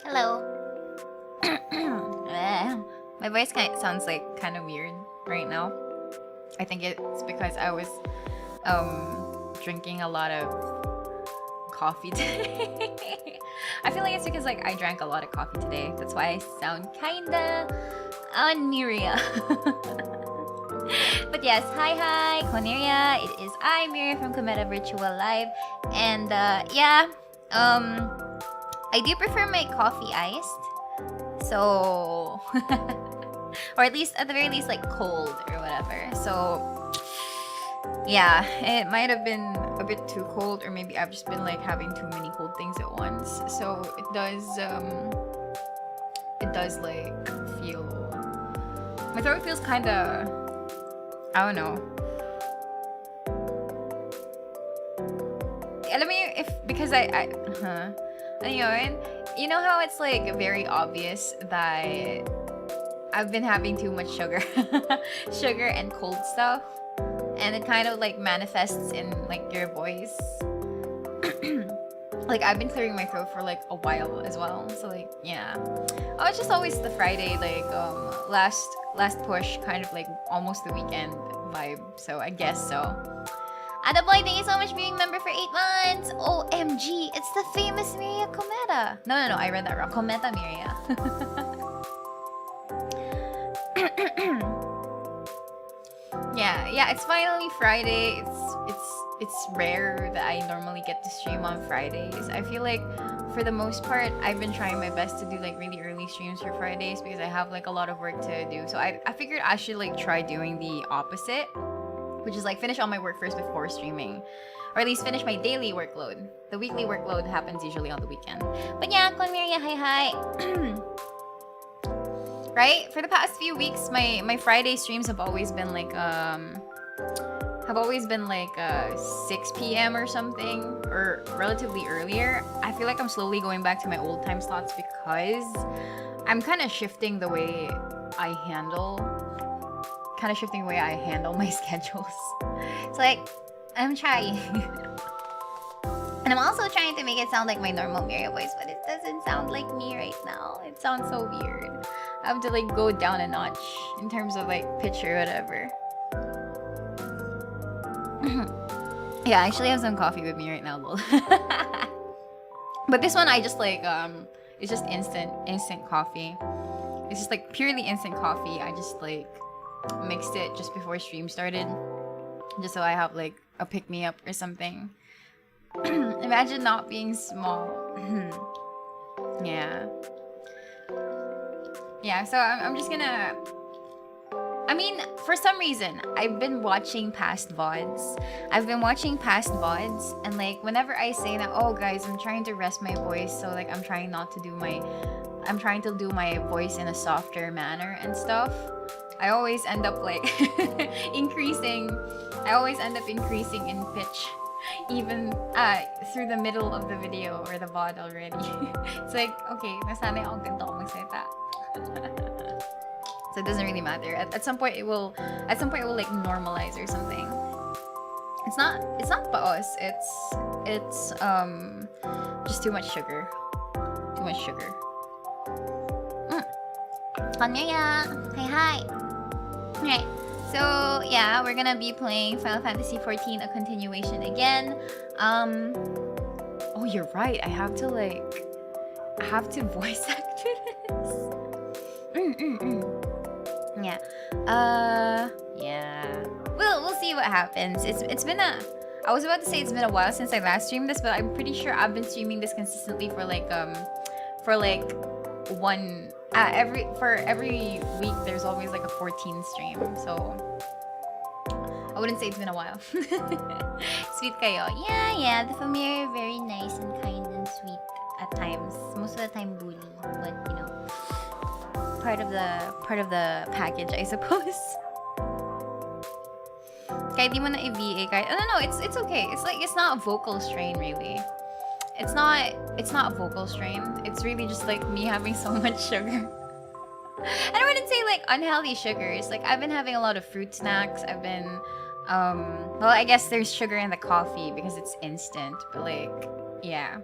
Hello. My voice sounds like kind of weird right now. I think it's because I was drinking a lot of coffee today. I feel like it's because like I drank a lot of coffee today. That's why I sound kinda Niria. But yes, hi, Corneria. It is I, Miri from Cometa Virtual Live, and I do prefer my coffee iced, so or at the very least like cold or whatever. So yeah, it might have been a bit too cold, or maybe I've just been like having too many cold things at once. So it does like feel, my throat feels kind of, I don't know. Alam mo yung because ayun, you know how it's like very obvious that I've been having too much sugar, sugar and cold stuff, and it kind of like manifests in like your voice. Like I've been clearing my throat for like a while as well, so like yeah. Oh, it's just always the Friday like last push, kind of like almost the weekend vibe. So I guess so. Adaboy, thank you so much for being a member for 8 months. OMG, it's the famous Miria Cometa. No, I read that wrong. Cometa Miria. Yeah, it's finally Friday. It's rare that I normally get to stream on Fridays. I feel like for the most part, I've been trying my best to do like really early streams for Fridays because I have like a lot of work to do. So I figured I should like try doing the opposite, which is like finish all my work first before streaming, or at least finish my daily workload. The weekly workload happens usually on the weekend. But yeah, Conmeria, hi. Right? For the past few weeks, my Friday streams have always been like 6 p.m. or something, or relatively earlier. I feel like I'm slowly going back to my old time slots because I'm kind of shifting the way I handle my schedules. It's like I'm trying. And I'm also trying to make it sound like my normal Miria voice, but it doesn't sound like me right now. It sounds so weird. I have to like go down a notch in terms of like pitch or whatever. Yeah, I actually have some coffee with me right now, lol. But this one I just like it's just instant coffee. It's just like purely instant coffee. I just like mixed it just before stream started, just so I have like a pick-me-up or something. Imagine not being small. Yeah, so I'm just gonna, I mean, for some reason I've been watching past VODs. And like whenever I say that, oh guys, I'm trying to rest my voice, so like I'm trying to do my voice in a softer manner and stuff, I always end up like increasing in pitch, even through the middle of the video or the VOD already. It's like, okay, nasanay ako ganito ako magsalita. So it doesn't really matter. At some point it will like normalize or something. It's not paos. It's just too much sugar. Hi. Alright, so yeah, we're gonna be playing Final Fantasy XIV, a continuation again. Oh, you're right. I have to voice act for this. Yeah. Yeah. We'll see what happens. It's been a, I was about to say it's been a while since I last streamed this, but I'm pretty sure I've been streaming this consistently for every week there's always like a 14 stream, so I wouldn't say it's been a while. Sweet kayo. Yeah, the familiar very nice and kind and sweet at times. Most of the time bully, but you know, part of the package, I suppose. Kaya di mo na i-VA kahit, no, it's okay. It's like, it's not a vocal strain really. It's not a vocal strain. It's really just like me having so much sugar. I wouldn't say like unhealthy sugars. Like I've been having a lot of fruit snacks. I've been well, I guess there's sugar in the coffee because it's instant, but like yeah.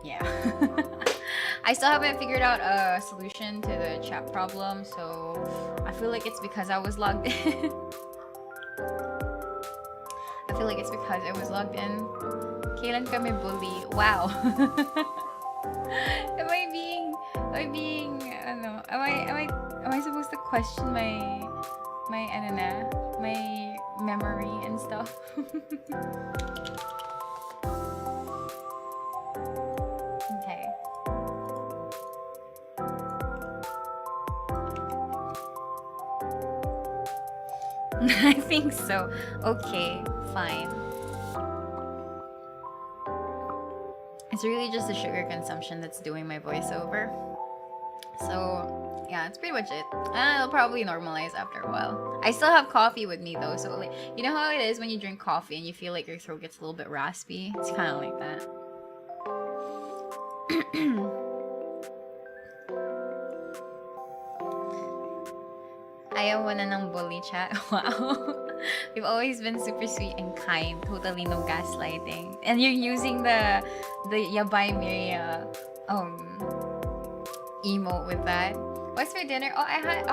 Yeah. I still haven't figured out a solution to the chat problem, so I feel like it's because I was logged in. I feel like it's because I was logged in. Kailan kami bully? Wow. Am I supposed to question my memory and stuff? Okay. I think so. Okay, fine. It's really just the sugar consumption that's doing my voiceover. So, yeah, that's pretty much it. It'll probably normalize after a while. I still have coffee with me though, so like, you know how it is when you drink coffee and you feel like your throat gets a little bit raspy? It's kind of like that. Ayaw mo na ng bully chat. Wow. We've always been super sweet and kind. Totally no gaslighting. And you're using the Yabay Miria emote with that. What's for dinner? Oh, I had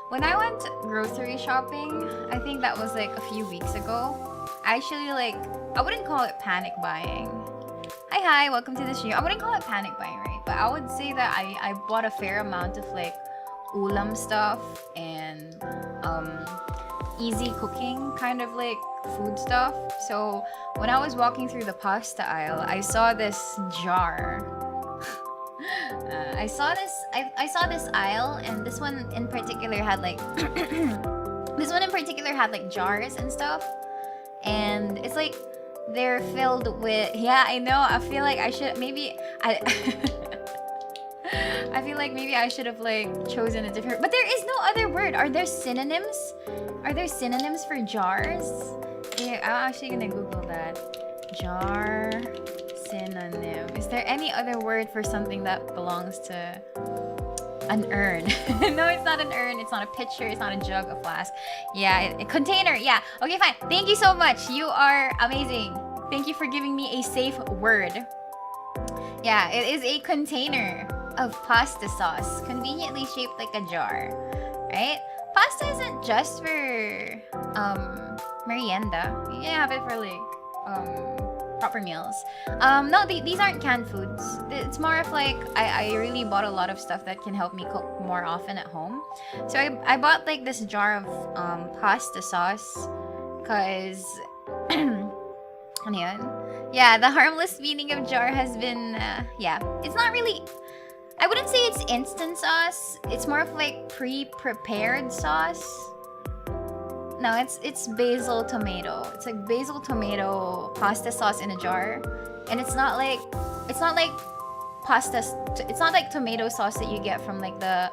when I went grocery shopping, I think that was like a few weeks ago. I actually like, I wouldn't call it panic buying. Hi, welcome to the stream. I wouldn't call it panic buying, right? But I would say that I bought a fair amount of like ulam stuff and easy cooking kind of like food stuff. So when I was walking through the pasta aisle, I saw this jar. I saw this aisle, and this one in particular had like jars and stuff, and it's like they're filled with, yeah, I know, I feel like I should maybe I feel like maybe I should have like chosen a different, but there is no other word. Are there synonyms? Are there synonyms for jars? Yeah, I'm actually gonna Google that. Jar synonym. Is there any other word for something that belongs to an urn? No, it's not an urn. It's not a pitcher. It's not a jug, a flask. Yeah, a container. Yeah. Okay, fine. Thank you so much. You are amazing. Thank you for giving me a safe word. Yeah, it is a container of pasta sauce, conveniently shaped like a jar, right? Pasta isn't just for merienda. You can have it for like proper meals. No, these aren't canned foods. It's more of like I really bought a lot of stuff that can help me cook more often at home. So I bought like this jar of pasta sauce, cause ano yun? Yeah, the harmless meaning of jar has been yeah, it's not really, I wouldn't say it's instant sauce. It's more of like pre-prepared sauce. No, it's basil tomato. It's like basil tomato pasta sauce in a jar, and it's not like pasta. It's not like tomato sauce that you get from like the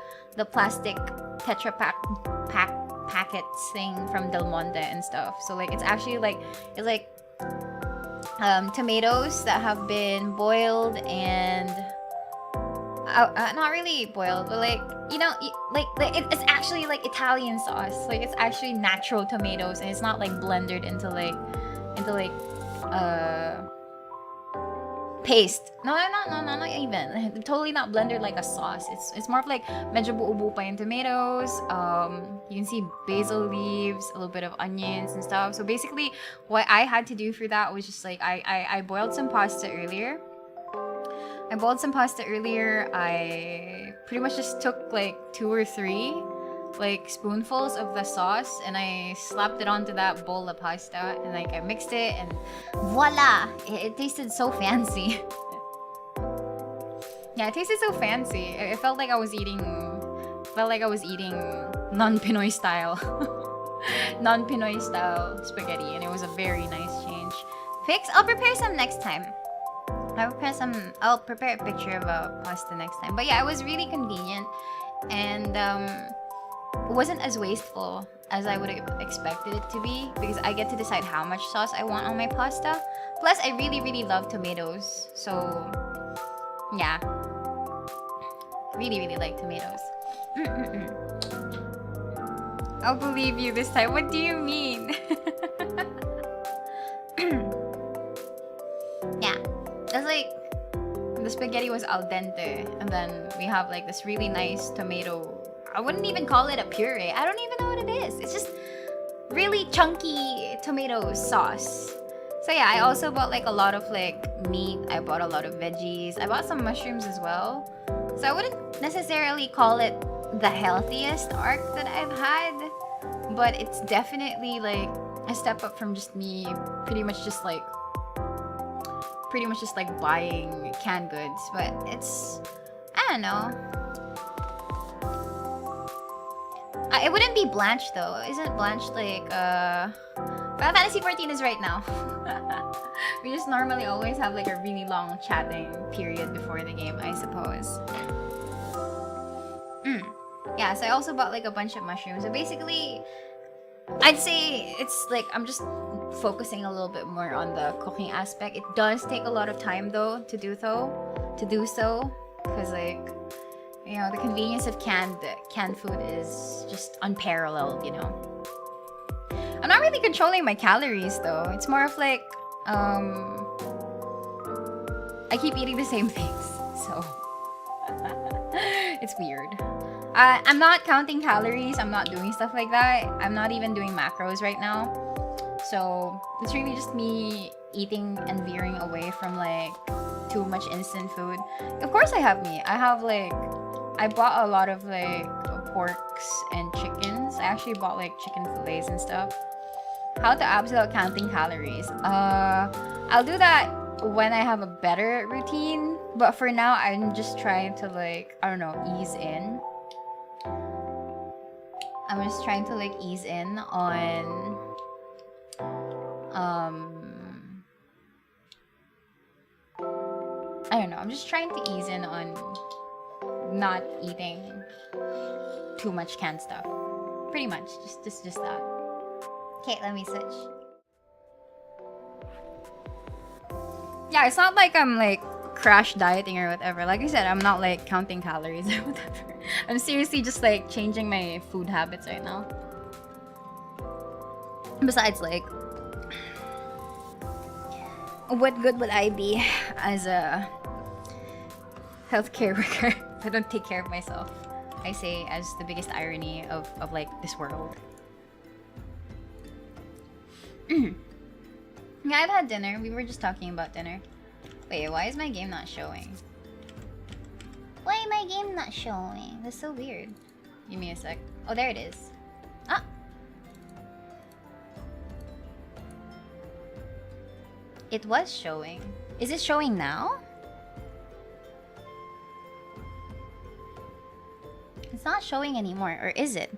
plastic Tetra packets thing from Del Monte and stuff. So like it's actually like tomatoes that have been boiled and not really boiled, but like, you know, it's actually like Italian sauce. Like it's actually natural tomatoes, and it's not like blended into like paste. No, not even. Totally not blended like a sauce. It's more of like medyo buo-buo pa yung tomatoes. You can see basil leaves, a little bit of onions and stuff. So basically, what I had to do for that was just like I boiled some pasta earlier. I pretty much just took like 2 or 3 like spoonfuls of the sauce, and I slapped it onto that bowl of pasta, and like I mixed it, and voila! It tasted so fancy. Yeah, it tasted so fancy. It felt like I was eating non-Pinoy style spaghetti, and it was a very nice change. Fix? I'll prepare some next time. I'll prepare a picture of a pasta next time. But yeah, it was really convenient, and it wasn't as wasteful as I would have expected it to be, because I get to decide how much sauce I want on my pasta. Plus, I really love tomatoes, so yeah, really like tomatoes. I'll believe you this time. What do you mean? Yeah, that's like spaghetti was al dente, and then we have like this really nice tomato. I wouldn't even call it a puree. I don't even know what it is. It's just really chunky tomato sauce. So yeah, I also bought like a lot of like meat. I bought a lot of veggies. I bought some mushrooms as well. So I wouldn't necessarily call it the healthiest arc that I've had, but it's definitely like a step up from just me pretty much just like buying canned goods. But it's, I don't know. It wouldn't be Blanche though. Isn't Blanche like Final Fantasy 14 is right now. We just normally always have like a really long chatting period before the game, I suppose. Yeah, so I also bought like a bunch of mushrooms. So basically, I'd say it's like I'm just focusing a little bit more on the cooking aspect. It does take a lot of time though to do so, because like, you know, the convenience of canned food is just unparalleled, you know. I'm not really controlling my calories though. It's more of like I keep eating the same things, so it's weird. I'm not counting calories. I'm not doing stuff like that. I'm not even doing macros right now. So it's really just me eating and veering away from like too much instant food. Of course I have meat. I bought a lot of like porks and chickens. I actually bought like chicken fillets and stuff. How to abs without counting calories. I'll do that when I have a better routine. But for now, I'm just trying to like, I don't know, ease in. I'm just trying to like ease in on I don't know, I'm just trying to ease in on not eating too much canned stuff. Pretty much, just that. Okay, let me switch. Yeah, it's not like I'm like crash dieting or whatever. Like I said, I'm not like counting calories or whatever. I'm seriously just like changing my food habits right now. Besides, like, what good would I be as a healthcare worker if I don't take care of myself? I say as the biggest irony of like this world. Yeah, I've had dinner. We were just talking about dinner. Wait, why is my game not showing? Why my game not showing? That's so weird. Give me a sec. Oh, there it is. Ah! It was showing. Is it showing now? It's not showing anymore, or is it?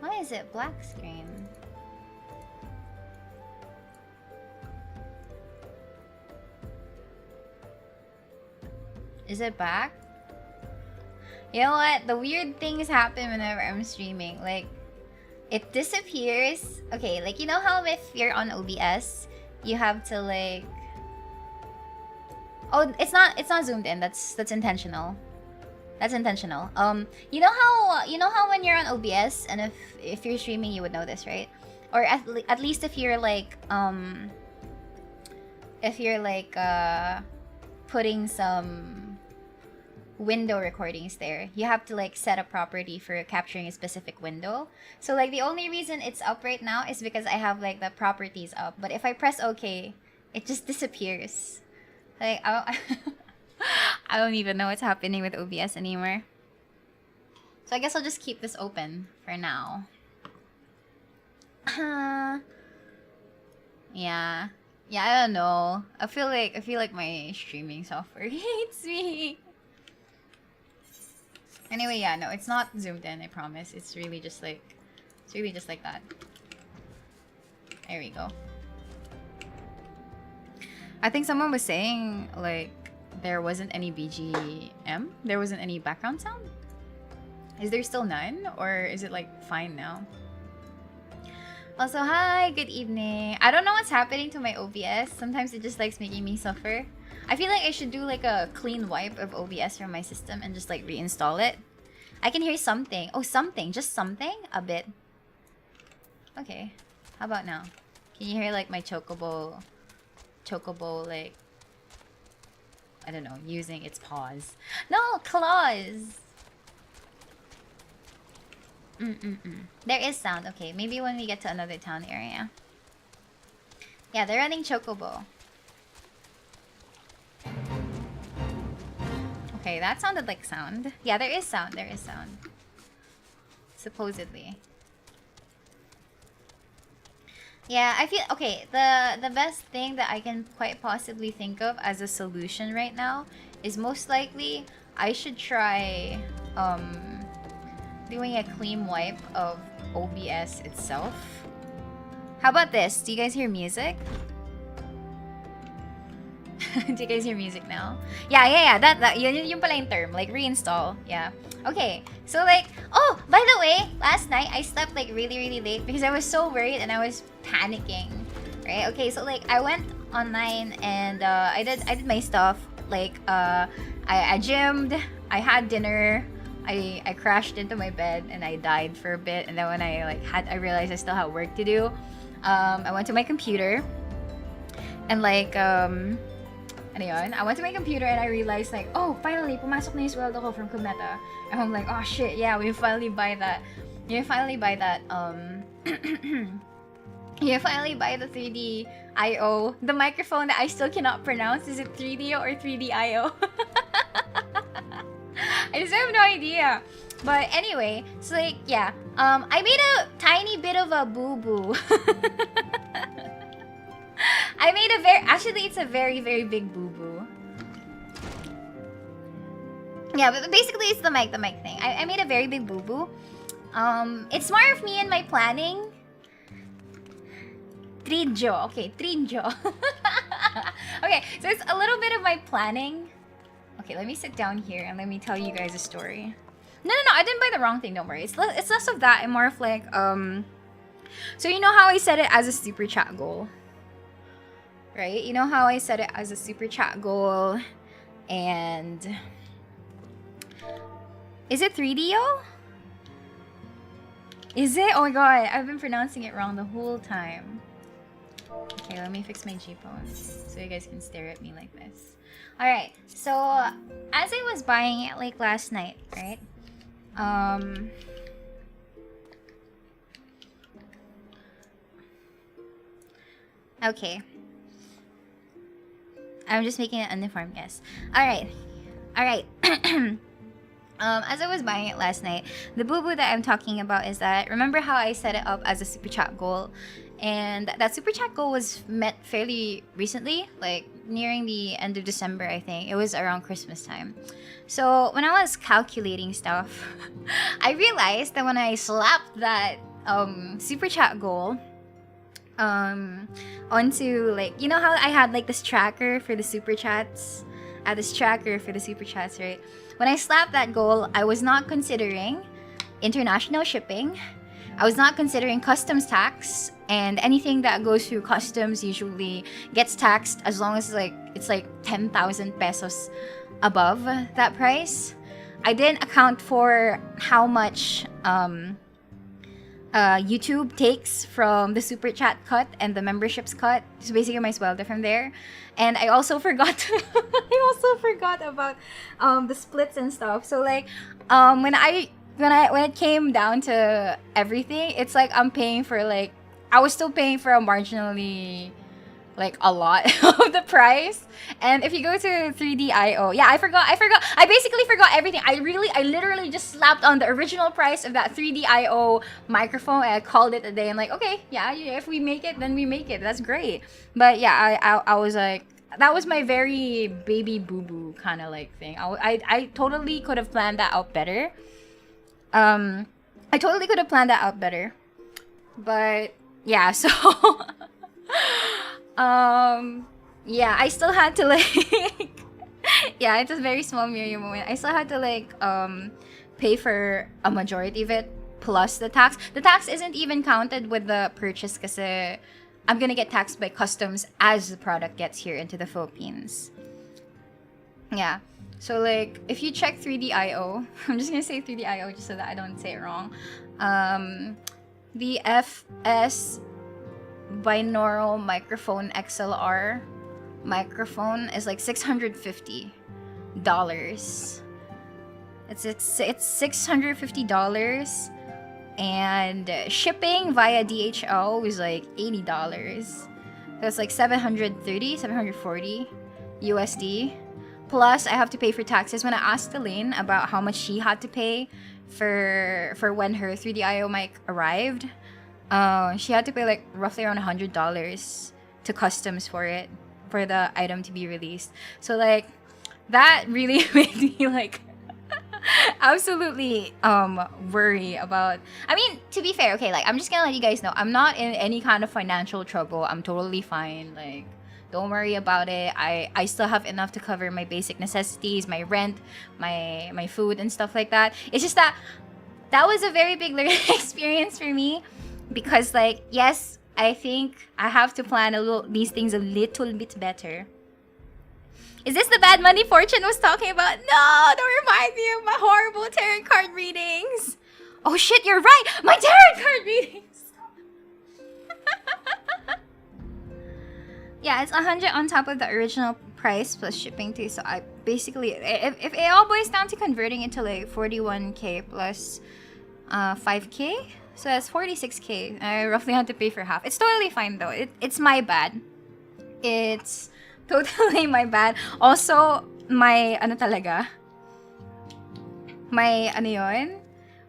Why is it black screen? Is it back? You know what? The weird things happen whenever I'm streaming. Like, it disappears. Okay, like, you know how if you're on OBS, you have to like... Oh, it's not zoomed in. That's intentional. That's intentional. You know how when you're on OBS and if you're streaming, you would know this, right? Or at least if you're like putting some window recordings there, you have to like set a property for capturing a specific window. So like the only reason it's up right now is because I have like the properties up. But if I press OK, it just disappears. Like I don't even know what's happening with OBS anymore. So I guess I'll just keep this open for now. Yeah. Yeah, I don't know. I feel like my streaming software hates me. Anyway, yeah, no, it's not zoomed in, I promise. It's really just like that. There we go. I think someone was saying like there wasn't any BGM. There wasn't any background sound. Is there still none, or is it like fine now? Also, hi, good evening. I don't know what's happening to my OBS. Sometimes it just likes making me suffer. I feel like I should do like a clean wipe of OBS from my system and just like reinstall it. I can hear something. Oh, something. Just something? A bit. Okay. How about now? Can you hear like my chocobo, like, I don't know, using its paws? No, claws! There is sound. Okay, maybe when we get to another town area. Yeah, they're running chocobo. Okay, that sounded like sound. Yeah, there is sound. There is sound. Supposedly. Yeah, I feel okay. The best thing that I can quite possibly think of as a solution right now is most likely I should try doing a clean wipe of OBS itself. How about this? Do you guys hear music? Do you guys hear music now? Yeah. That yun pala yung term, like reinstall. Yeah. Okay. So like, oh, by the way, last night I slept like really late because I was so worried and I was panicking. Right? Okay. So like I went online and I did my stuff. Like I gymmed. I had dinner. I crashed into my bed and I died for a bit. And then when I realized I still had work to do. I went to my computer and like ano yun? I went to my computer and I realized like, oh, finally, pumasok na yung sweldo ko from Kumeta. And I'm like, oh shit, yeah, we finally buy that. You finally buy that, you finally buy the 3D-IO. The microphone that I still cannot pronounce. Is it 3D or 3D-IO? I just have no idea. But anyway, so like, yeah. I made a tiny bit of a boo-boo. I made a actually it's a very big boo-boo. Yeah, but basically it's the mic thing. I made a very big boo-boo. It's more of me and my planning. Trinjo. Okay, trinjo. Okay, so it's a little bit of my planning. Okay, let me sit down here and let me tell you guys a story. No, I didn't buy the wrong thing, don't worry. It's less of that and more of like, so you know how I set it as a super chat goal? Right? You know how I set it as a super chat goal and... Is it 3DO? Is it? Oh my god, I've been pronouncing it wrong the whole time. Okay, let me fix my G-phones so you guys can stare at me like this. Alright, so as I was buying it like last night, right? Okay. I'm just making an uninformed guess. Alright. As I was buying it last night, the boo-boo that I'm talking about is that, remember how I set it up as a super chat goal? And that super chat goal was met fairly recently, like nearing the end of December, I think. It was around Christmas time. So when I was calculating stuff, I realized that when I slapped that super chat goal onto, like, you know how I had like this tracker for the super chats? I had this tracker for the super chats, right? When I slapped that goal, I was not considering international shipping. I was not considering customs tax, and anything that goes through customs usually gets taxed as long as it's like 10,000 pesos above that price. I didn't account for how much YouTube takes from the super chat cut and the memberships cut. So basically my sweldo from there. And I also forgot about the splits and stuff. So like when it came down to everything, it's like I'm paying for like, I was still paying for a marginally like a lot of the price. And if you go to 3D-IO, yeah, I basically forgot everything. I literally just slapped on the original price of that 3D-IO microphone and I called it a day. I'm like, okay, yeah, if we make it, then we make it. That's great. But yeah, I was like, that was my very baby boo-boo kind of like thing. I totally could have planned that out better. But yeah, so yeah, I still had to like yeah, it's a very small Miriam moment. I still had to like pay for a majority of it plus the tax. The tax isn't even counted with the purchase kasi I'm gonna get taxed by customs as the product gets here into the Philippines. Yeah. So like if you check 3D-IO, I'm just gonna say 3D-IO just so that I don't say it wrong. The FS binaural microphone XLR microphone is like $650. It's $650, and shipping via DHL was like $80. That's like 740 USD. Plus, I have to pay for taxes. When I asked Elaine about how much she had to pay for when her 3D mic arrived, she had to pay like roughly around $100 to customs for it, for the item to be released. So like that really made me like absolutely worry about. I mean, to be fair, okay, like I'm just gonna let you guys know I'm not in any kind of financial trouble. I'm totally fine. Like, don't worry about it. I still have enough to cover my basic necessities, my rent, my food and stuff like that. It's just that was a very big learning experience for me, because like, yes, I think I have to plan these things a little bit better. Is this the bad money Fortune was talking about? No, don't remind me of my horrible tarot card readings. Oh shit, you're right. My tarot card readings. Yeah, it's 100 on top of the original price plus shipping too. So I basically, if it all boils down to converting it to like 41k plus 5k, so that's 46k. I roughly had to pay for half. It's totally fine though. It's my bad. It's totally my bad. Also, my ano talaga? My ano yun?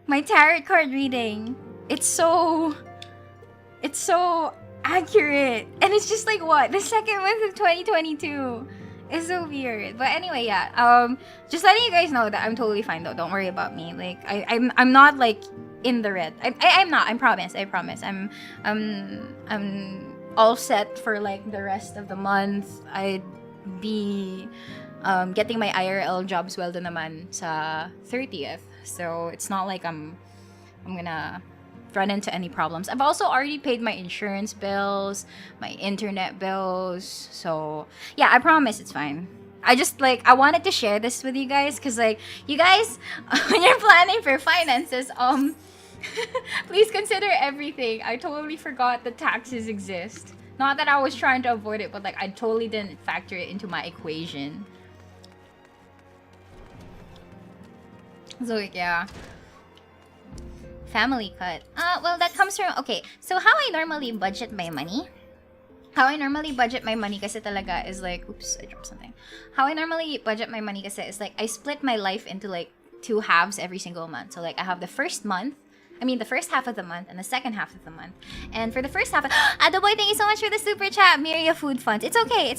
My tarot card reading. It's so accurate. And it's just like what? The second month of 2022. It's so weird. But anyway, yeah. Just letting you guys know that I'm totally fine though. Don't worry about me. Like I'm not like in the red. I'm not. I promise. I'm all set for like the rest of the month. I'd be getting my IRL job sweldo naman sa 30th. So it's not like I'm gonna run into any problems. I've also already paid my insurance bills, my internet bills. So yeah, I promise it's fine. I just like, I wanted to share this with you guys because like, you guys, when you're planning for finances, please consider everything. I totally forgot that taxes exist. Not that I was trying to avoid it, but like I totally didn't factor it into my equation. So like, yeah. Family cut. Well, that comes from, okay, so how I normally budget my money. How I normally budget my money kasi talaga is like, oops, I dropped something. How I normally budget my money kasi is like, I split my life into like 2 halves every single month. So like, I have the first half of the month and the second half of the month. And for the first half, Adoboy, thank you so much for the super chat. Miria Food Funds. It's okay.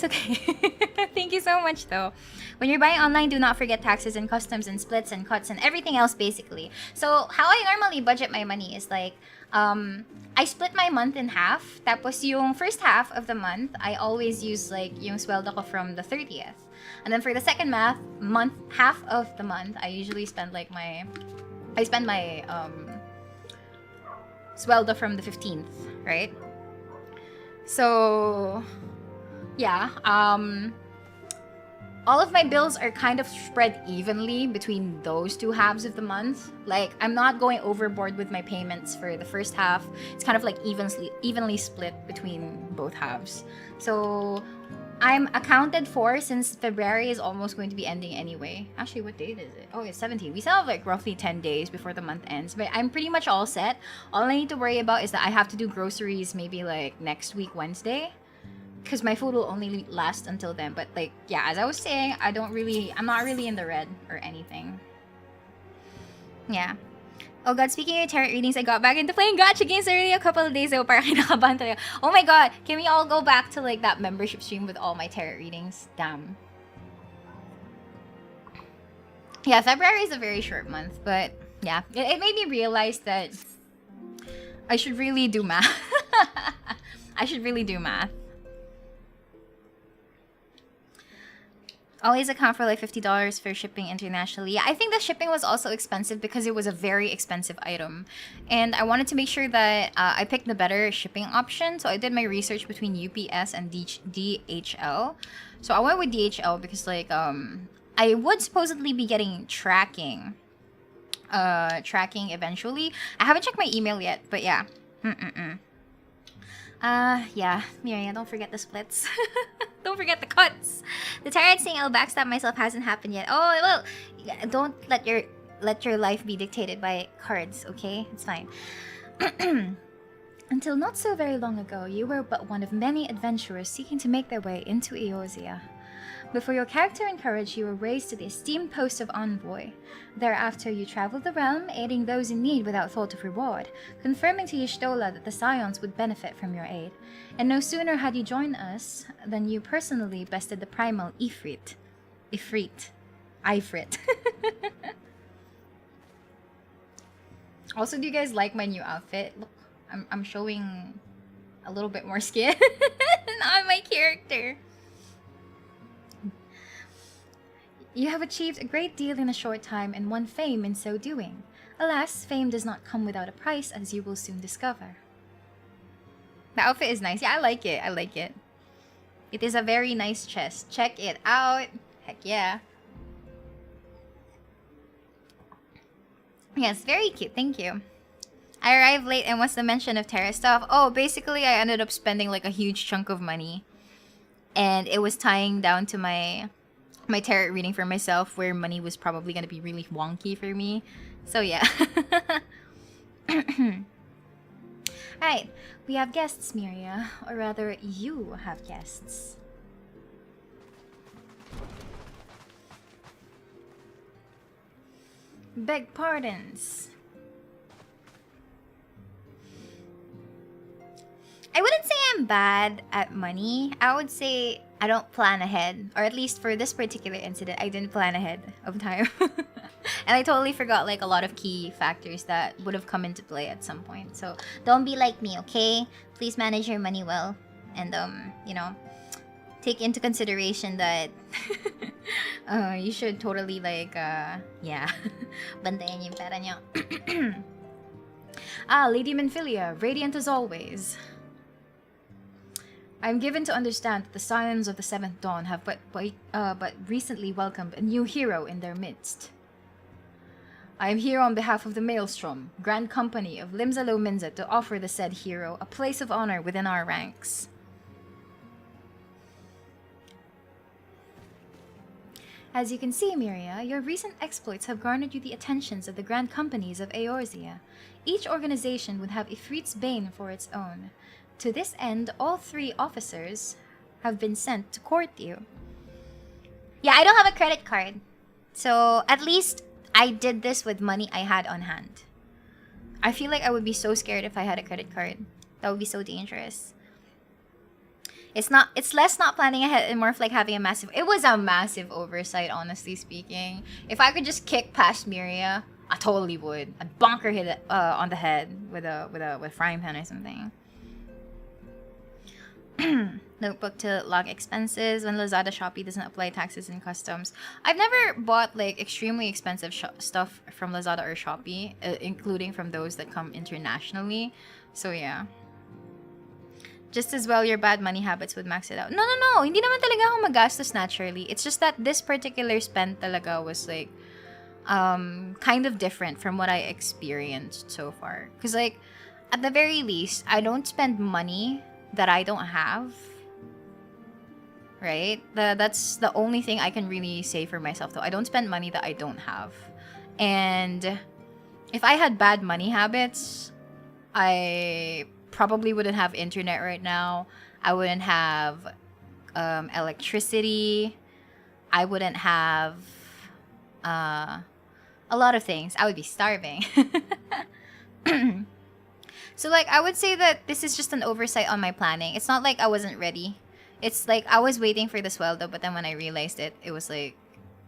Thank you so much though. When you're buying online, do not forget taxes and customs and splits and cuts and everything else basically. So how I normally budget my money is like, I split my month in half. Tapos yung first half of the month, I always use like yung sweldo ko from the 30th. And then for the second half of the month, I usually spend like my sweldo from the 15th, right? So yeah, all of my bills are kind of spread evenly between those 2 halves of the month. Like, I'm not going overboard with my payments for the first half. It's kind of like evenly split between both halves. So I'm accounted for since February is almost going to be ending anyway. Actually, what date is it? Oh, it's 17. We still have like roughly 10 days before the month ends. But I'm pretty much all set. All I need to worry about is that I have to do groceries maybe like next week, Wednesday. Because my food will only last until then. But like, yeah, as I was saying, I'm not really in the red or anything. Yeah. Oh god, speaking of tarot readings, I got back into playing gacha games already a couple of days ago. Parang kinakabahan talaga. Oh my god, can we all go back to like that membership stream with all my tarot readings? Damn. Yeah, February is a very short month, but yeah, it made me realize that I should really do math. I should really do math. Always account for like $50 for shipping internationally. Yeah, I think the shipping was also expensive because it was a very expensive item. And I wanted to make sure that I picked the better shipping option. So I did my research between UPS and DHL. So I went with DHL because like, I would supposedly be getting tracking eventually. I haven't checked my email yet, but yeah. Yeah, Miria, don't forget the splits. Don't forget the cuts. The tired saying I'll backstab myself hasn't happened yet. Oh well, don't let your life be dictated by cards, okay? It's fine. Until not so very long ago, you were but one of many adventurers seeking to make their way into Eorzea. But for your character and courage, you were raised to the esteemed post of envoy. Thereafter, you traveled the realm, aiding those in need without thought of reward, confirming to Y'shtola that the Scions would benefit from your aid. And no sooner had you joined us than you personally bested the primal Ifrit. Ifrit. Also, do you guys like my new outfit? Look, I'm showing a little bit more skin on my character. You have achieved a great deal in a short time and won fame in so doing. Alas, fame does not come without a price, as you will soon discover. The outfit is nice. Yeah, I like it. I like it. It is a very nice chest. Check it out. Heck yeah. Yes, very cute. Thank you. I arrived late, and what's the mention of Terra stuff? Oh, basically I ended up spending like a huge chunk of money. And it was tying down to my tarot reading for myself, where money was probably going to be really wonky for me. So yeah. Right, we have guests, Miria. Or rather, you have guests. Beg pardons. I wouldn't say I'm bad at money. I would say I don't plan ahead. Or at least for this particular incident, I didn't plan ahead of time. And I totally forgot like a lot of key factors that would have come into play at some point. So don't be like me, okay? Please manage your money well. And, you know, take into consideration that you should totally like, yeah. Bantayan yung pera nyo. Lady Minfilia, radiant as always. I am given to understand that the Scions of the Seventh Dawn have but recently welcomed a new hero in their midst. I am here on behalf of the Maelstrom, Grand Company of Limzalo Minza, to offer the said hero a place of honor within our ranks. As you can see, Miria, your recent exploits have garnered you the attentions of the Grand Companies of Eorzea. Each organization would have Ifrit's Bane for its own. To this end, all 3 officers have been sent to court you. Yeah, I don't have a credit card. So, at least I did this with money I had on hand. I feel like I would be so scared if I had a credit card. That would be so dangerous. It's less not planning ahead and more of like having a massive... It was a massive oversight, honestly speaking. If I could just kick past Miria, I totally would. I'd bonk her head on the head with a frying pan or something. Notebook to log expenses when Lazada Shopee doesn't apply taxes and customs. I've never bought like extremely expensive stuff from Lazada or Shopee, including from those that come internationally. So yeah. Just as well your bad money habits would max it out. No. Hindi naman talaga ako magastos naturally. It's just that this particular spend talaga was like kind of different from what I experienced so far. Because like at the very least, I don't spend money that I don't have, right? That's the only thing I can really say for myself, though. I don't spend money that I don't have. And if I had bad money habits, I probably wouldn't have internet right now. I wouldn't have electricity. I wouldn't have a lot of things. I would be starving. So, like, I would say that this is just an oversight on my planning. It's not like I wasn't ready. It's like I was waiting for the sweldo, but then when I realized it, it was like,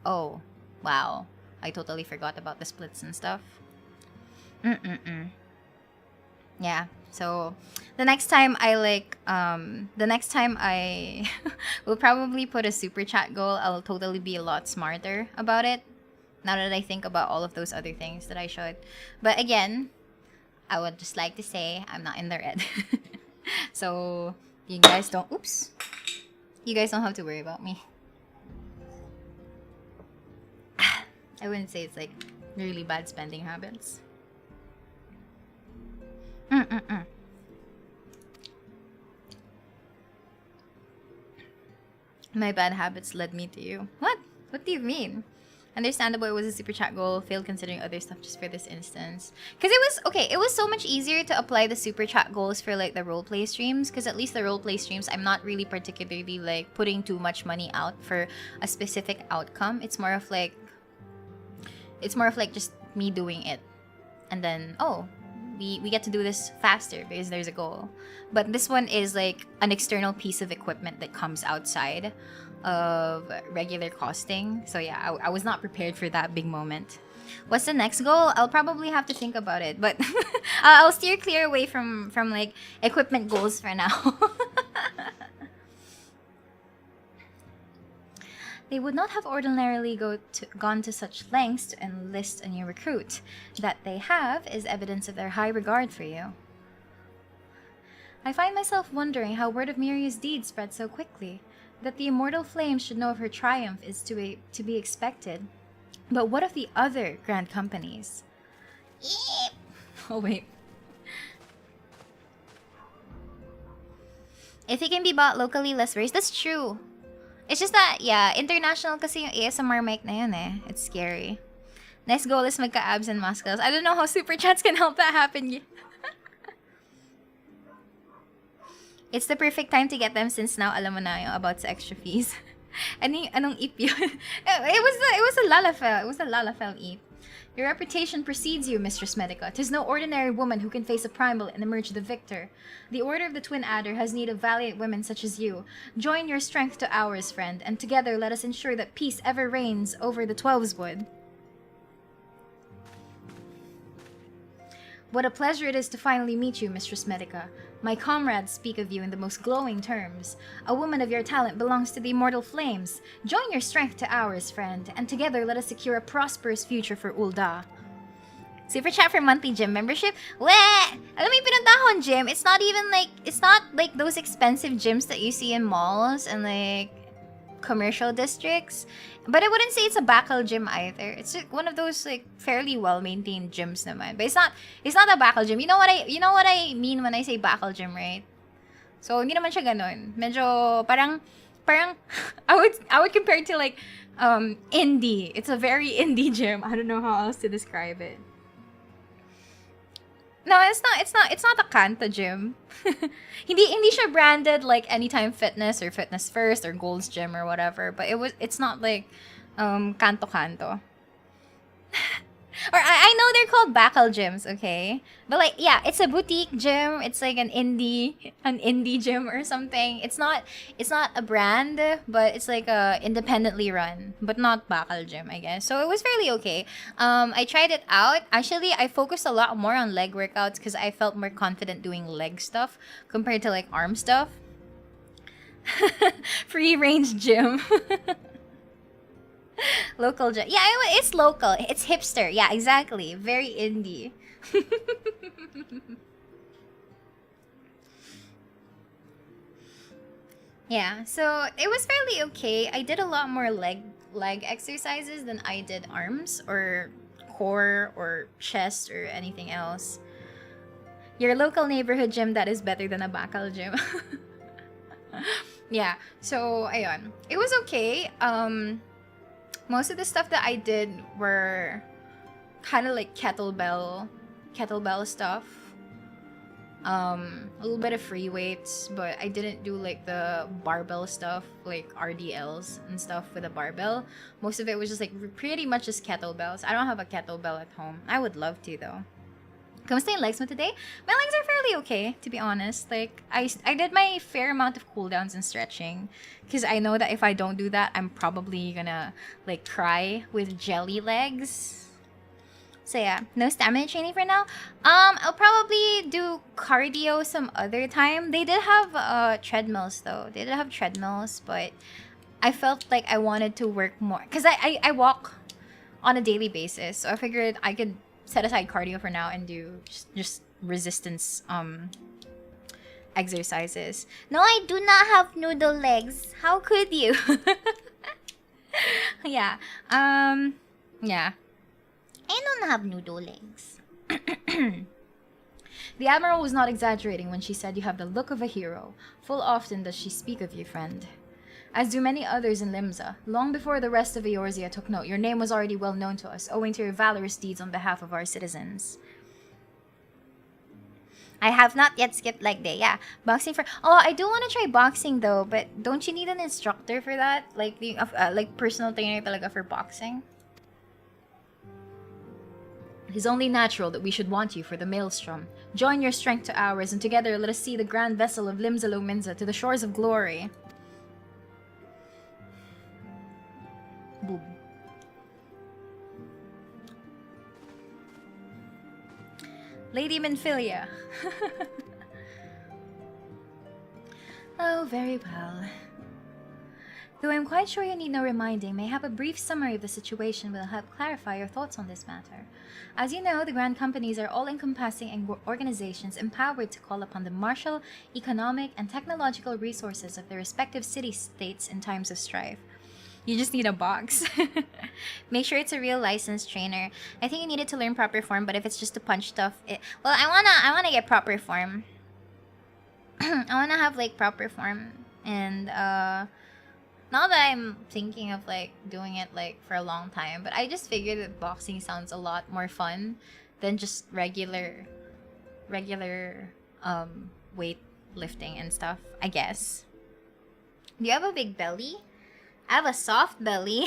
oh, wow. I totally forgot about the splits and stuff. Yeah, so the next time I will probably put a super chat goal, I'll totally be a lot smarter about it. Now that I think about all of those other things that I should. But again, I would just like to say I'm not in the red. So you guys don't you guys don't have to worry about me. I wouldn't say it's like really bad spending habits. My bad habits led me to you. What? What do you mean? Understandable, it was a super chat goal. Failed considering other stuff just for this instance. Because it was, okay, it was so much easier to apply the super chat goals for like the roleplay streams. Because at least the roleplay streams, I'm not really particularly like putting too much money out for a specific outcome. It's more of like just me doing it. And then, oh, we get to do this faster because there's a goal. But this one is like an external piece of equipment that comes outside of regular costing. So yeah, I was not prepared for that big moment. What's the next goal? I'll probably have to think about it, but I'll steer clear away from like equipment goals for now. They would not have ordinarily gone to such lengths to enlist a new recruit. That they have is evidence of their high regard for you. I find myself wondering how word of Miria's deed spread so quickly. That the immortal flame should know of her triumph is to be expected. But what of the other grand companies? Oh, wait. If it can be bought locally, less worries. That's true. It's just that, yeah, international kasi yung ASMR mic na yun eh. It's scary. Next goal is magka-abs and muscles. I don't know how super chats can help that happen. It's the perfect time to get them since now alam mo na yung about sa extra fees. Anong ip yun? It was a lalafel. It was a lalafel ip. Your reputation precedes you, Mistress Medica. 'Tis no ordinary woman who can face a primal and emerge the victor. The Order of the Twin Adder has need of valiant women such as you. Join your strength to ours, friend, and together let us ensure that peace ever reigns over the Twelveswood. What a pleasure it is to finally meet you, Mistress Medica. My comrades speak of you in the most glowing terms. A woman of your talent belongs to the immortal flames. Join your strength to ours, friend, and together let us secure a prosperous future for Ulda. Super chat for monthly gym membership? Weh! Alam mo yung pinunta akong gym, it's not like those expensive gyms that you see in malls and like commercial districts. But I wouldn't say it's a Bacal gym either. It's one of those like fairly well-maintained gyms naman. But it's not a Bacal gym. You know what I mean when I say Bacal gym, right? So hindi naman siya ganun. Medyo parang I would compare it to like indie. It's a very indie gym. I don't know how else to describe it. No, it's not a Kanta gym. hindi siya branded like Anytime Fitness or Fitness First or Gold's Gym or whatever, but it's not like Kanto. Or I know they're called Bacal gyms, okay? But like, yeah, it's a boutique gym. It's like an indie gym or something. It's not a brand, but it's like independently run, but not Bacal gym, I guess. So it was fairly okay. I tried it out. Actually, I focused a lot more on leg workouts because I felt more confident doing leg stuff compared to like arm stuff. Free range gym. Local gym. Yeah, it's local. It's hipster. Yeah, exactly. Very indie. Yeah, so it was fairly okay. I did a lot more leg exercises than I did arms or core or chest or anything else. Your local neighborhood gym that is better than a Bacal gym. Yeah, so ayun. It was okay. Most of the stuff that I did were kind of like kettlebell stuff. A little bit of free weights, but I didn't do like the barbell stuff, like RDLs and stuff with a barbell. Most of it was just like pretty much just kettlebells. I don't have a kettlebell at home. I would love to though. Kamusta yung legs mo today? My legs are fairly okay, to be honest. Like, I did my fair amount of cooldowns and stretching. Because I know that if I don't do that, I'm probably gonna, like, cry with jelly legs. So yeah, no stamina training for now. I'll probably do cardio some other time. They did have treadmills, though. They did have treadmills, but I felt like I wanted to work more. Because I walk on a daily basis. So I figured I could set aside cardio for now and do just resistance exercises. No, I do not have noodle legs. How could you? Yeah. Yeah. I don't have noodle legs. The Admiral was not exaggerating when she said you have the look of a hero. Full often does she speak of you, friend. as do many others in Limsa. Long before the rest of Eorzea took note, your name was already well known to us, owing to your valorous deeds on behalf of our citizens. I have not yet skipped leg day. Yeah, boxing for. Oh, I do want to try boxing though, but don't you need an instructor for that? Like the like personal trainer talaga for boxing? It is only natural that we should want you for the maelstrom. Join your strength to ours, and together let us see the grand vessel of Limsalo Minza to the shores of glory. Boom. Lady Minfilia. Oh, very well. Though I'm quite sure you need no reminding, mayhap a brief summary of the situation will help clarify your thoughts on this matter. As you know, the Grand Companies are all-encompassing organizations empowered to call upon the martial, economic, and technological resources of their respective city-states in times of strife. You just need a box. Make sure it's a real licensed trainer. I think you needed to learn proper form, but if it's just to punch stuff, well, I wanna get proper form. I wanna have like proper form, and now that I'm thinking of like doing it like for a long time, but I just figured that boxing sounds a lot more fun than just regular weight lifting and stuff, I guess. Do you have a big belly? I have a soft belly.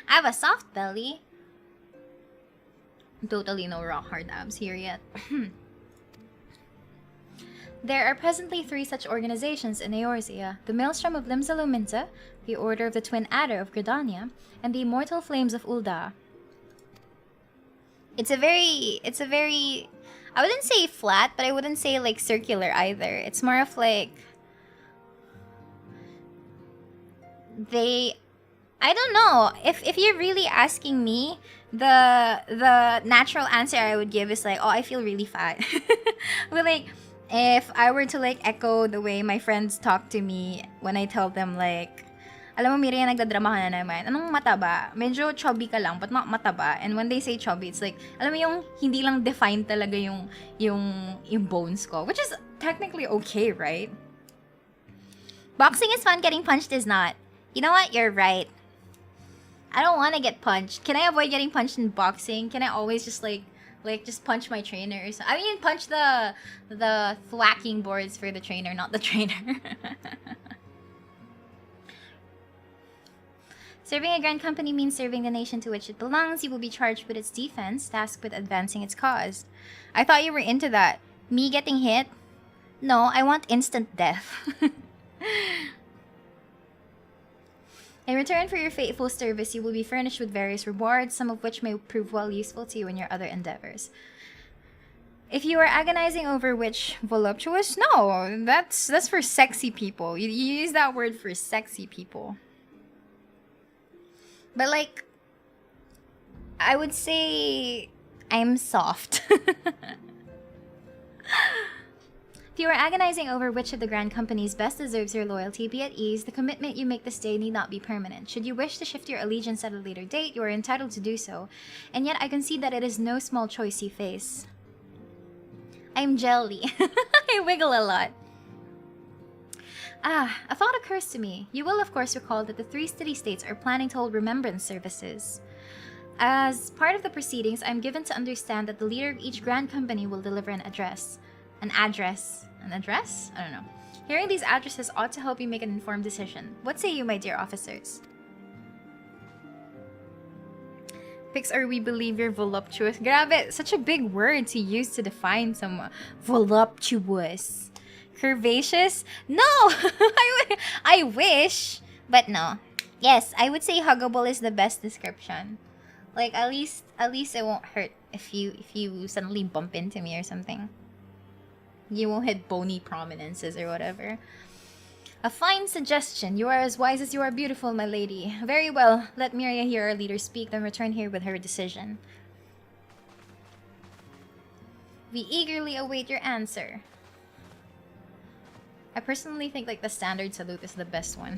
I have a soft belly. Totally no rock hard abs here yet. There are presently 3 such organizations in Eorzea: the Maelstrom of Limsalo Minza, the Order of the Twin Adder of Gridania, and the Immortal Flames of Ulda. It's a very, I wouldn't say flat, but I wouldn't say like circular either. It's more of like, I don't know. If you're really asking me, the natural answer I would give is like, oh, I feel really fat. But like, if I were to like echo the way my friends talk to me when I tell them like, alam mo Miriam, nagdadrama ka na naman. Anong mataba? Medyo chubby ka lang, but not mataba. And when they say chubby, it's like, alam mo yung hindi lang defined talaga yung bones ko. Which is technically okay, right? Boxing is fun, getting punched is not. You know what? You're right. I don't want to get punched. Can I avoid getting punched in boxing? Can I always just like just punch my trainers? I mean, punch the thwacking boards for the trainer, not the trainer. Serving a grand company means serving the nation to which it belongs. You will be charged with its defense, tasked with advancing its cause. I thought you were into that. Me getting hit? No, I want instant death. In return for your faithful service, you will be furnished with various rewards, some of which may prove well useful to you in your other endeavors. If you are agonizing over which voluptuous, no, that's for sexy people. You use that word for sexy people. But like, I would say I'm soft. If you are agonizing over which of the grand companies best deserves your loyalty, be at ease. The commitment you make this day need not be permanent. Should you wish to shift your allegiance at a later date, you are entitled to do so. And yet I concede that it is no small choice you face. I'm jelly. I wiggle a lot. A thought occurs to me. You will of course recall that the 3 city-states are planning to hold remembrance services. As part of the proceedings, I'm given to understand that the leader of each grand company will deliver an address? An address? I don't know. Hearing these addresses ought to help you make an informed decision. What say you, my dear officers? Pix, or we believe you're voluptuous. Grabe, such a big word to use to define someone. Voluptuous. Curvaceous? No! I wish, but no. Yes, I would say huggable is the best description. Like, at least it won't hurt if you suddenly bump into me or something. You won't hit bony prominences or whatever. A fine suggestion. You are as wise as you are beautiful, my lady. Very well. Let Miria hear our leader speak, then return here with her decision. We eagerly await your answer. I personally think like the standard salute is the best one.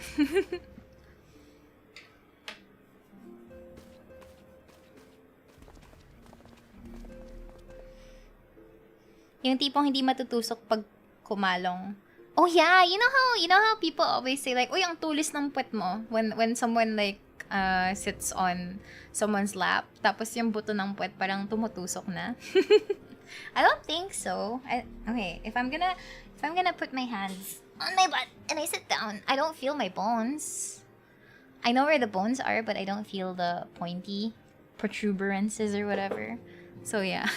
Yung tipong hindi matutusok pag kumalong. Oh yeah, you know how people always say like, "Uy, ang tulis ng puwet mo," when someone like sits on someone's lap, tapos yung buto ng puwet parang tumutusok na. I don't think so. Okay, if I'm gonna put my hands on my butt and I sit down, I don't feel my bones. I know where the bones are, but I don't feel the pointy protuberances or whatever. So yeah.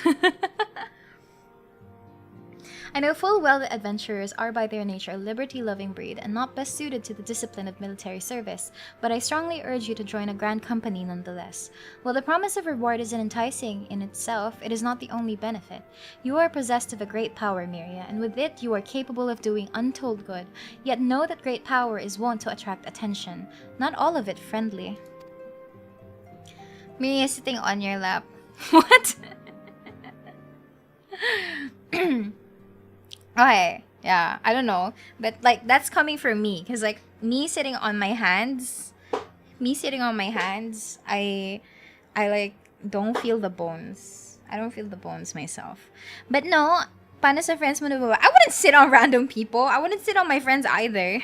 I know full well that adventurers are by their nature a liberty-loving breed and not best suited to the discipline of military service, but I strongly urge you to join a grand company nonetheless. While the promise of reward is enticing in itself, it is not the only benefit. You are possessed of a great power, Miria, and with it you are capable of doing untold good, yet know that great power is wont to attract attention, not all of it friendly. Miria is sitting on your lap. What? Okay, yeah, I don't know, but like that's coming from me, cause like me sitting on my hands, I like don't feel the bones. I don't feel the bones myself. But no, paano sa friends mo na ba? I wouldn't sit on random people. I wouldn't sit on my friends either.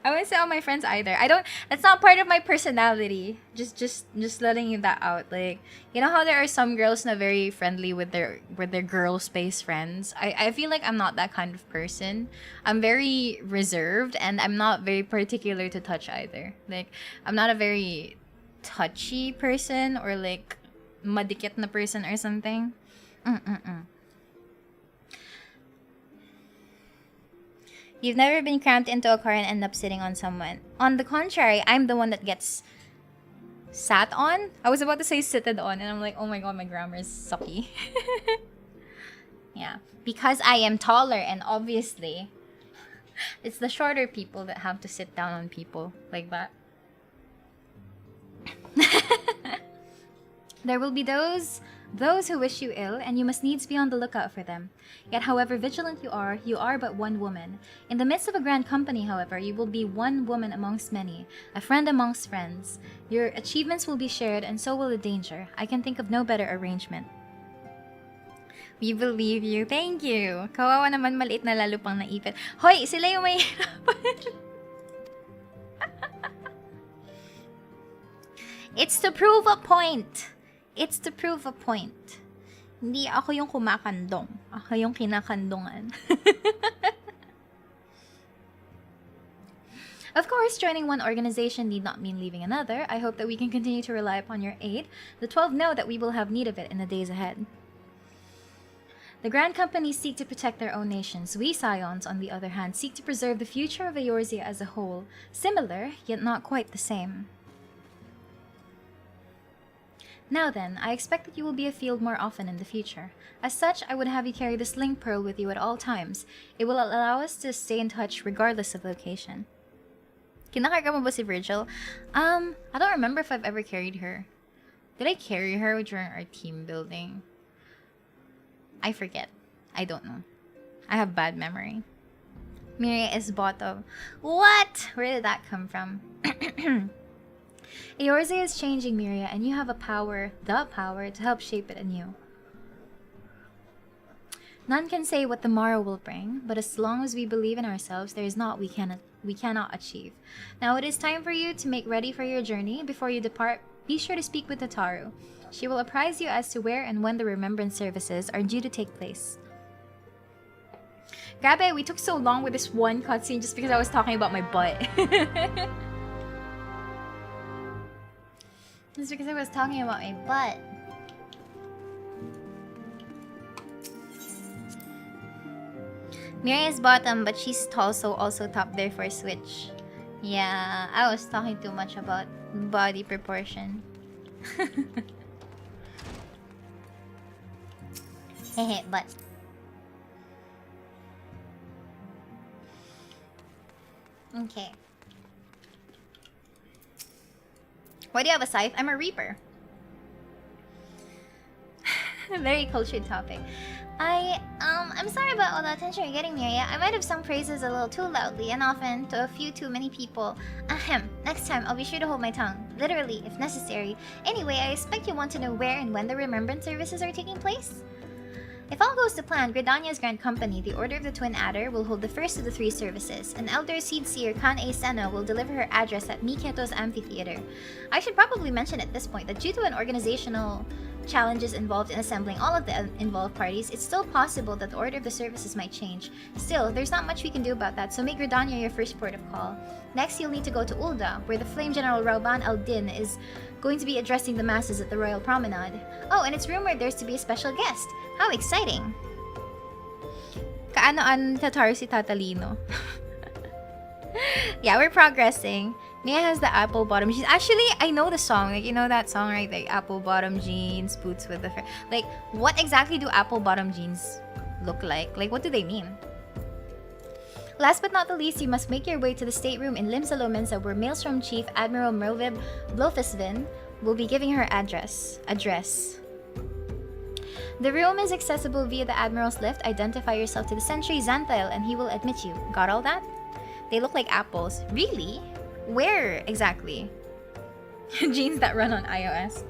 I wouldn't sit on my friends either. I don't. That's not part of my personality. Just letting you that out. Like, you know how there are some girls na very friendly with their girl space friends. I feel like I'm not that kind of person. I'm very reserved and I'm not very particular to touch either. Like, I'm not a very touchy person or like madikit na person or something. You've never been cramped into a car and end up sitting on someone. On the contrary, I'm the one that gets sat on. I was about to say seated on, and I'm like, oh my god, my grammar is sucky. Yeah. Because I am taller, and obviously, it's the shorter people that have to sit down on people like that. There will be those who wish you ill, and you must needs be on the lookout for them. Yet however vigilant you are but one woman. In the midst of a grand company, however, you will be one woman amongst many, a friend amongst friends. Your achievements will be shared, and so will the danger. I can think of no better arrangement. We believe you. Thank you. Kawawa naman, maliit na lalo pang naipit. Hoy, sila yung may It's to prove a point. It's to prove a point. Hindi ako yung kumakandong. Ako yung kinakandungan. Of course, joining one organization need not mean leaving another. I hope that we can continue to rely upon your aid. The 12 know that we will have need of it in the days ahead. The grand companies seek to protect their own nations. We Scions, on the other hand, seek to preserve the future of Eorzea as a whole. Similar, yet not quite the same. Now then, I expect that you will be afield more often in the future. As such, I would have you carry the sling pearl with you at all times. It will allow us to stay in touch regardless of location. Kinakarga mo ba si Virgil? I don't remember if I've ever carried her. Did I carry her during our team building? I forget. I don't know. I have bad memory. Miria is bottom. What? Where did that come from? Eorzea is changing, Miria, and you have the power to help shape it anew. None can say what the morrow will bring, but as long as we believe in ourselves, there is naught we cannot achieve. Now it is time for you to make ready for your journey. Before you depart, be sure to speak with Tataru. She will apprise you as to where and when the remembrance services are due to take place. Grabe, we took so long with this one cutscene just because I was talking about my butt. It's because I was talking about my butt. Miria is bottom, but she's tall, so also top there for Switch. Yeah, I was talking too much about body proportion. Hehe, but... Okay. Why do you have a scythe? I'm a reaper. Very cultured topic. I'm sorry about all the attention you're getting, Miria. I might have sung praises a little too loudly and often to a few too many people. Ahem. Next time, I'll be sure to hold my tongue. Literally, if necessary. Anyway, I expect you want to know where and when the remembrance services are taking place? If all goes to plan, Gridania's Grand Company, the Order of the Twin Adder, will hold the first of the 3 services. An elder seed seer, Kan-e Senna, will deliver her address at Miketo's amphitheater. I should probably mention at this point that due to an organizational challenges involved in assembling all of the involved parties, it's still possible that the order of the services might change. Still, there's not much we can do about that, so make Gridania your first port of call. Next, you'll need to go to Ulda, where the Flame General Rauban al-Din is going to be addressing the masses at the Royal Promenade. Oh, and it's rumored there's to be a special guest. How exciting! Kaano-an Tataru si Tatalino. Yeah, we're progressing. Mia has the apple bottom jeans. Actually, I know the song. Like, you know that song, right? Like, apple bottom jeans, boots with the... Like, what exactly do apple bottom jeans look like? Like, what do they mean? Last but not the least, you must make your way to the stateroom in Limsalo Mensa, where Maelstrom Chief Admiral Mervib Blofusvin will be giving her address. The room is accessible via the Admiral's lift. Identify yourself to the sentry, Xanthael, and he will admit you. Got all that? They look like apples. Really? Where exactly? Jeans that run on iOS.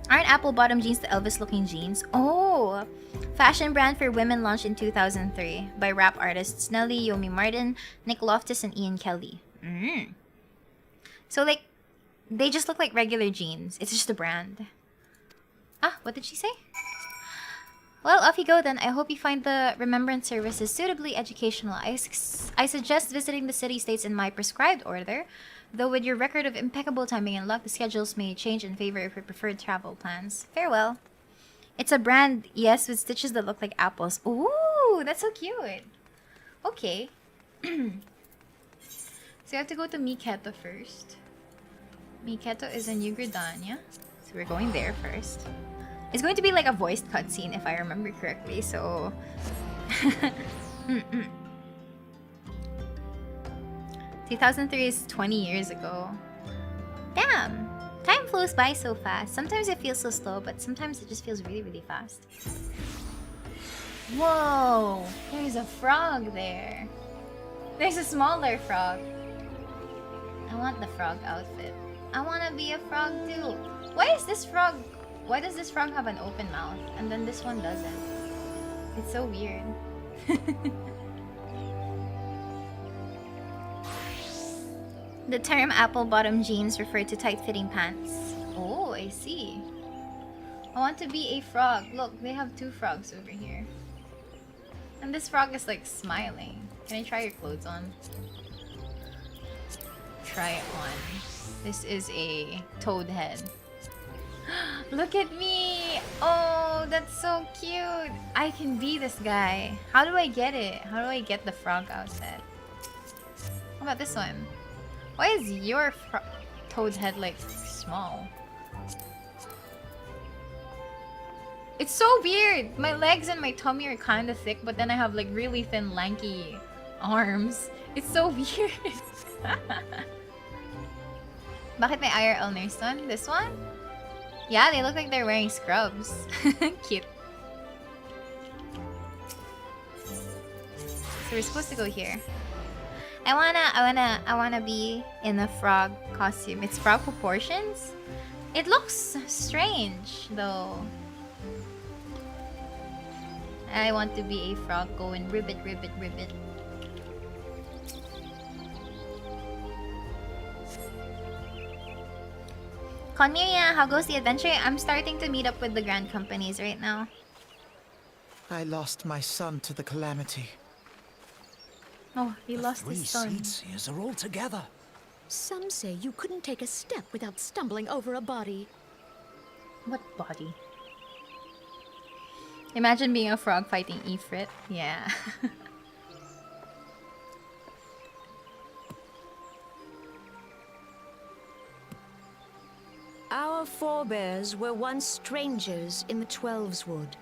Aren't apple bottom jeans the Elvis looking jeans? Oh! Fashion brand for women launched in 2003 by rap artists Nelly, Yomi Martin, Nick Loftus, and Ian Kelly. So like, they just look like regular jeans. It's just a brand. Ah, what did she say? Well, off you go then. I hope you find the remembrance services suitably educational. I suggest visiting the city-states in my prescribed order, though with your record of impeccable timing and luck, the schedules may change in favor of your preferred travel plans. Farewell. It's a brand, yes, with stitches that look like apples. Ooh, that's so cute. Okay. So you have to go to Miketo first. Miketo is in New Gridania. So we're going there first. It's going to be like a voiced cutscene if I remember correctly, so... 2003 is 20 years ago. Damn! Time flows by so fast. Sometimes it feels so slow, but sometimes it just feels really, really fast. Whoa! There's a frog there. There's a smaller frog. I want the frog outfit. I want to be a frog too. Why does this frog have an open mouth and then this one doesn't? It's so weird. The term apple bottom jeans refer to tight-fitting pants. Oh, I see. I want to be a frog. Look, they have 2 frogs over here. And this frog is like smiling. Can I try your clothes on? Try it on. This is a toad head. Look at me! Oh, that's so cute! I can be this guy. How do I get it? How do I get the frog outfit? How about this one? Why is your toad's head like small? It's so weird! My legs and my tummy are kind of thick, but then I have like really thin, lanky arms. It's so weird. Bakit may IRL nurse on? This one? Yeah, they look like they're wearing scrubs. Cute. So we're supposed to go here. I wanna be in a frog costume. It's frog proportions? It looks strange though. I want to be a frog going ribbit, ribbit, ribbit. Conmiria, how goes the adventure? I'm starting to meet up with the Grand Companies right now. I lost my son to the calamity. Oh, he lost his son. The 3 seed seers are all together. Some say you couldn't take a step without stumbling over a body. What body? Imagine being a frog fighting Ifrit. Yeah. Our forebears were once strangers in the Twelves Wood.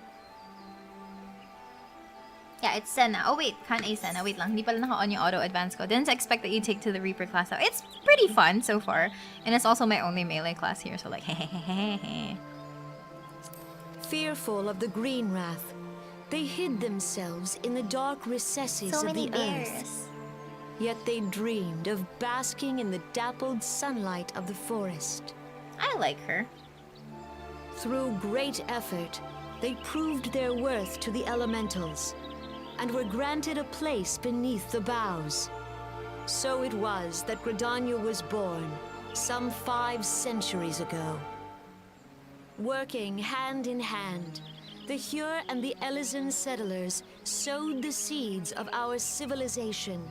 Yeah, it's Senna. Oh wait, Kan-e Senna. Wait lang, hindi pala naka-on yung auto advance ko. Didn't expect that you take to the Reaper class out. It's pretty fun so far. And it's also my only melee class here, so like hehehehe. Fearful of the Green Wrath, they hid themselves in the dark recesses So of many the bears. earth. Yet they dreamed of basking in the dappled sunlight of the forest. I like her. Through great effort, they proved their worth to the elementals, and were granted a place beneath the boughs. So it was that Gridania was born, some 5 centuries ago. Working hand in hand, the Hyur and the Elysian settlers sowed the seeds of our civilization,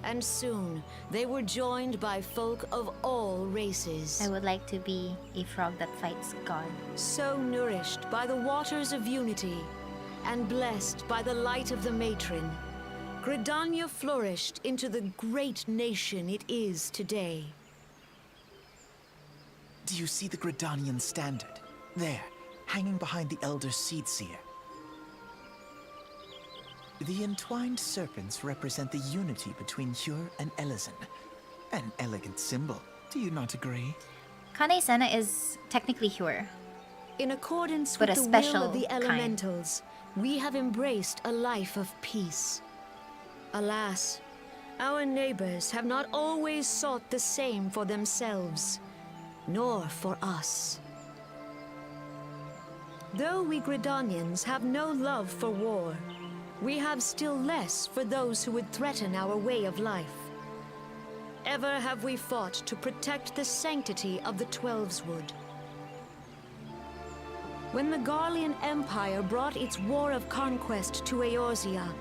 and soon they were joined by folk of all races. I would like to be a frog that fights God. So nourished by the waters of unity, and blessed by the light of the matron, Gridania flourished into the great nation it is today. Do you see the Gridanian standard? There, hanging behind the Elder Seedseer. The entwined serpents represent the unity between Hyur and Elysian. An elegant symbol, do you not agree? Kane Senna is technically Hyur. In accordance But with a the will special of the kind. elementals, we have embraced a life of peace. Alas, our neighbors have not always sought the same for themselves, nor for us. Though we Gridanians have no love for war, we have still less for those who would threaten our way of life. Ever have we fought to protect the sanctity of the Twelveswood. When the Garlean Empire brought its war of conquest to Eorzea,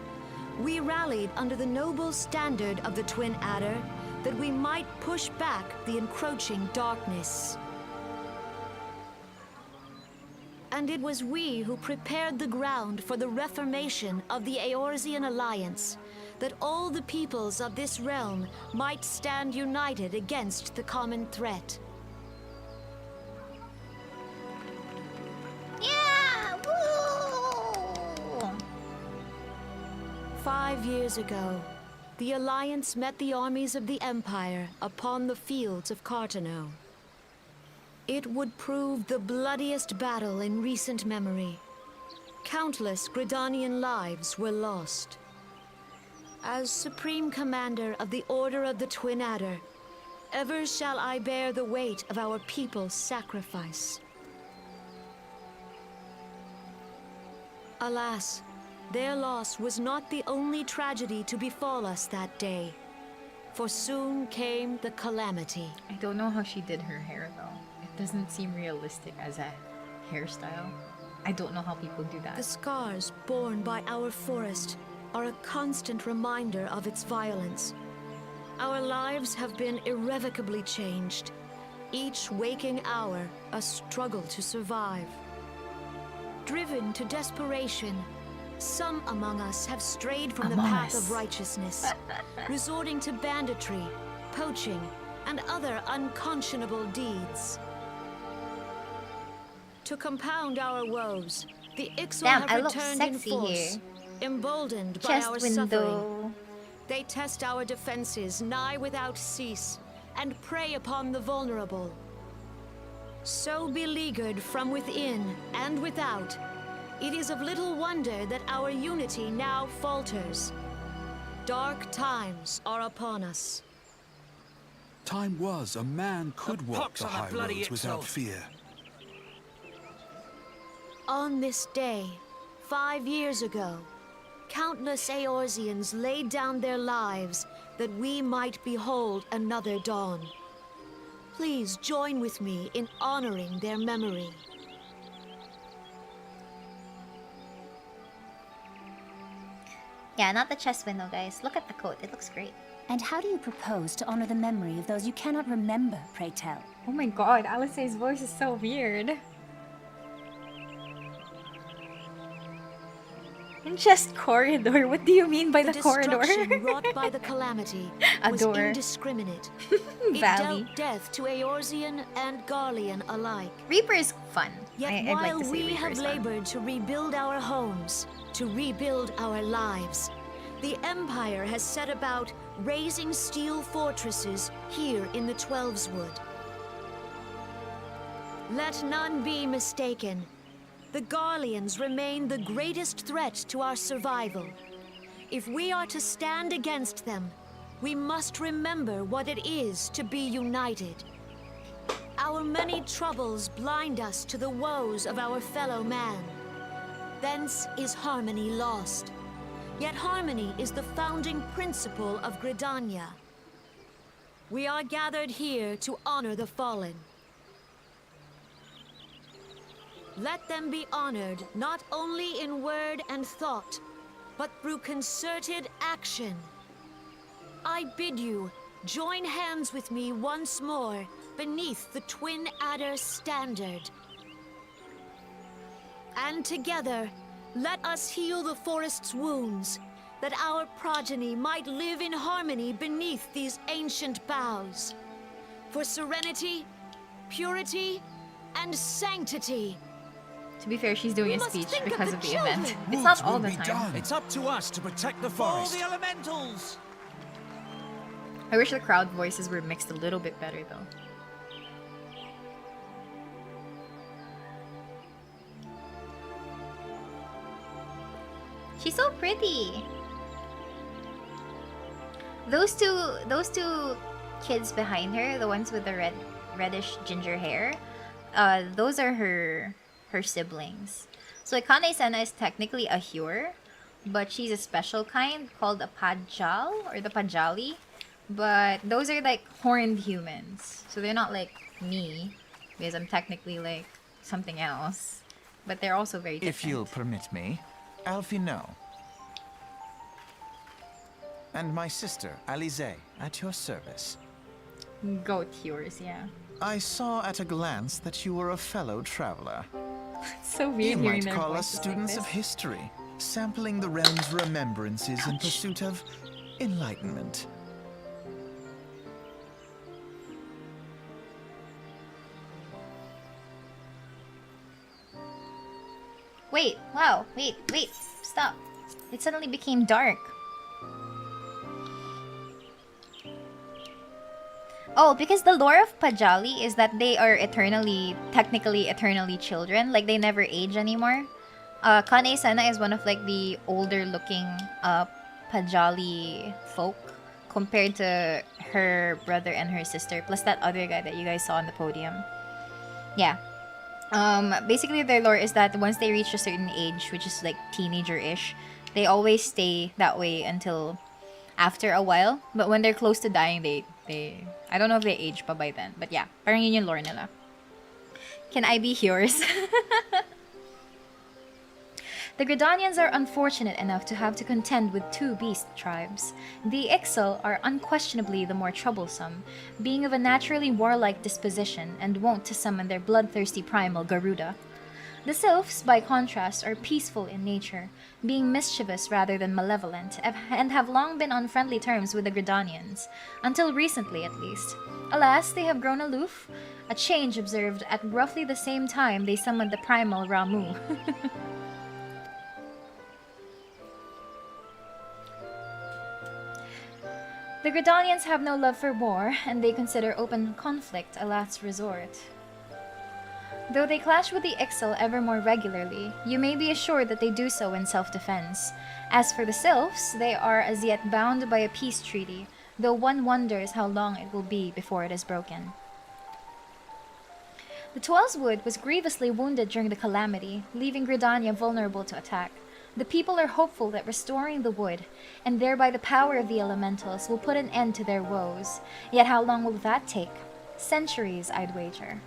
we rallied under the noble standard of the Twin Adder that we might push back the encroaching darkness. And it was we who prepared the ground for the reformation of the Eorzean Alliance, that all the peoples of this realm might stand united against the common threat. Yeah! Woo! 5 years ago, the Alliance met the armies of the Empire upon the fields of Cartano. It would prove the bloodiest battle in recent memory. Countless Gridanian lives were lost. As Supreme Commander of the Order of the Twin Adder, ever shall I bear the weight of our people's sacrifice. Alas, their loss was not the only tragedy to befall us that day, for soon came the calamity. I don't know how she did her hair though. It doesn't seem realistic as a hairstyle. I don't know how people do that. The scars borne by our forest are a constant reminder of its violence. Our lives have been irrevocably changed, each waking hour a struggle to survive. Driven to desperation, some among us have strayed from the path of righteousness, resorting to banditry, poaching, and other unconscionable deeds. To compound our woes, the Ixwell Damn, have I look returned in sexy force, here. emboldened by Chest our window. suffering. They test our defenses nigh without cease, and prey upon the vulnerable. So beleaguered from within and without, it is of little wonder that our unity now falters. Dark times are upon us. Time was a man could walk Pox the on the high bloody roads without Ixwell. fear. On this day, 5 years ago, countless Eorzeans laid down their lives that we might behold another dawn. Please join with me in honoring their memory. Yeah, not the chest window, guys. Look at the coat. It looks great. And how do you propose to honor the memory of those you cannot remember, pray tell? Oh my god, Alice's voice is so weird. Just corridor. What do you mean by the corridor? destruction wrought by the calamity was Adore. indiscriminate. It Valley. dealt death to Eorzean and Garlean alike. Reaper is fun. Yet I'd like while to say we Reaper have is fun. labored to rebuild our homes, to rebuild our lives, the Empire has set about raising steel fortresses here in the Twelveswood. Let none be mistaken. The Garleans remain the greatest threat to our survival. If we are to stand against them, we must remember what it is to be united. our many troubles blind us to the woes of our fellow man. Thence is harmony lost. Yet harmony is the founding principle of Gridania. We are gathered here to honor the fallen. Let them be honored not only in word and thought, but through concerted action. I bid you join hands with me once more beneath the Twin Adder's standard. And together, let us heal the forest's wounds, that our progeny might live in harmony beneath these ancient boughs. For serenity, purity, and sanctity. To be fair, she's doing We a must speech think of because the of the children. event. It's Woods not all will the be time. done. It's up to us to protect the All forest. the elementals! I wish the crowd voices were mixed a little bit better though. She's so pretty. Those two kids behind her, the ones with the reddish ginger hair, those are her siblings. So Kane-sana is technically a Hyur, but she's a special kind called a Pajal or the Pajali. But those are like horned humans. So they're not like me, because I'm technically like something else. But they're also very different. If you'll permit me, Alfie no. And my sister, Alize, at your service. Goat Hyurs, yeah. I saw at a glance that you were a fellow traveler. It's so You weird hearing might their call us voices students like of this. history, sampling the realm's remembrances in pursuit of enlightenment. Wait, wow, wait, stop. It suddenly became dark. Oh, because the lore of Pajali is that they are technically eternally children. Like, they never age anymore. Kane-sana is one of, like, the older-looking, Pajali folk compared to her brother and her sister, plus that other guy that you guys saw on the podium. Yeah. Basically, their lore is that once they reach a certain age, which is, like, teenager-ish, they always stay that way until after a while. But when they're close to dying, they I don't know if they age pa by then. But yeah, parang yun yung lore nila. Can I be yours? The Gridanians are unfortunate enough to have to contend with two beast tribes. The Ixal are unquestionably the more troublesome, being of a naturally warlike disposition and wont to summon their bloodthirsty primal Garuda. The Sylphs, by contrast, are peaceful in nature, being mischievous rather than malevolent, and have long been on friendly terms with the Gridanians, until recently at least. Alas, they have grown aloof, a change observed at roughly the same time they summoned the primal Ramu. The Gridanians have no love for war, and they consider open conflict a last resort. Though they clash with the Ixal ever more regularly, you may be assured that they do so in self-defense. As for the Sylphs, they are as yet bound by a peace treaty, though one wonders how long it will be before it is broken. The Tweleswood was grievously wounded during the calamity, leaving Gridania vulnerable to attack. The people are hopeful that restoring the wood, and thereby the power of the elementals, will put an end to their woes. Yet how long will that take? Centuries, I'd wager.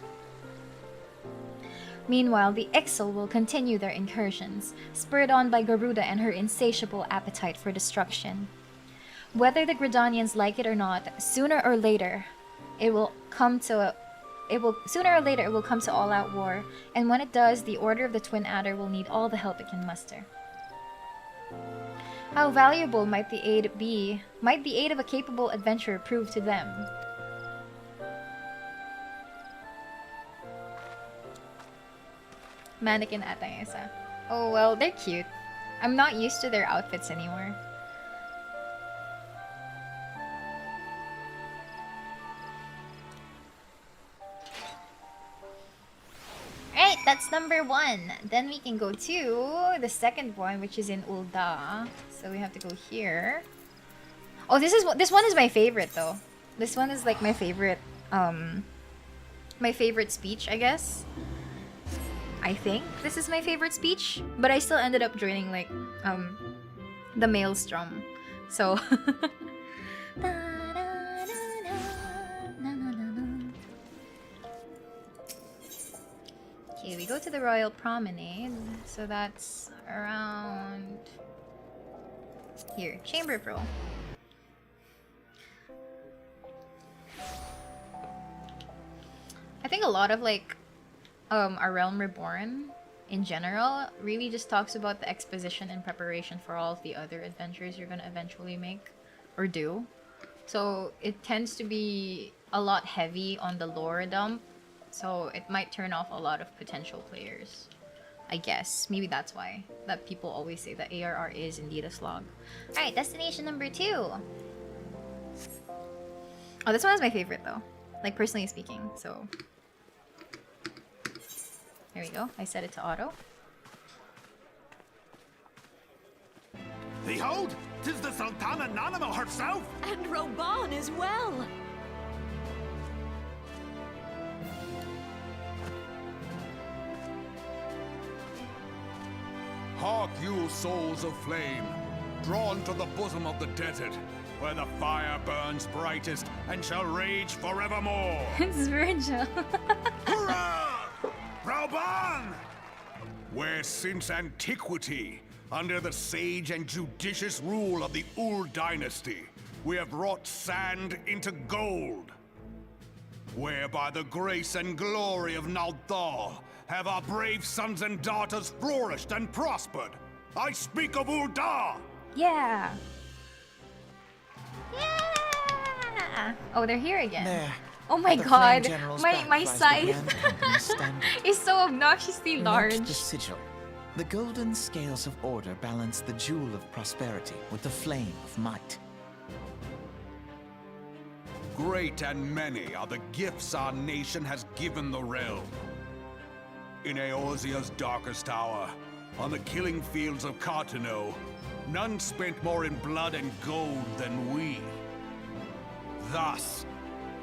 Meanwhile, the Ixal will continue their incursions, spurred on by Garuda and her insatiable appetite for destruction. Whether the Gridanians like it or not, sooner or later it will come to all-out war, and when it does, the Order of the Twin Adder will need all the help it can muster. How valuable might the aid of a capable adventurer prove to them? Mannequin ata yung isa. Oh well, they're cute. I'm not used to their outfits anymore. Right, that's number 1. Then we can go to the second one, which is in Ulda. So we have to go here. Oh, this one is my favorite though. This one is like my favorite my favorite speech, I guess. I think this is my favorite speech, but I still ended up joining like the Maelstrom. So okay, we go to the Royal Promenade. So that's around here. Chamber Pro. I think a lot of like A Realm Reborn in general really just talks about the exposition and preparation for all of the other adventures you're gonna eventually make or do. So it tends to be a lot heavy on the lore dump, so it might turn off a lot of potential players. I guess maybe that's why that people always say that ARR is indeed a slog. All right, destination number 2. Oh, this one is my favorite though, like personally speaking. So there we go. I set it to auto. Behold, 'tis the Sultana Nanamo herself! And Roban as well! Hark you, souls of flame, drawn to the bosom of the desert, where the fire burns brightest and shall rage forevermore. It's Virgil. Hurrah! Rauban! Where since antiquity, under the sage and judicious rule of the Ul dynasty, we have wrought sand into gold. Where by the grace and glory of Nalthal have our brave sons and daughters flourished and prospered. I speak of Ul'dah! Yeah. Yeah. Oh, they're here again. There. Oh my At the god. Flame General's My back lies the size Grand Company's standard. is so obnoxiously Note large. the sigil. The golden scales of order balance the jewel of prosperity with the flame of might. Great and many are the gifts our nation has given the realm. In Eorzea's darkest hour, on the killing fields of Cartano, none spent more in blood and gold than we. Thus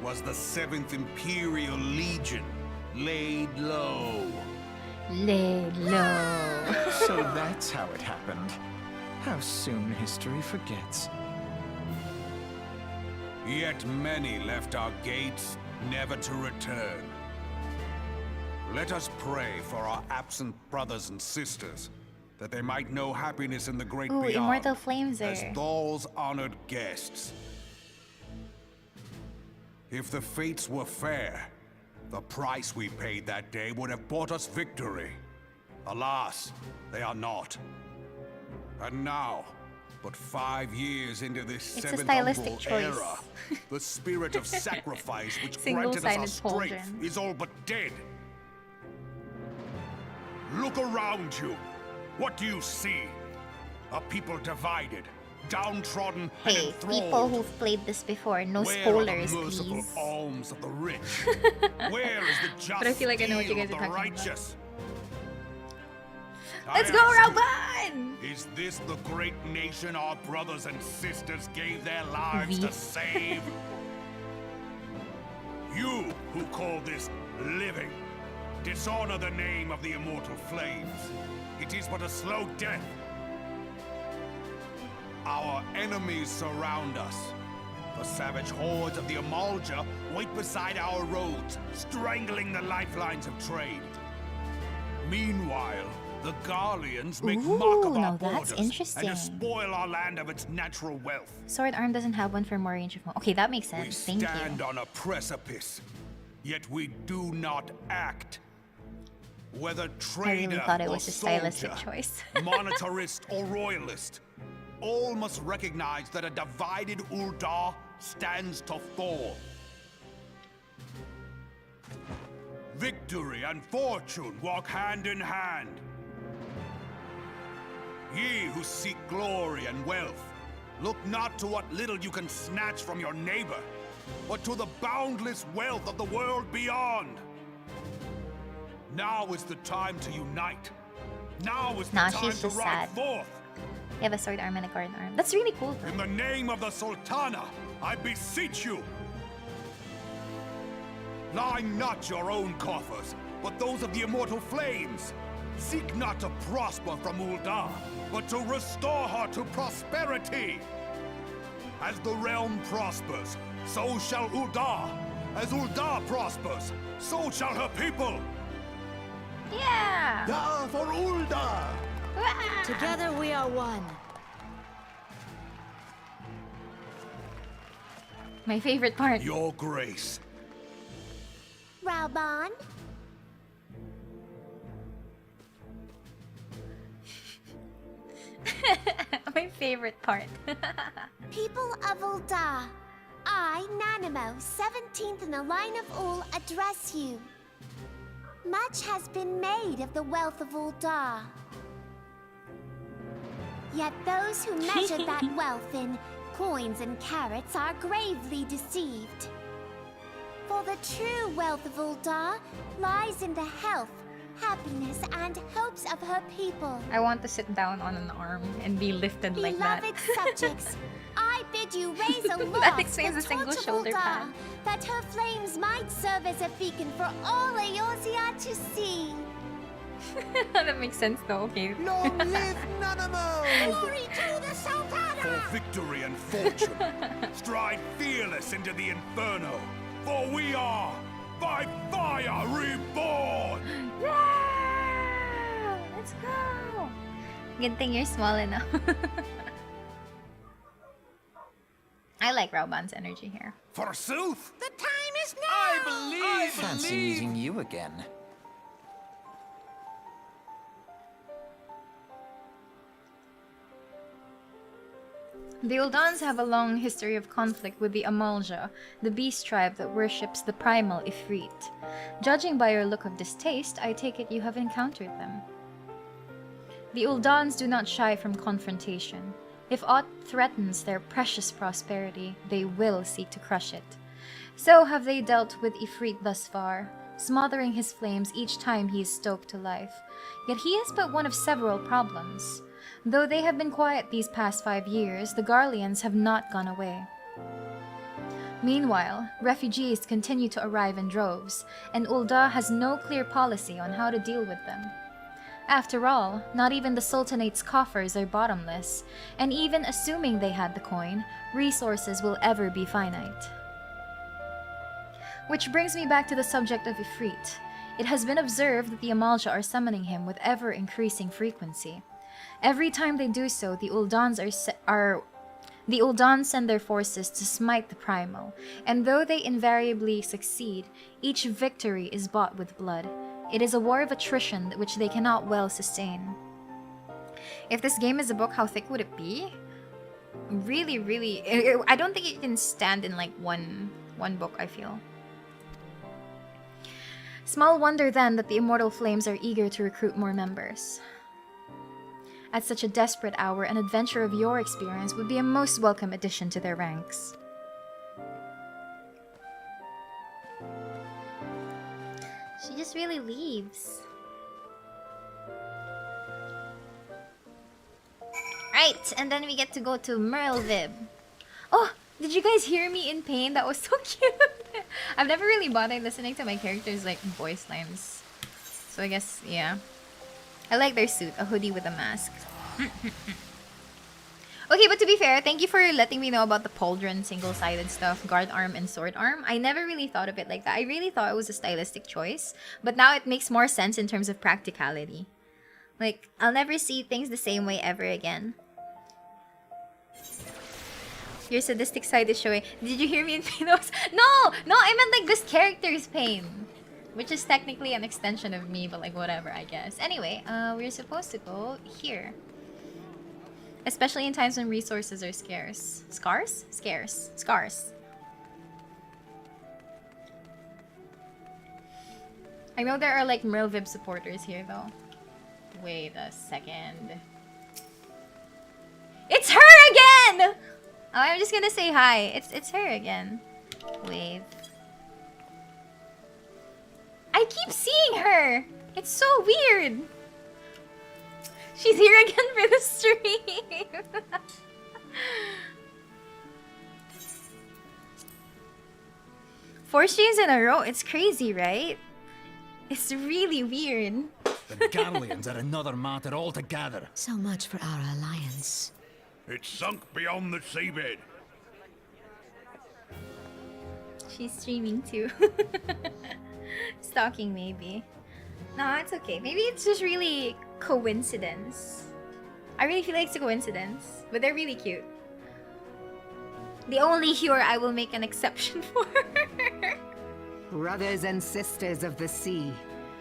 was the 7th Imperial Legion laid low. Laid low. So that's how it happened. How soon history forgets. Yet many left our gates, never to return. Let us pray for our absent brothers and sisters, that they might know happiness in the great Ooh, beyond, Immortal Flames as there. Thal's honored guests. If the fates were fair, the price we paid that day would have bought us victory. Alas, they are not. And now, but 5 years into this It's a 7th stylistic Umbral choice. era, the spirit of sacrifice which Single-sided granted us our strength pauldron. is all but dead. Look around you. What do you see? A people divided, downtrodden, and Hey, enthralled. people who've played this before, no Where spoilers, are the merciful please. alms of the rich? Where is the just But I feel like I know what you steel guys of are the talking about. righteous? Let's I go, ask you, Roban! is this the great nation our brothers and sisters gave their lives V. to save? You who call this living, dishonor the name of the immortal flames. It is but a slow death. Our enemies surround us. The savage hordes of the Amalja wait beside our roads, strangling the lifelines of trade. Meanwhile, the Garleans make mock of Ooh, our now that's borders interesting. and despoil our land of its natural wealth. Sword Arm doesn't have one for more range of... Okay, that makes We sense. Thank stand you. on a precipice, yet we do not act. Whether trader thought it or was a stylistic soldier, choice. monetarist or royalist, all must recognize that a divided Ul'dah stands to fall. Victory and fortune walk hand in hand. Ye who seek glory and wealth, look not to what little you can snatch from your neighbor, but to the boundless wealth of the world beyond. Now is the time to unite. Now is the Nah, time she's to just ride sad. forth. You have a sword arm and a garden arm. That's really cool, In though. the name of the Sultana, I beseech you. Line not your own coffers, but those of the immortal flames. Seek not to prosper from Ul'dah, but to restore her to prosperity. As the realm prospers, so shall Ul'dah. As Ul'dah prospers, so shall her people. Yeah! Da for Ul'dah! Together we are one. My favorite part. Your grace. Raoban? My favorite part. People of Ul'dah, I, Nanimo, 17th in the line of Ul, address you. Much has been made of the wealth of Ul'dah. Yet those who measure that wealth in coins and carats are gravely deceived. For the true wealth of Ul'dah lies in the health, happiness, and hopes of her people. I want to sit down on an arm and be lifted like that. Beloved subjects, I bid you raise a That loft, explains the single torch of shoulder Ul'dah, pad. that her flames might serve as a beacon for all Eorzea to see. That makes sense though, okay. Long live Nanamo! Glory to the Sultana! For victory and fortune, stride fearless into the inferno, for we are by fire reborn! Yeah! Let's go! Good thing you're small enough. I like Raoban's energy here. Forsooth! The time is now! Fancy meeting you again. The Uldans have a long history of conflict with the Amalja, the beast tribe that worships the primal Ifrit. Judging by your look of distaste, I take it you have encountered them. The Uldans do not shy from confrontation. If aught threatens their precious prosperity, they will seek to crush it. So have they dealt with Ifrit thus far, smothering his flames each time he is stoked to life. Yet he is but one of several problems. Though they have been quiet these past 5 years, the Garleans have not gone away. Meanwhile, refugees continue to arrive in droves, and Ul'dah has no clear policy on how to deal with them. After all, not even the Sultanate's coffers are bottomless, and even assuming they had the coin, resources will ever be finite. Which brings me back to the subject of Ifrit. It has been observed that the Amalja are summoning him with ever-increasing frequency. Every time they do so, the Uldans send their forces to smite the primal, and though they invariably succeed, each victory is bought with blood. It is a war of attrition which they cannot well sustain. If this game is a book, how thick would it be? Really, I don't think it can stand in like one book, I feel. Small wonder then that the Immortal Flames are eager to recruit more members. At such a desperate hour, an adventure of your experience would be a most welcome addition to their ranks. She just really leaves. Right, and then we get to go to Merlvib. Oh, did you guys hear me in pain? That was so cute. I've never really bothered listening to my characters' like voice lines. So I guess, yeah. I like their suit, a hoodie with a mask. Okay, but to be fair, thank you for letting me know about the pauldron single-sided stuff, guard arm and sword arm. I never really thought of it like that. I really thought it was a stylistic choice, but now it makes more sense in terms of practicality. Like, I'll never see things the same way ever again. Your sadistic side is showing. Did you hear me in pain? No, I meant like this character's pain. Which is technically an extension of me, but like whatever, I guess. Anyway, we're supposed to go here. Especially in times when resources are scarce. Scarce? Scarce. Scarce. I know there are like Merlvib supporters here though. Wait a second. It's her again! Oh, I'm just gonna say hi. It's her again. Wave. I keep seeing her! It's so weird! She's here again for the stream! 4 streams in a row. It's crazy, right? It's really weird. The Galleons are another matter altogether. So much for our alliance. It's sunk beyond the seabed. She's streaming too. Stalking maybe. No, it's okay. Maybe it's just really coincidence. I really feel like it's a coincidence. But they're really cute. The only Hyur I will make an exception for. Brothers and sisters of the sea,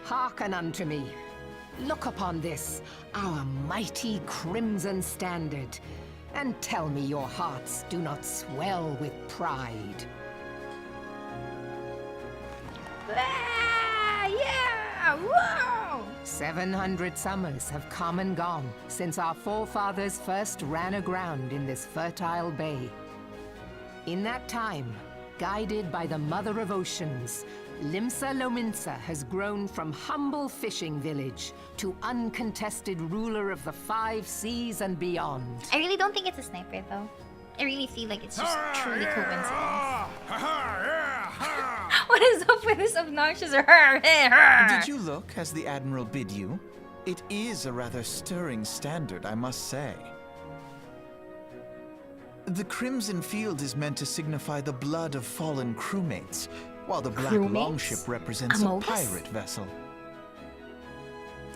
hearken unto me. Look upon this, our mighty crimson standard, and tell me your hearts do not swell with pride. Ah, yeah! Whoa! 700 summers have come and gone since our forefathers first ran aground in this fertile bay. In that time, guided by the Mother of Oceans, Limsa Lominsa has grown from humble fishing village to uncontested ruler of the 5 seas and beyond. I really don't think it's a sniper though. I really feel like it's just truly coincidence. What is up with this obnoxious Did you look as the Admiral bid you? It is a rather stirring standard, I must say. The Crimson Field is meant to signify the blood of fallen crewmates, while the Black Crewmates? Longship represents Amogus? a pirate vessel.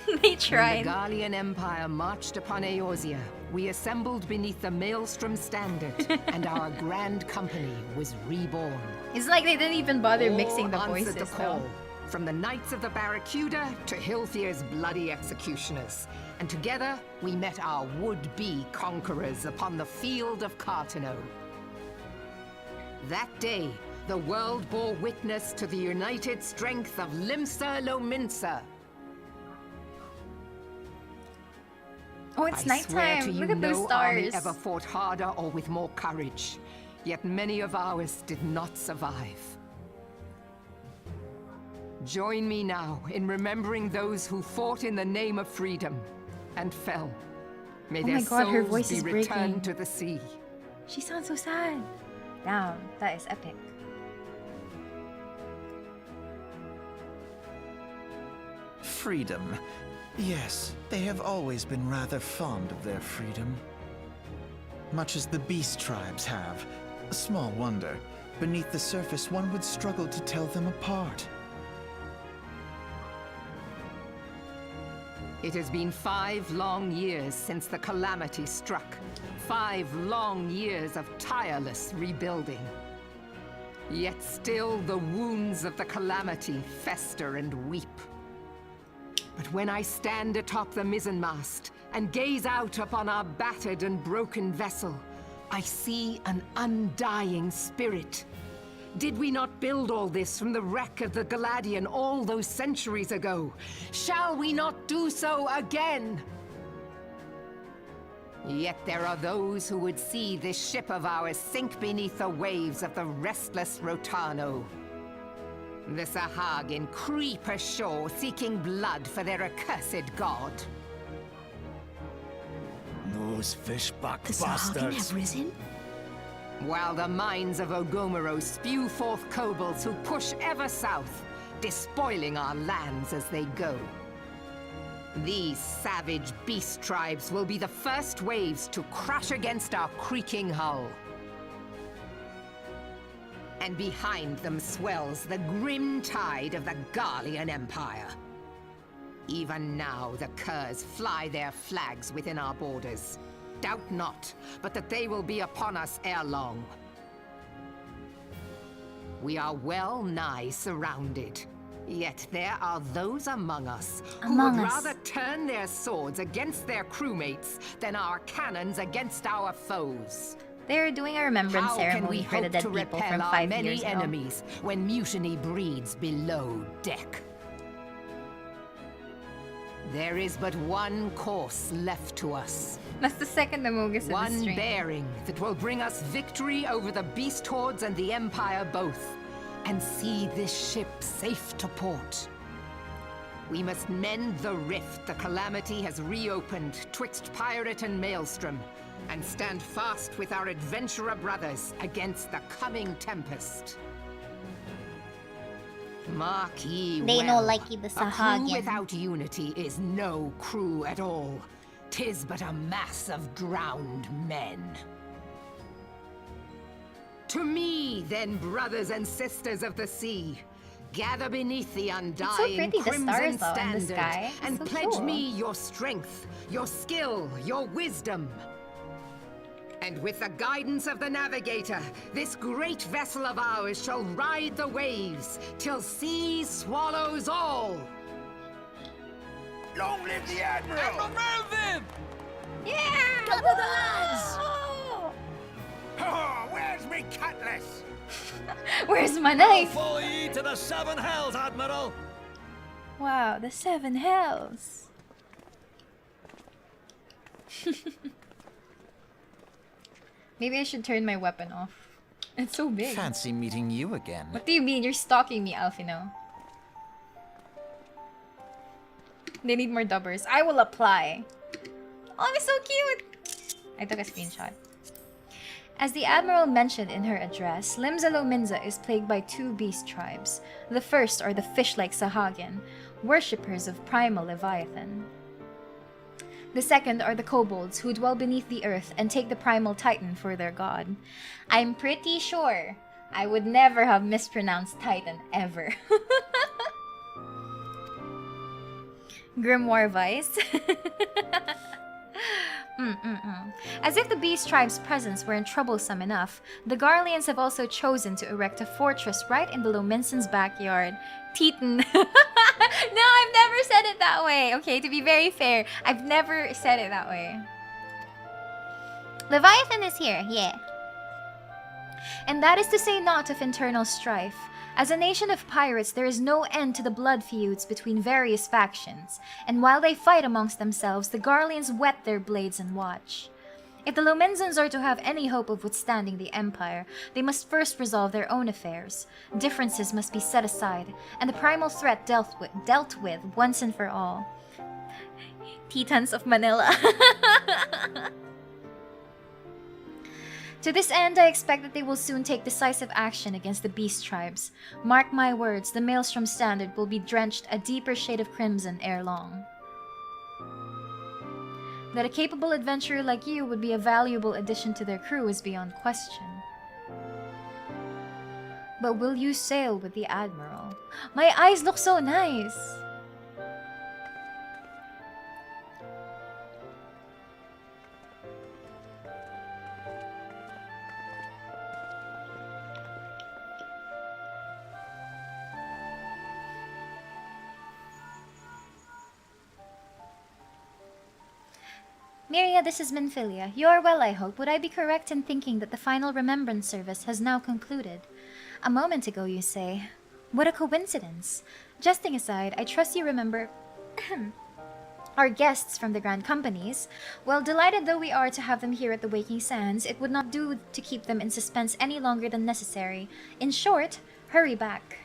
They When tried. the Gallian Empire marched upon Eorzea, we assembled beneath the Maelstrom standard, and our grand company was reborn. It's like they didn't even bother All mixing the answered voices the call, though. from the Knights of the Barracuda to Hilthier's bloody executioners. And together, we met our would-be conquerors upon the field of Cartano. That day, the world bore witness to the united strength of Limsa Lominsa. Oh, it's I swear to nighttime. you, Look at those no army stars. ever fought harder or with more courage. Yet many of ours did not survive. Join me now in remembering those who fought in the name of freedom and fell. May Oh their my God, her souls voice be is returned breaking. to the sea. She sounds so sad. Damn, that is epic. Freedom. Yes, they have always been rather fond of their freedom. Much as the beast tribes have. Small wonder. Beneath the surface, one would struggle to tell them apart. It has been 5 long years since the calamity struck. 5 long years of tireless rebuilding. Yet still the wounds of the calamity fester and weep. But when I stand atop the mizzenmast and gaze out upon our battered and broken vessel, I see an undying spirit. Did we not build all this from the wreck of the Galadian all those centuries ago? Shall we not do so again? Yet there are those who would see this ship of ours sink beneath the waves of the restless Rotano. The Sahagin creep ashore seeking blood for their accursed god. Those fishback The Sahagin bastards. have risen? While the mines of Ogomoro spew forth kobolds who push ever south, despoiling our lands as they go. These savage beast tribes will be the first waves to crash against our creaking hull. And behind them swells the grim tide of the Gallian Empire. Even now the Curs fly their flags within our borders. Doubt not, but that they will be upon us ere long. We are well nigh surrounded. Yet there are those among us who would rather turn their swords against their crewmates than our cannons against our foes. They're doing a remembrance How can we ceremony for the hope dead to people repel from our 5 many years ago. enemies when mutiny breeds below deck? There is but one course left to us. That's the second Amogus in the One stream. bearing that will bring us victory over the beast hordes and the Empire both, and see this ship safe to port. We must mend the rift the Calamity has reopened twixt Pirate and Maelstrom, and stand fast with our adventurer brothers against the coming tempest. Mark ye They well. no likey the A crew Sahagin. without unity is no crew at all. 'Tis but a mass of drowned men. To me, then, brothers and sisters of the sea, gather beneath the undying pretty, the crimson stars out in the standard sky. and So pledge cool. me your strength, your skill, your wisdom. And with the guidance of the navigator, this great vessel of ours shall ride the waves till sea swallows all. Long live the Admiral! Yeah! Gather the lads! Oh, where's me cutlass? Where's my knife? Follow ye to the seven hells, Admiral! Wow, the 7 hells. Maybe I should turn my weapon off. It's so big. Fancy meeting you again. What do you mean? You're stalking me, Alfino. They need more dubbers. I will apply. Oh, it's so cute! I took a screenshot. As the Admiral mentioned in her address, Limsa Lominsa is plagued by 2 beast tribes. The first are the fish-like Sahagin, worshippers of primal Leviathan. The second are the kobolds, who dwell beneath the earth and take the primal titan for their god. I'm pretty sure I would never have mispronounced titan ever. Grimoire Vice. As if the beast tribe's presence weren't troublesome enough, the Garleans have also chosen to erect a fortress right in the Lominson's backyard. Teton. No, I've never said it that way. Okay, to be very fair, I've never said it that way. Leviathan is here, yeah. And that is to say naught of internal strife. As a nation of pirates, there is no end to the blood feuds between various factions, and while they fight amongst themselves, the Garleans whet their blades and watch. If the Lominsons are to have any hope of withstanding the Empire, they must first resolve their own affairs. Differences must be set aside, and the primal threat dealt with once and for all. Titans of Manila. To this end, I expect that they will soon take decisive action against the beast tribes. Mark my words, the Maelstrom Standard will be drenched a deeper shade of crimson ere long. That a capable adventurer like you would be a valuable addition to their crew is beyond question. But will you sail with the Admiral? My eyes look so nice! Miria, this is Minfilia. You are well, I hope. Would I be correct in thinking that the final remembrance service has now concluded? A moment ago, you say. What a coincidence. Jesting aside, I trust you remember our guests from the Grand Companies. Well, delighted though we are to have them here at the Waking Sands, it would not do to keep them in suspense any longer than necessary. In short, hurry back.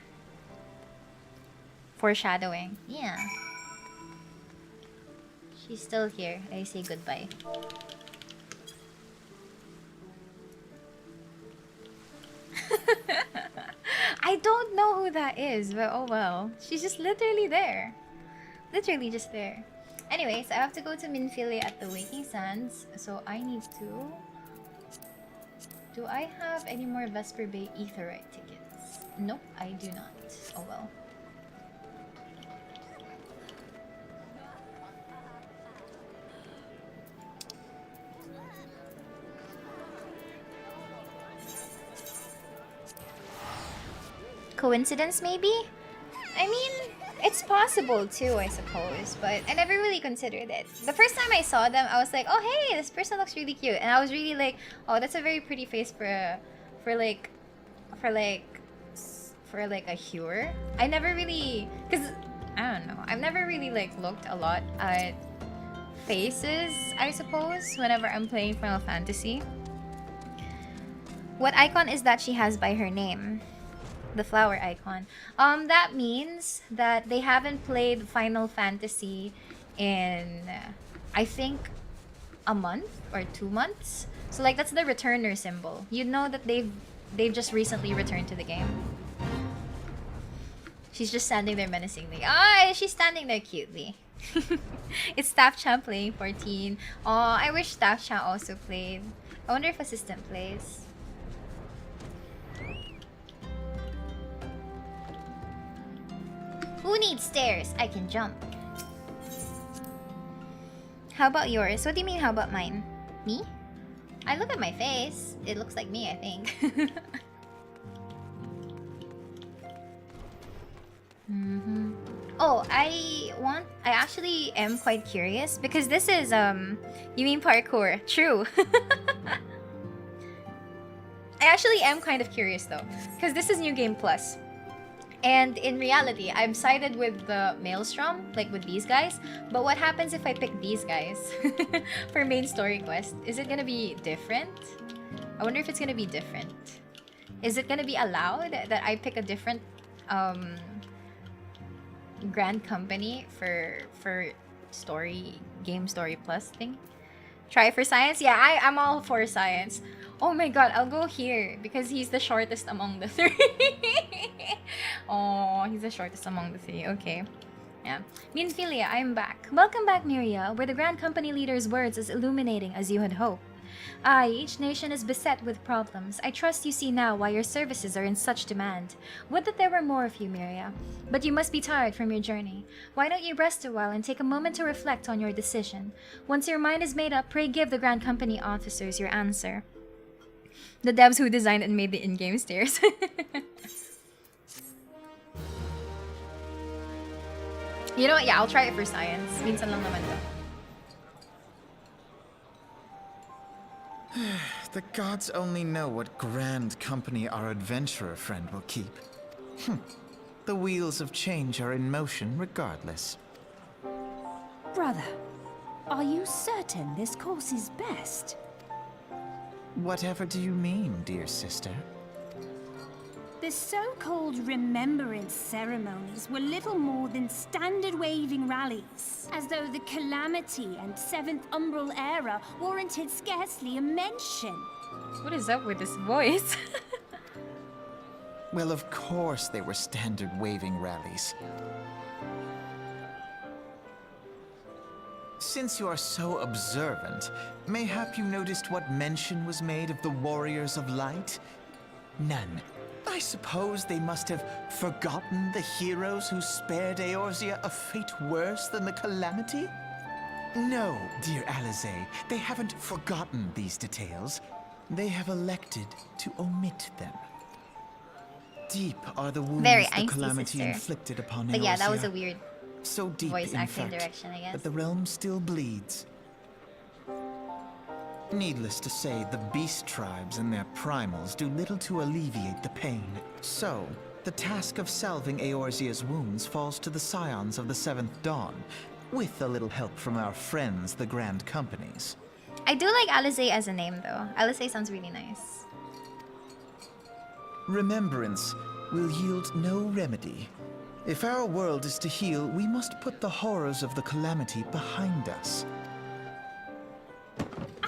Foreshadowing. Yeah. She's still here. I say goodbye. I don't know who that is, but oh well. She's just literally there. Literally just there. Anyways, I have to go to Minfilia at the Waking Sands, so I need to... Do I have any more Vesper Bay Aetheryte tickets? Nope, I do not. Oh well. Coincidence, maybe? I mean, it's possible too, I suppose, but I never really considered it. The first time I saw them, I was like, oh hey, this person looks really cute, and I was really like, oh, that's a very pretty face for like a Hure. I never really, cause I don't know, I've never really like looked a lot at faces, I suppose, whenever I'm playing Final Fantasy. What icon is that she has by her name? The flower icon. That means that they haven't played Final Fantasy in, I think, a month or 2 months. So like that's the returner symbol. You know that they've just recently returned to the game. She's just standing there menacingly. Ah, she's standing there cutely. It's Staff Chan playing 14. Oh, I wish Staff Chan also played. I wonder if Assistant plays. Who needs stairs? I can jump. How about yours? What do you mean, how about mine? Me? I look at my face. It looks like me, I think. Oh, I actually am quite curious because this is you mean parkour. True. I actually am kind of curious though, because this is New Game Plus. And in reality, I'm sided with the Maelstrom, like with these guys. But what happens if I pick these guys for main story quest? Is it gonna be different? I wonder if it's gonna be different. Is it gonna be allowed that I pick a different Grand Company for game story plus thing? Try for science? Yeah, I'm all for science. Oh my god, I'll go here because he's the shortest among the three. Oh, he's the shortest among the three. Okay. Yeah. Minfilia, I'm back. Welcome back, Miria, where the Grand Company leader's words is illuminating as you had hoped. Aye, each nation is beset with problems. I trust you see now why your services are in such demand. Would that there were more of you, Miria. But you must be tired from your journey. Why don't you rest a while and take a moment to reflect on your decision? Once your mind is made up, pray give the Grand Company officers your answer. The devs who designed and made the in-game stairs. You know what? Yeah, I'll try it for science. Minsan lang naman to. The gods only know what grand company our adventurer friend will keep. The wheels of change are in motion regardless. Brother, are you certain this course is best? Whatever do you mean, dear sister? The so-called remembrance ceremonies were little more than standard waving rallies, as though the Calamity and Seventh Umbral era warranted scarcely a mention. What is up with this voice? Well, of course they were standard waving rallies. Since you are so observant, mayhap you noticed what mention was made of the Warriors of Light? None. I suppose they must have forgotten the heroes who spared Eorzea a fate worse than the Calamity? No, dear Alize, they haven't forgotten these details. They have elected to omit them. Deep are the wounds Very the angsty Calamity sister. inflicted upon Eorzea. But yeah, that was a weird So deep, voice in acting fact, direction, I guess. that the realm still bleeds. Needless to say, the beast tribes and their primals do little to alleviate the pain. So, the task of salving Eorzea's wounds falls to the scions of the Seventh Dawn, with a little help from our friends, the Grand Companies. I do like Alize as a name, though. Alize sounds really nice. Remembrance will yield no remedy. If our world is to heal, we must put the horrors of the Calamity behind us.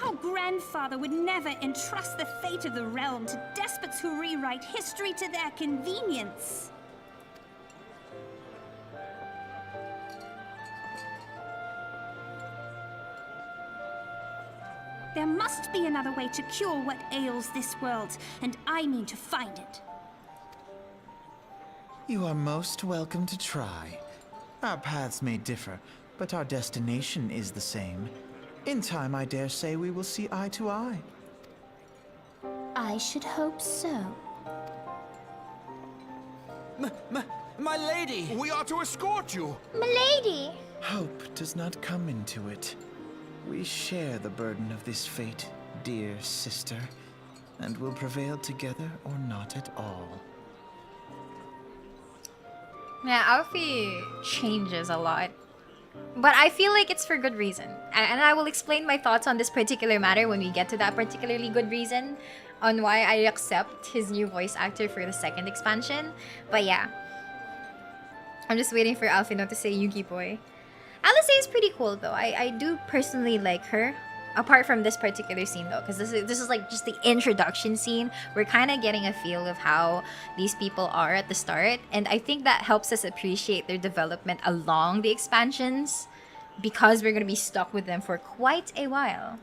Our grandfather would never entrust the fate of the realm to despots who rewrite history to their convenience. There must be another way to cure what ails this world, and I mean to find it. You are most welcome to try. Our paths may differ, but our destination is the same. In time, I dare say we will see eye to eye. I should hope so. My lady! We are to escort you. Milady! Hope does not come into it. We share the burden of this fate, dear sister, and will prevail together or not at all. Yeah, Alfie changes a lot. But I feel like it's for good reason. And I will explain my thoughts on this particular matter when we get to that particularly good reason on why I accept his new voice actor for the second expansion. But yeah. I'm just waiting for Alfino to say Yugi boy. Alice is pretty cool though. I do personally like her. apart from this particular scene though, because this is like just the introduction scene, we're kind of getting a feel of how these people are at the start, and I think that helps us appreciate their development along the expansions, because we're gonna be stuck with them for quite a while.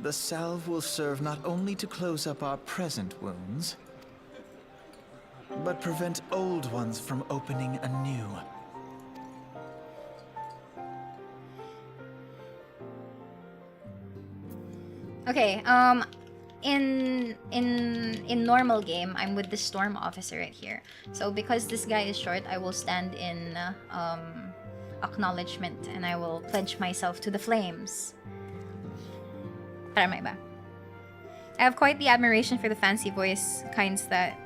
The salve will serve not only to close up our present wounds, but prevent old ones from opening anew. Okay, in normal game, I'm with the storm officer right here. So because this guy is short, I will stand in acknowledgement, and I will pledge myself to the flames. Tama ba? I have quite the admiration for the fancy voice kinds that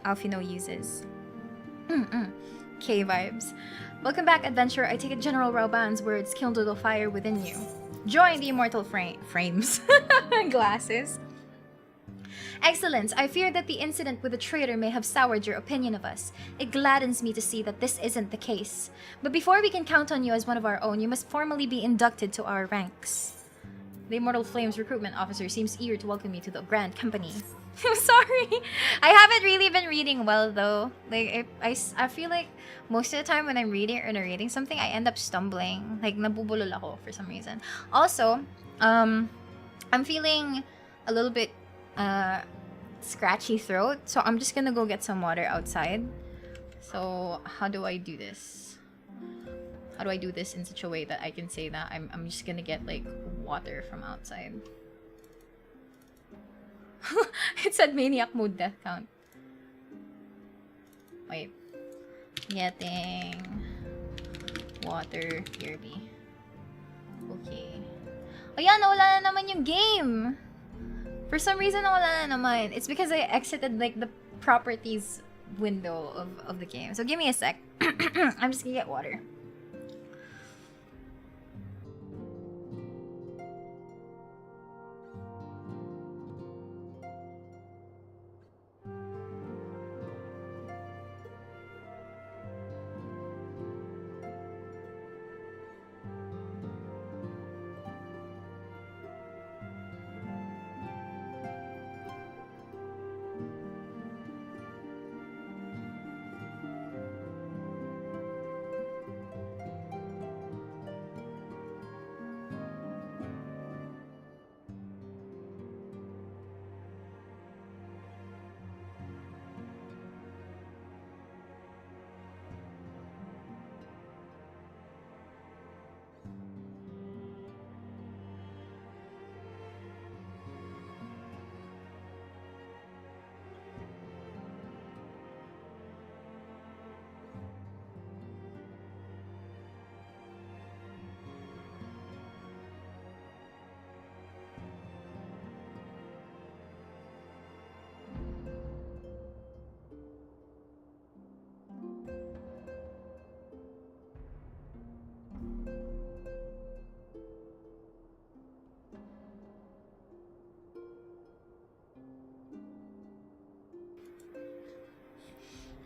Alfino uses. K vibes. Welcome back, adventurer. I take it General Rauban's words kindled a fire within you. Join the immortal frames. Glasses. Excellence, I fear that the incident with the traitor may have soured your opinion of us. It gladdens me to see that this isn't the case. But before we can count on you as one of our own, you must formally be inducted to our ranks. The Immortal Flames recruitment officer seems eager to welcome you to the Grand Company. I'm sorry. I haven't really been reading well though. Like I feel like most of the time when I'm reading or narrating something, I end up stumbling. Like nabubulol ako for some reason. Also, I'm feeling a little bit scratchy throat, so I'm just gonna go get some water outside. So how do I do this? How do I do this in such a way that I can say that I'm just gonna get like water from outside? It said maniac mode death count. Wait. Getting water here be. Okay. Ayan, nawala na naman yung game. For some reason, nawala na naman. It's because I exited like the properties window of the game. So give me a sec. I'm just gonna get water.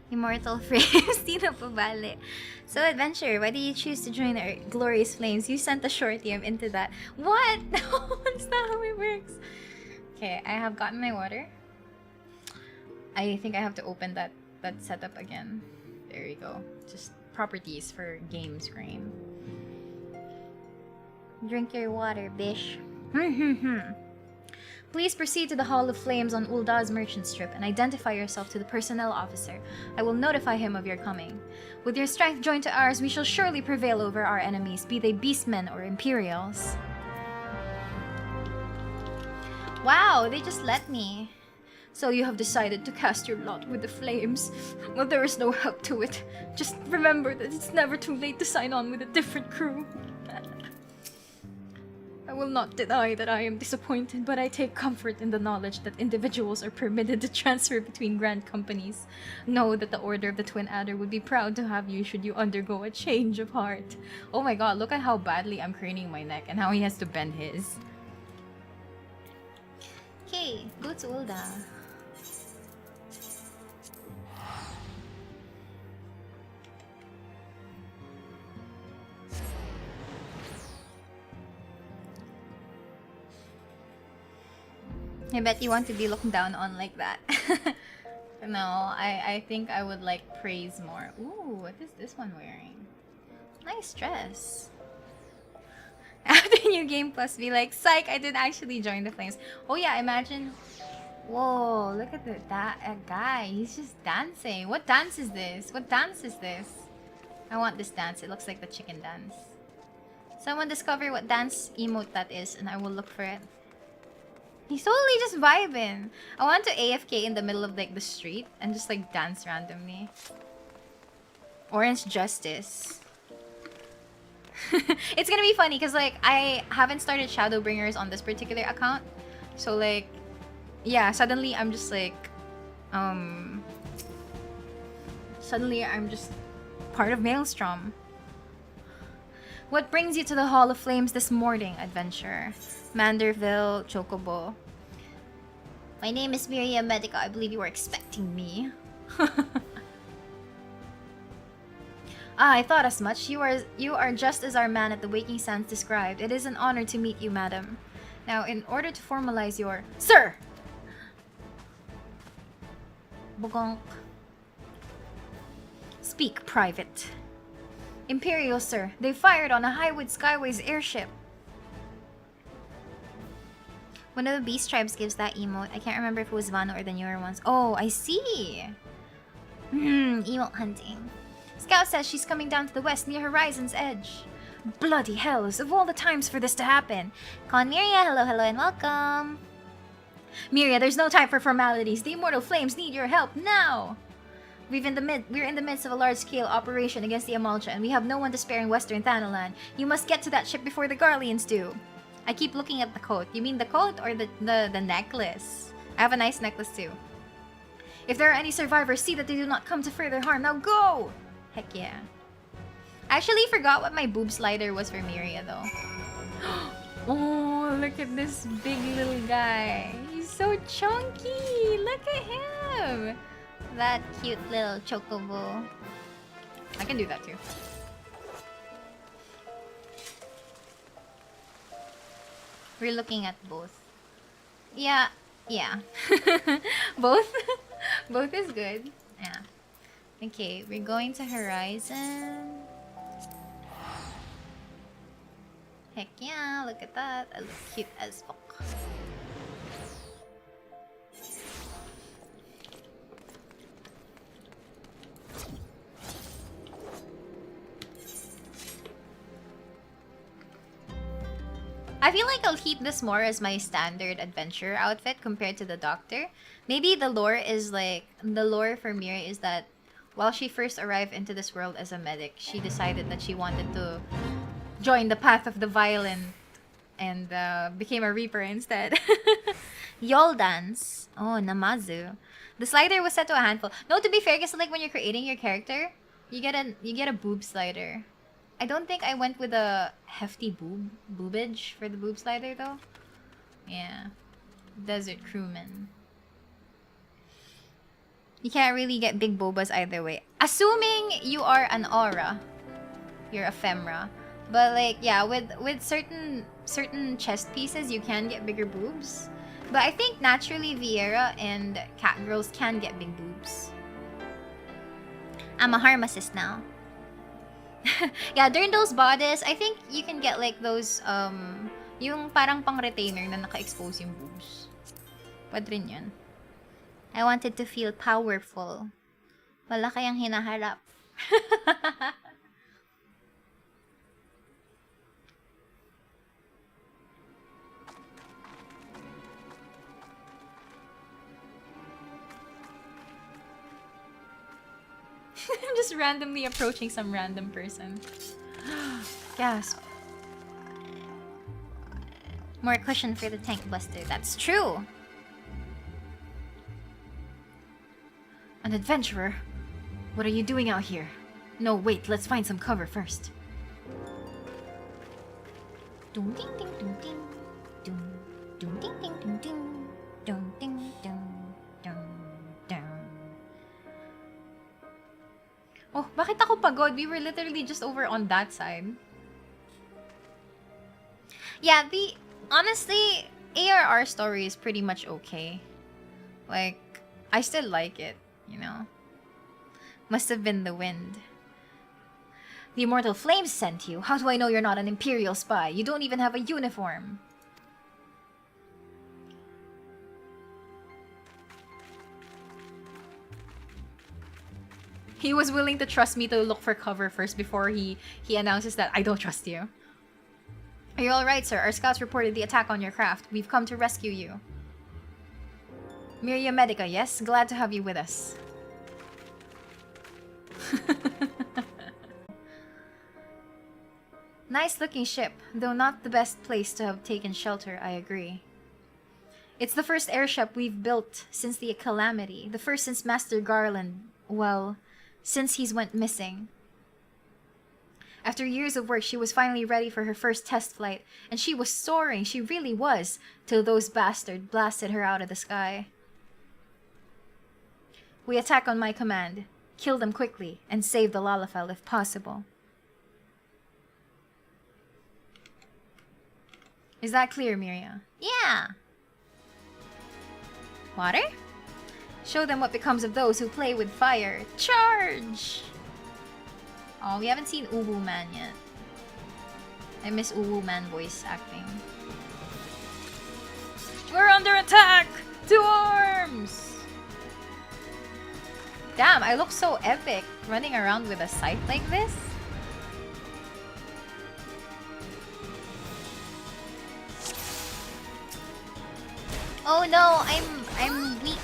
Immortal Frames, Tino Pabale. So, Adventure, why did you choose to join our glorious flames? You sent a shortium into that. What? That's not how it works. Okay, I have gotten my water. I think I have to open that setup again. There you go. Just properties for game screen. Drink your water, bish. Please proceed to the Hall of Flames on Ulda's merchant strip and identify yourself to the personnel officer. I will notify him of your coming. With your strength joined to ours, we shall surely prevail over our enemies, be they beastmen or Imperials. Wow, they just let me. So you have decided to cast your lot with the flames. Well, there is no help to it. Just remember that it's never too late to sign on with a different crew. I will not deny that I am disappointed, but I take comfort in the knowledge that individuals are permitted to transfer between grand companies. Know that the Order of the Twin Adder would be proud to have you should you undergo a change of heart. Oh my god, look at how badly I'm craning my neck and how he has to bend his. Okay, go to Ulda. I bet you want to be looked down on like that. No, I think I would like praise more. Ooh, what is this one wearing? Nice dress. After new game plus be like, psych, I did actually join the flames. Oh yeah, imagine. Whoa, look at that guy. He's just dancing. What dance is this? What dance is this? I want this dance. It looks like the chicken dance. Someone discover what dance emote that is and I will look for it. He's totally just vibing. I want to AFK in the middle of like the street and just like dance randomly. Orange Justice. It's gonna be funny because like I haven't started Shadowbringers on this particular account. So like, yeah, suddenly I'm just like, suddenly I'm just part of Maelstrom. What brings you to the Hall of Flames this morning, adventurer? Manderville, Chocobo. My name is Miriam Medica. I believe you were expecting me. I thought as much. You are just as our man at the Waking Sands described. It is an honor to meet you, madam. Now, in order to formalize your... Sir! Bogonk. Speak, private. Imperial, sir. They fired on a Highwood Skyways airship. One of the Beast Tribes gives that emote. I can't remember if it was Vano or the newer ones. Oh, I see. Emote hunting. Scout says she's coming down to the west near Horizon's Edge. Bloody hells, of all the times for this to happen. Conmiria, hello, hello, and welcome. Miria, there's no time for formalities. The Immortal Flames need your help now. We're in the midst of a large-scale operation against the Amalcha, and we have no one to spare in Western Thanalan. You must get to that ship before the Garleans do. I keep looking at the coat. You mean the coat or the necklace? I have a nice necklace too. If there are any survivors, see that they do not come to further harm. Now go! Heck yeah. I actually forgot what my boob slider was for Miria though. Oh, look at this big little guy. He's so chunky. Look at him. That cute little chocobo. I can do that too. We're looking at both. Yeah. Both? Both is good. Yeah. Okay, we're going to Horizon. Heck yeah, look at that. I look cute as fuck. I feel like I'll keep this more as my standard adventure outfit compared to the doctor. Maybe the lore is like... The lore for Mira is that while she first arrived into this world as a medic, she decided that she wanted to join the path of the violent and became a reaper instead. Yol dance. Oh, Namazu. The slider was set to a handful. No, to be fair, because like when you're creating your character, you get a boob slider. I don't think I went with a hefty boobage for the boob slider though. Yeah. Desert crewman. You can't really get big bobas either way. Assuming you are an aura. You're a femra. But like, yeah, with certain chest pieces, you can get bigger boobs. But I think naturally Viera and Catgirls can get big boobs. I'm a pharmacist now. Yeah, Dirndl's bodice, I think you can get like those, yung parang pang retainer na naka-expose yung boobs. Pwede rin yun. I wanted to feel powerful. Wala kayang hinaharap. I'm just randomly approaching some random person. Gasp. More cushion for the tank buster. That's true. An adventurer? What are you doing out here? No, wait, let's find some cover first. Ding ding ding ding ding. Ding ding ding ding ding. Ding ding ding. Oh, bakit ako pagod? We were literally just over on that side. Yeah, honestly, ARR story is pretty much okay. Like, I still like it, you know. Must have been the wind. The immortal flames sent you. How do I know you're not an Imperial spy? You don't even have a uniform. He was willing to trust me to look for cover first before he announces that I don't trust you. Are you alright, sir? Our scouts reported the attack on your craft. We've come to rescue you. Miria Medica, yes? Glad to have you with us. Nice looking ship, though not the best place to have taken shelter, I agree. It's the first airship we've built since the Calamity. The first since Master Garland, well, since he's went missing. After years of work, she was finally ready for her first test flight, and she was soaring, she really was, till those bastards blasted her out of the sky. We attack on my command. Kill them quickly, and save the Lalafell if possible. Is that clear, Miria? Yeah! Water? Show them what becomes of those who play with fire. Charge! Oh, we haven't seen Uwu Man yet. I miss Uwu Man voice acting. We're under attack! To arms! Damn, I look so epic running around with a scythe like this. Oh no, I'm weak.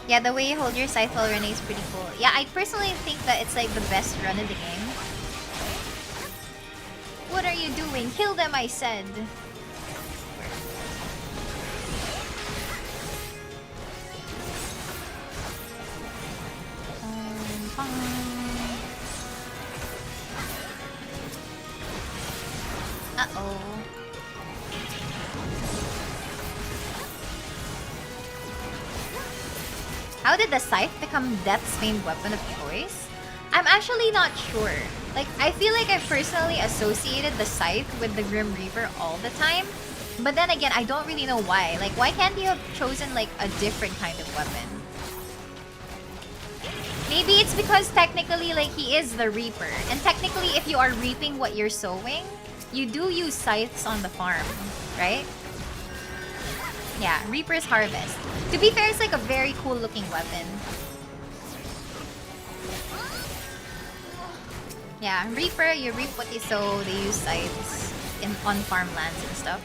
Yeah, the way you hold your scythe while running is pretty cool. Yeah, I personally think that it's like the best run in the game. What are you doing? Kill them, I said. Uh-oh. How did the scythe become Death's main weapon of choice? I'm actually not sure. Like, I feel like I personally associated the scythe with the Grim Reaper all the time. But then again, I don't really know why. Like, why can't you have chosen, like, a different kind of weapon? Maybe it's because technically, like, he is the Reaper. And technically, if you are reaping what you're sowing, you do use scythes on the farm, right? Yeah, Reaper's Harvest. To be fair, it's like a very cool looking weapon. Yeah, Reaper, you reap what you sow, they use scythes on farmlands and stuff.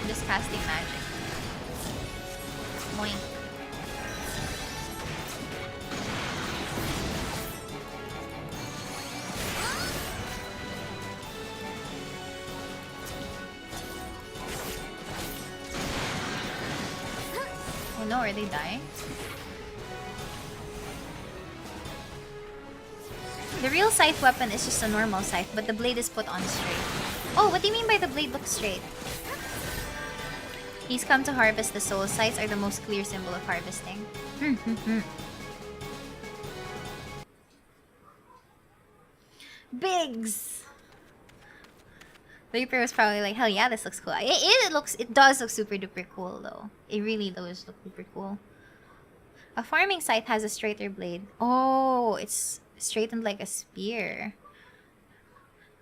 I'm just casting magic. Boink. Oh no, are they dying? The real scythe weapon is just a normal scythe, but the blade is put on straight. Oh, what do you mean by the blade looks straight? He's come to harvest the soul. Scythes are the most clear symbol of harvesting. Biggs! The Reaper was probably like, hell yeah, this looks cool. It does look super duper cool though. It really does look super cool. A farming scythe has a straighter blade. Oh, it's straightened like a spear.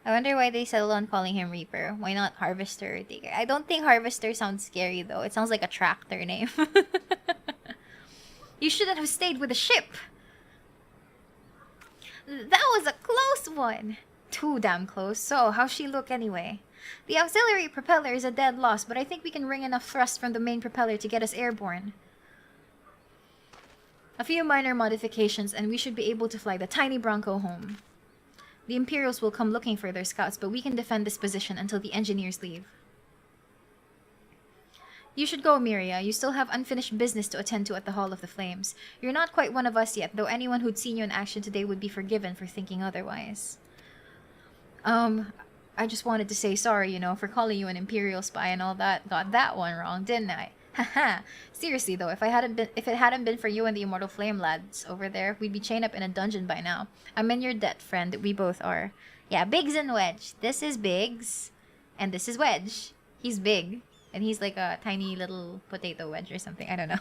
I wonder why they settled on calling him Reaper. Why not Harvester or Digger? I don't think Harvester sounds scary though. It sounds like a tractor name. You shouldn't have stayed with the ship. That was a close one. Too damn close. So, how's she look anyway? The auxiliary propeller is a dead loss, but I think we can wring enough thrust from the main propeller to get us airborne. A few minor modifications and we should be able to fly the tiny Bronco home. The Imperials will come looking for their scouts, but we can defend this position until the engineers leave. You should go, Miria. You still have unfinished business to attend to at the Hall of the Flames. You're not quite one of us yet, though anyone who'd seen you in action today would be forgiven for thinking otherwise. I just wanted to say sorry, for calling you an Imperial spy and all that. Got that one wrong, didn't I? Haha. Seriously though, if it hadn't been for you and the Immortal Flame lads over there, we'd be chained up in a dungeon by now. I'm in your debt, friend. We both are. Yeah, Biggs and Wedge. This is Biggs, and this is Wedge. He's big, and he's like a tiny little potato wedge or something. I don't know.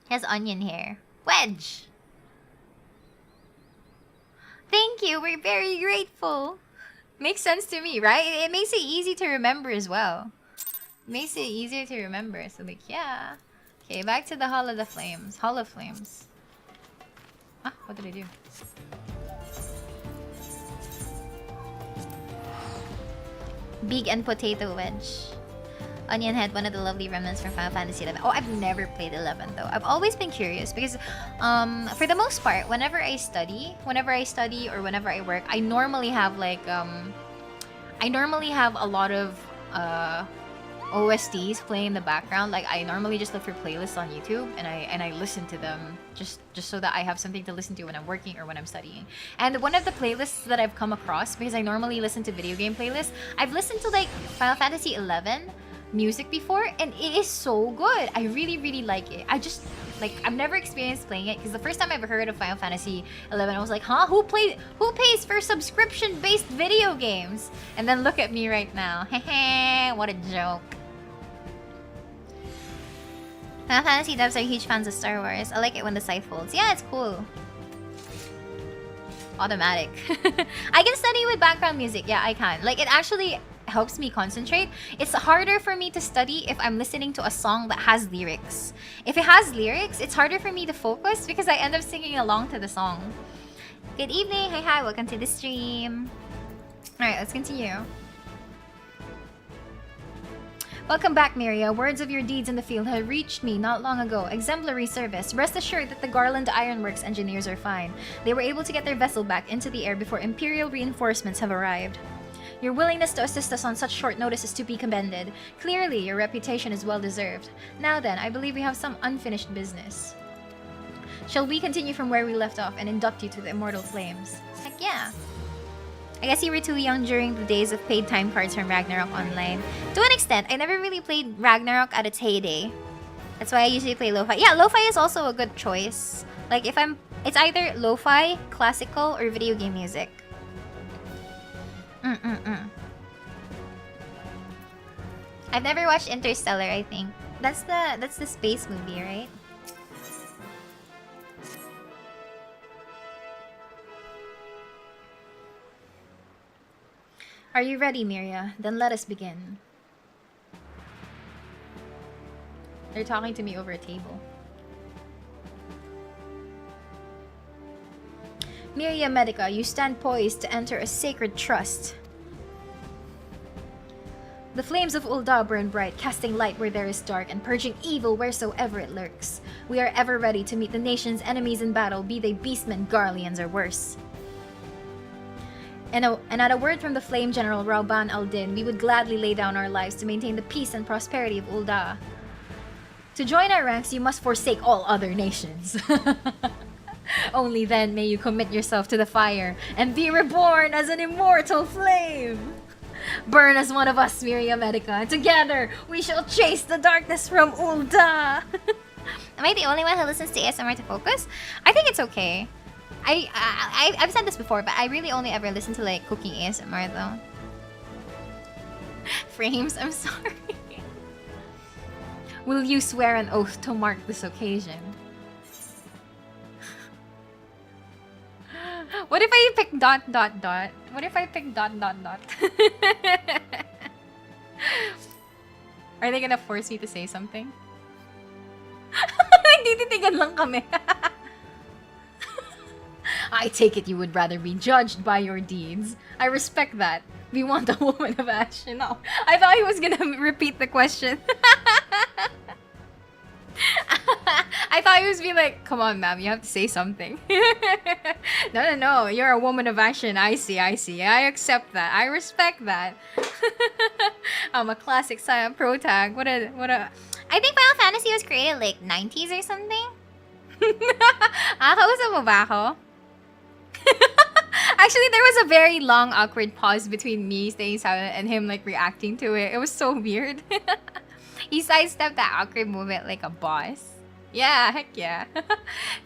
He has onion hair. Wedge! Thank you, we're very grateful. Makes sense to me, right? It makes it easy to remember as well. Makes it easier to remember. So like, yeah. Okay, back to the Hall of the Flames. Hall of Flames. Ah, what did I do? Big and potato wedge. Onion Head, one of the lovely remnants from Final Fantasy XI. Oh, I've never played 11 though. I've always been curious because, for the most part, whenever I study or whenever I work, I normally have like, I normally have a lot of OSTs playing in the background. Like I normally just look for playlists on YouTube and I listen to them just so that I have something to listen to when I'm working or when I'm studying. And one of the playlists that I've come across, because I normally listen to video game playlists, I've listened to like Final Fantasy XI music before, and it is so good. I really like it. I just like, I've never experienced playing it because the first time I ever heard of Final Fantasy XI, I was like, huh, who pays for subscription based video games? And then look at me right now. Hehe, what a joke. Final Fantasy devs are huge fans of Star Wars. I like it when the scythe folds. Yeah, it's cool. Automatic. I can study with background music. Yeah, I can. Like, it actually helps me concentrate. It's harder for me to study if I'm listening to a song that has lyrics. If it has lyrics, it's harder for me to focus because I end up singing along to the song. Good evening. Hi, welcome to the stream. Alright, let's continue. Welcome back, Miria. Words of your deeds in the field have reached me not long ago. Exemplary service. Rest assured that the Garland Ironworks engineers are fine. They were able to get their vessel back into the air before Imperial reinforcements have arrived. Your willingness to assist us on such short notice is to be commended. Clearly, your reputation is well deserved. Now then, I believe we have some unfinished business. Shall we continue from where we left off and induct you to the Immortal Flames? Heck yeah. I guess you were too young during the days of paid time cards from Ragnarok Online. To an extent, I never really played Ragnarok at its heyday. That's why I usually play lo-fi. Yeah, lo-fi is also a good choice. Like, it's either lo-fi, classical, or video game music. I've never watched Interstellar, I think. That's the space movie, right? Are you ready, Miria? Then let us begin. They're talking to me over a table. Miria Medica, you stand poised to enter a sacred trust. The flames of Ul'dah burn bright, casting light where there is dark, and purging evil wheresoever it lurks. We are ever ready to meet the nation's enemies in battle, be they beastmen, Garleans, or worse. And at a word from the Flame General Rauban al-Din, we would gladly lay down our lives to maintain the peace and prosperity of Ul'dah. To join our ranks, you must forsake all other nations. Only then may you commit yourself to the fire and be reborn as an immortal flame. Burn as one of us, Miria Medica, and together we shall chase the darkness from Ul'dah. Am I the only one who listens to ASMR to focus? I think it's okay. I've said this before, but I really only ever listen to like cooking ASMR though. Frames, I'm sorry. Will you swear an oath to mark this occasion? What if I pick ... What if I pick ... Are they gonna force me to say something? Nagtititigan lang kami. I take it you would rather be judged by your deeds. I respect that. We want a woman of action. No, I thought he was gonna repeat the question. I thought he was being like, come on, ma'am, you have to say something. No. You're a woman of action. I see. I accept that. I respect that. I'm a classic Saiyan pro tag. What a. I think Final Fantasy was created like 90s or something. Kausap mo ba ako? Actually, there was a very long, awkward pause between me staying silent and him like reacting to it. It was so weird. He sidestepped that awkward moment like a boss. Yeah, heck yeah.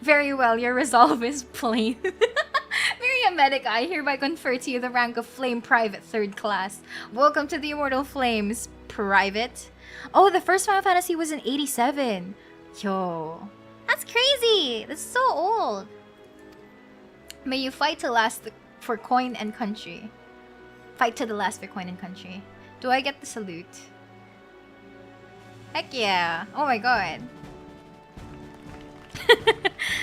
Very well, your resolve is plain. Miria Medic, I hereby confer to you the rank of Flame Private 3rd Class. Welcome to the Immortal Flames, Private. Oh, the first Final Fantasy was in 87. Yo. That's crazy. That's so old. May you fight to last for coin and country. Fight to the last for coin and country. Do I get the salute? Heck yeah. Oh my god.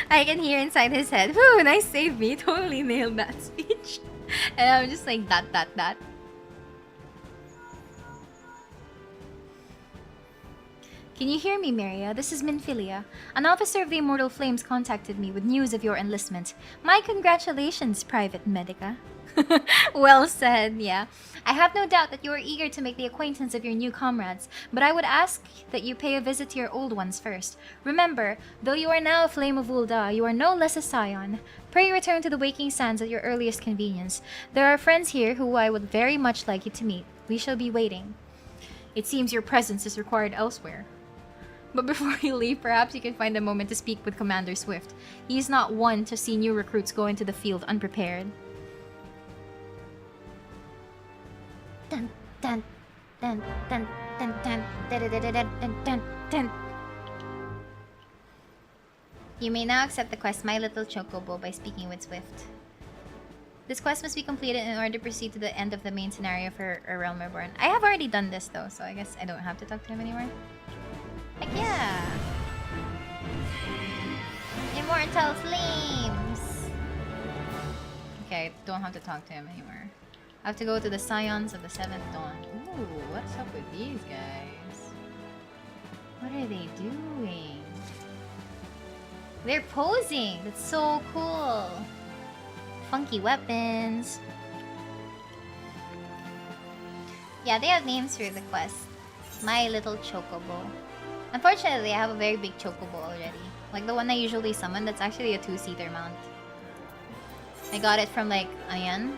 I can hear inside his head. Whew, nice save me. Totally nailed that speech. And I'm just like, that. Can you hear me, Maria? This is Minfilia. An officer of the Immortal Flames contacted me with news of your enlistment. My congratulations, Private Medica. Well said, yeah. I have no doubt that you are eager to make the acquaintance of your new comrades, but I would ask that you pay a visit to your old ones first. Remember, though you are now a Flame of Ul'dah, you are no less a Scion. Pray return to the Waking Sands at your earliest convenience. There are friends here who I would very much like you to meet. We shall be waiting. It seems your presence is required elsewhere. But before you leave, perhaps you can find a moment to speak with Commander Swift. He is not one to see new recruits go into the field unprepared. Dun dun dun dun dun dun dun dun dun dun dun. You may now accept the quest My Little Chocobo by speaking with Swift. This quest must be completed in order to proceed to the end of the main scenario for A Realm Reborn. I have already done this though, so I guess I don't have to talk to him anymore. Heck yeah! Immortal Flames! Okay, don't have to talk to him anymore. I have to go to the Scions of the 7th Dawn. Ooh, what's up with these guys? What are they doing? They're posing! That's so cool! Funky weapons. Yeah, they have names for the quest. My Little Chocobo. Unfortunately, I have a very big Chocobo already. Like the one I usually summon, that's actually a 2-seater mount. I got it from like, ayan,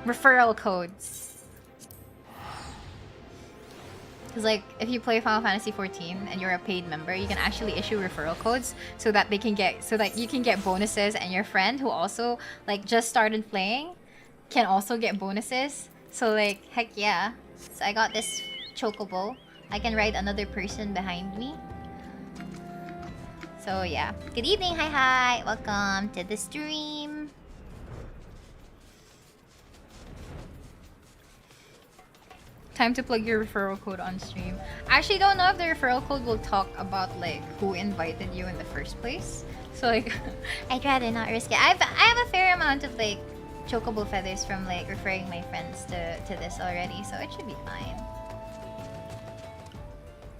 referral codes. Because like, if you play Final Fantasy 14 and you're a paid member, you can actually issue referral codes so that they can get, so that you can get bonuses, and your friend who also like just started playing can also get bonuses. So like, heck yeah. So I got this Chocobo. I can ride another person behind me. So yeah. Good evening, hi. Welcome to the stream. Time to plug your referral code on stream. I actually don't know if the referral code will talk about like who invited you in the first place. So like, I'd rather not risk it. I have a fair amount of like Chocobo feathers from like referring my friends to this already, so it should be fine.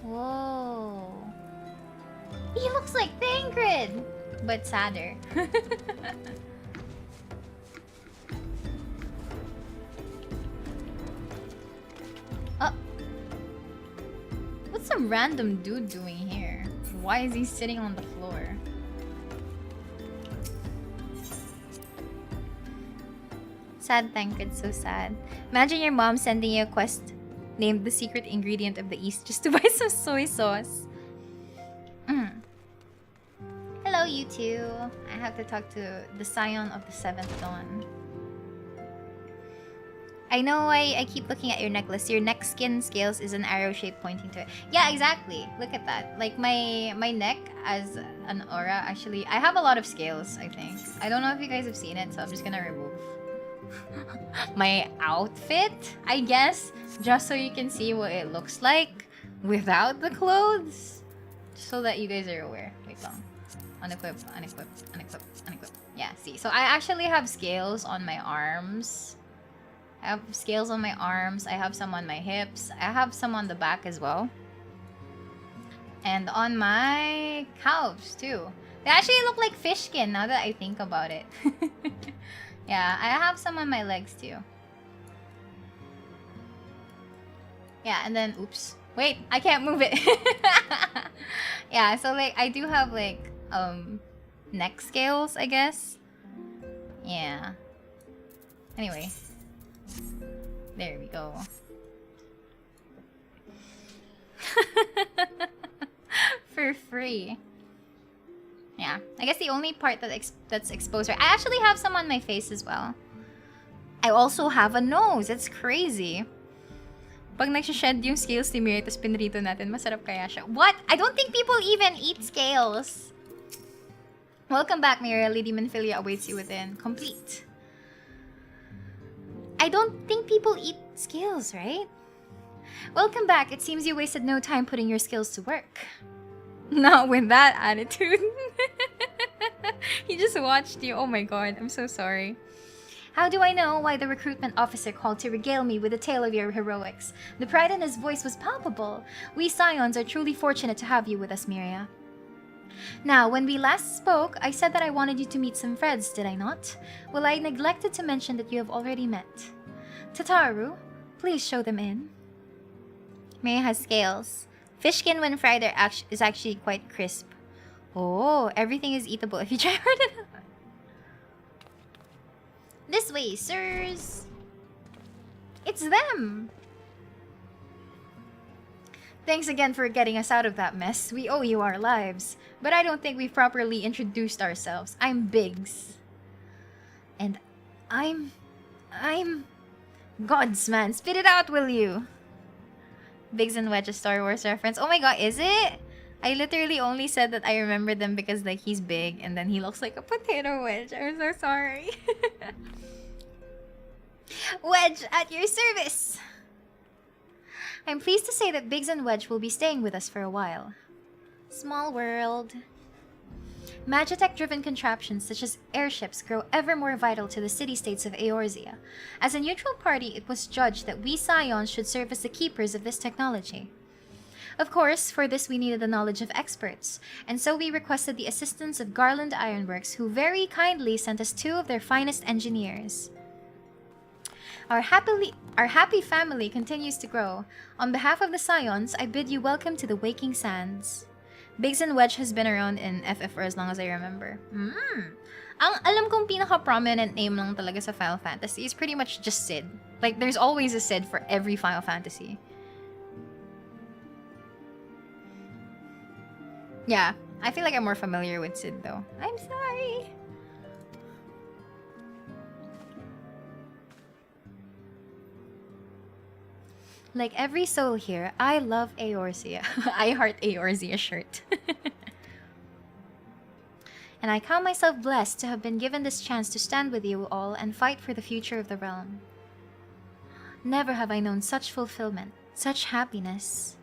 Whoa. He looks like Thancred, but sadder. Oh. What's some random dude doing here? Why is he sitting on the floor? Sad Thancred, so sad. Imagine your mom sending you a quest named The Secret Ingredient of the East just to buy some soy sauce. Hello, you two. I have to talk to the Scion of the 7th Dawn. I know I keep looking at your necklace. Your neck skin scales is an arrow shape pointing to it. Yeah, exactly. Look at that. Like my neck as an aura, actually. I have a lot of scales, I think. I don't know if you guys have seen it, so I'm just gonna remove my outfit, I guess, just so you can see what it looks like without the clothes, just so that you guys are aware. Wait long. Unequip, unequip, unequip, unequip. Yeah, see. So I actually have scales on my arms. I have scales on my arms. I have some on my hips. I have some on the back as well. And on my calves too. They actually look like fish skin now that I think about it. Yeah, I have some on my legs too. Yeah, and then oops. Wait, I can't move it. Yeah, so like I do have like neck scales, I guess. Yeah. Anyway. There we go. For free. Yeah, I guess the only part that's exposed. I actually have some on my face as well. I also have a nose. It's crazy. Pag nagsha-shed yung scales ni Miri, tapos pinrito natin, masarap kaya siya. What? I don't think people even eat scales. Welcome back, Miri. Lady Minfilia awaits you within. Complete. I don't think people eat scales, right? Welcome back. It seems you wasted no time putting your skills to work. Not with that attitude. He just watched you. Oh my god, I'm so sorry. How do I know why the recruitment officer called to regale me with a tale of your heroics? The pride in his voice was palpable. We Scions are truly fortunate to have you with us, Miria. Now, when we last spoke, I said that I wanted you to meet some friends, did I not? Well, I neglected to mention that you have already met. Tataru, please show them in. Miria has scales. Fish skin when fried is actually quite crisp. Oh, everything is eatable if you try hard enough. This way, sirs. It's them. Thanks again for getting us out of that mess. We owe you our lives. But I don't think we've properly introduced ourselves. I'm Biggs. And I'm God's man. Spit it out, will you? Biggs and Wedge, a Star Wars reference. Oh my god, is it? I literally only said that I remember them because like he's big and then he looks like a potato wedge. I'm so sorry. Wedge, at your service! I'm pleased to say that Biggs and Wedge will be staying with us for a while. Small world. Magitech-driven contraptions such as airships grow ever more vital to the city-states of Eorzea. As a neutral party, it was judged that we Scions should serve as the keepers of this technology. Of course, for this we needed the knowledge of experts, and so we requested the assistance of Garland Ironworks, who very kindly sent us 2 of their finest engineers. Our happy family continues to grow. On behalf of the Scions, I bid you welcome to the Waking Sands. Biggs and Wedge has been around in FF for as long as I remember. Ang alam kong pinaka-prominent name lang talaga sa Final Fantasy is pretty much just Sid. Like, there's always a Sid for every Final Fantasy. Yeah, I feel like I'm more familiar with Sid though. I'm sorry. Like every soul here, I love Eorzea. I heart Eorzea shirt. And I count myself blessed to have been given this chance to stand with you all and fight for the future of the realm. Never have I known such fulfillment, such happiness.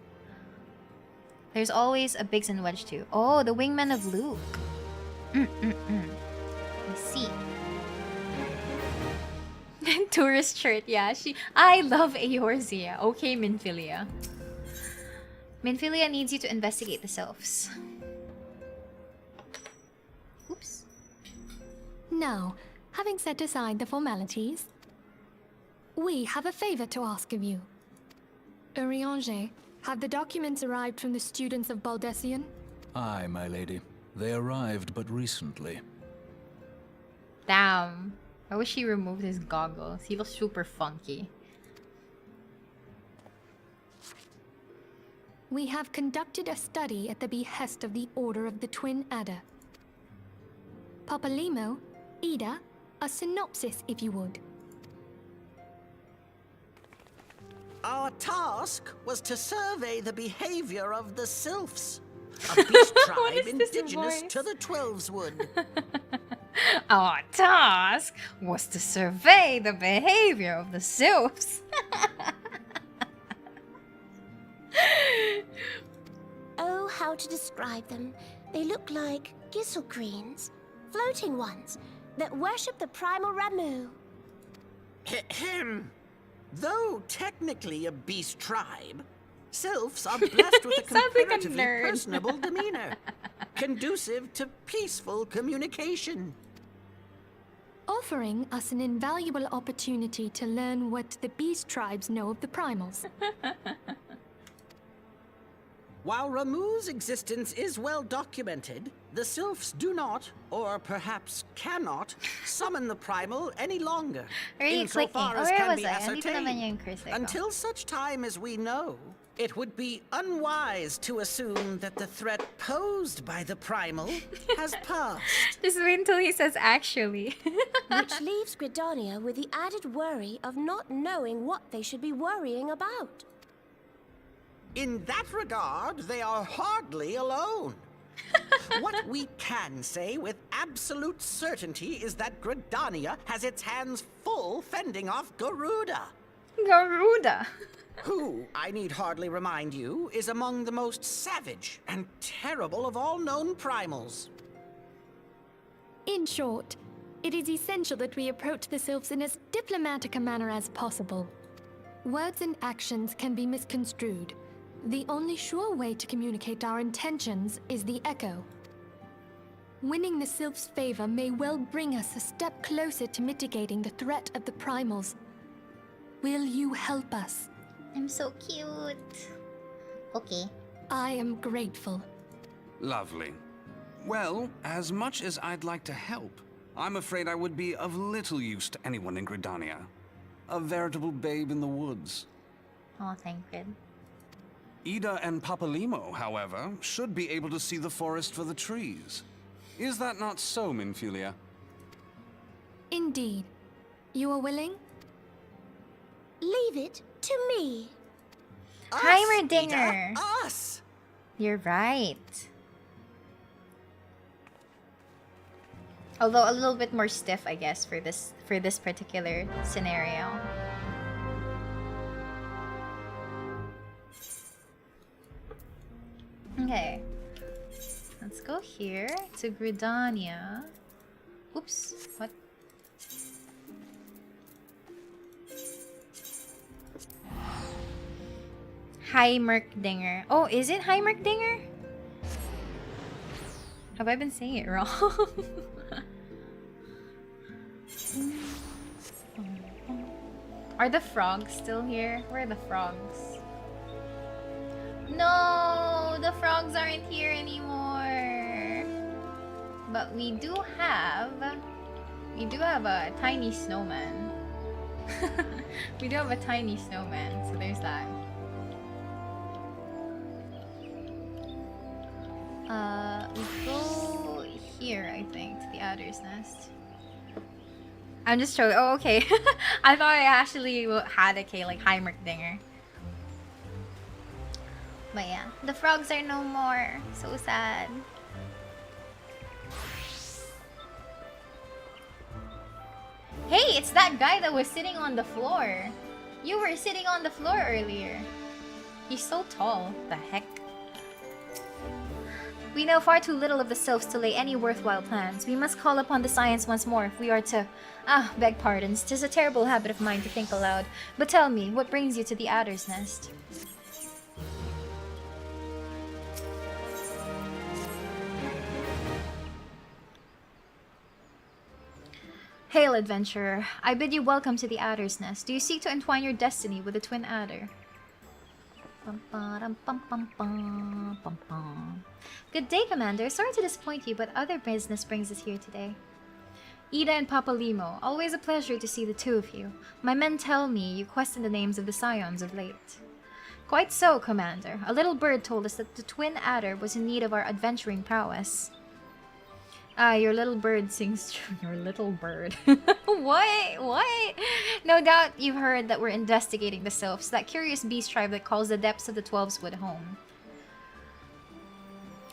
There's always a Biggs and Wedge too. Oh, the wingmen of Luke. I see. Tourist shirt, yeah. I love Eorzea. Okay, Minfilia. Minfilia needs you to investigate the sylphs. Oops. Now, having set aside the formalities, we have a favor to ask of you. Urianger, have the documents arrived from the students of Baldessian? Aye, my lady. They arrived but recently. Damn. I wish he removed his goggles. He looks super funky. We have conducted a study at the behest of the Order of the Twin Adder. Papalimo, Ida, a synopsis if you would. Our task was to survey the behavior of the sylphs, a beast tribe indigenous to the Twelveswood. Our task was to survey the behavior of the sylphs. Oh, how to describe them. They look like gisselcreens, floating ones, that worship the primal Ramu. Ahem. Though technically a beast tribe, Sylphs are blessed with a Sounds like a comparatively nerd. personable demeanor, conducive to peaceful communication. Offering us an invaluable opportunity to learn what the beast tribes know of the primals. While Ramu's existence is well documented, the Sylphs do not, or perhaps cannot, summon the primal any longer. Where are you insofar clicking? as Oh, where can was be I? Andito naman ascertained. yung cursor ko. Until such time as we know, it would be unwise to assume that the threat posed by the primal has passed. Just wait until he says actually. Which leaves Gridania with the added worry of not knowing what they should be worrying about. In that regard, they are hardly alone. What we can say with absolute certainty is that Gridania has its hands full fending off Garuda. Garuda. Who, I need hardly remind you, is among the most savage and terrible of all known primals. In short, it is essential that we approach the Sylphs in as diplomatic a manner as possible. Words and actions can be misconstrued. The only sure way to communicate our intentions is the echo. Winning the Sylph's favor may well bring us a step closer to mitigating the threat of the primals. Will you help us? I'm so cute. Okay. I am grateful. Lovely. Well, as much as I'd like to help, I'm afraid I would be of little use to anyone in Gridania. A veritable babe in the woods. Oh, thank God. Ida and Papalimo, however, should be able to see the forest for the trees. Is that not so, Minfilia? Indeed. You are willing? Leave it to me. Heimerdinger. Ida, us! You're right. Although a little bit more stiff, I guess, for this particular scenario. Okay. Let's go here to Gridania. Oops. What? Heimerdinger. Oh, is it Heimerdinger? Have I been saying it wrong? Are the frogs still here? Where are the frogs? No, the frogs aren't here anymore. But we do have a tiny snowman. We do have a tiny snowman, so there's that. We go here, I think, to the Adder's Nest. I'm just showing. Oh, okay. I thought I actually had a K, like Heimerdinger. But yeah, the frogs are no more. So sad. Hey, it's that guy that was sitting on the floor. You were sitting on the floor earlier. He's so tall. The heck? We know far too little of the Sylphs to lay any worthwhile plans. We must call upon the science once more if we are to... beg pardons. 'Tis a terrible habit of mine to think aloud. But tell me, what brings you to the Adder's Nest? Hail, adventurer. I bid you welcome to the Adder's Nest. Do you seek to entwine your destiny with the Twin Adder? Good day, Commander. Sorry to disappoint you, but other business brings us here today. Ida and Papalimo, always a pleasure to see the two of you. My men tell me you question the names of the scions of late. Quite so, Commander. A little bird told us that the Twin Adder was in need of our adventuring prowess. Ah, your little bird sings true. Your little bird. What? What? No doubt you've heard that we're investigating the Sylphs, that curious beast tribe that calls the depths of the Twelveswood home.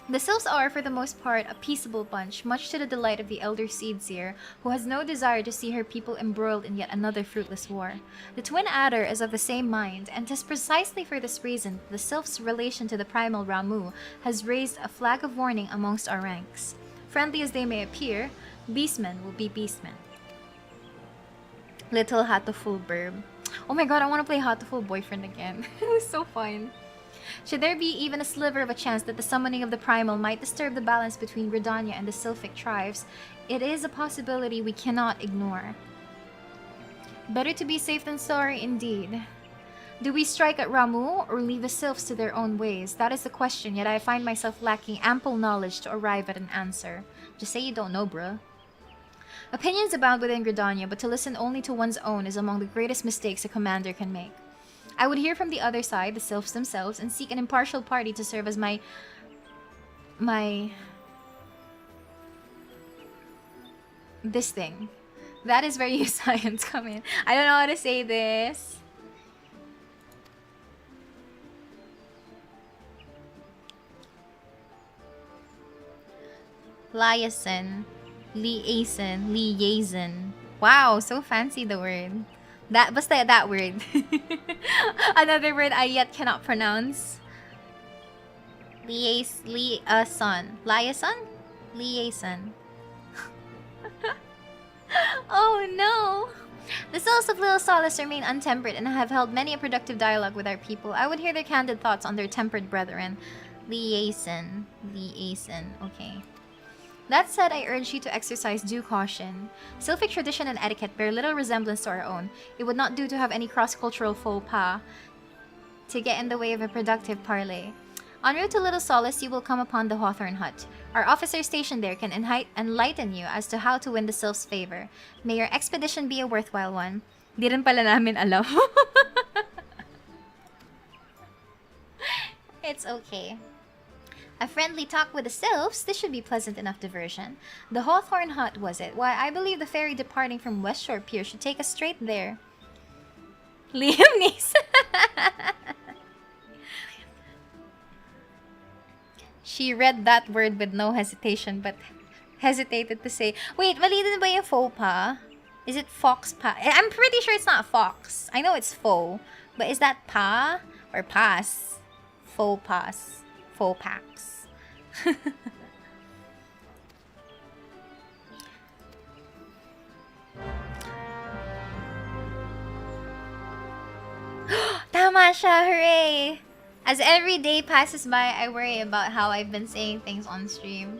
The Sylphs are, for the most part, a peaceable bunch, much to the delight of the Elder Seedseer, who has no desire to see her people embroiled in yet another fruitless war. The Twin Adder is of the same mind, and 'tis precisely for this reason the Sylphs' relation to the primal Ramu has raised a flag of warning amongst our ranks. Friendly as they may appear, beastmen will be beastmen. Little Hatoful Burb. Oh my god, I want to play Hatoful Boyfriend again. It was so fun. Should there be even a sliver of a chance that the summoning of the primal might disturb the balance between Gridania and the Sylphic tribes, it is a possibility we cannot ignore. Better to be safe than sorry indeed. Do we strike at Ramu or leave the Sylphs to their own ways? That is the question, yet I find myself lacking ample knowledge to arrive at an answer. Just say you don't know, bruh. Opinions abound within Gridania, but to listen only to one's own is among the greatest mistakes a commander can make. I would hear from the other side, the Sylphs themselves, and seek an impartial party to serve as my... this thing. That is where you science come in. I don't know how to say this. Liaison. Liaison. Wow, so fancy the word. Basta that word. Another word I yet cannot pronounce. Liaison. Liaison. Oh no! The souls of Little Solace remain untempered and have held many a productive dialogue with our people. I would hear their candid thoughts on their tempered brethren. Liaison. Okay. That said, I urge you to exercise due caution. Sylphic tradition and etiquette bear little resemblance to our own. It would not do to have any cross-cultural faux pas to get in the way of a productive parley. En route to Little Solace, you will come upon the Hawthorn Hut. Our officer stationed there can enlighten you as to how to win the Sylph's favor. May your expedition be a worthwhile one. Di rin pala namin alam. It's okay. A friendly talk with the Sylphs, this should be pleasant enough diversion. The Hawthorn Hut, was it? Why, I believe the ferry departing from Westshore Pier should take us straight there. Liam Neeson. She read that word with no hesitation, but hesitated to say, wait, mali din ba yung faux pas? Is it fox pa? I'm pretty sure it's not fox. I know it's faux. But is that pa or pass? Faux pas. Faux pax. Tama siya! Hooray! As every day passes by, I worry about how I've been saying things on stream.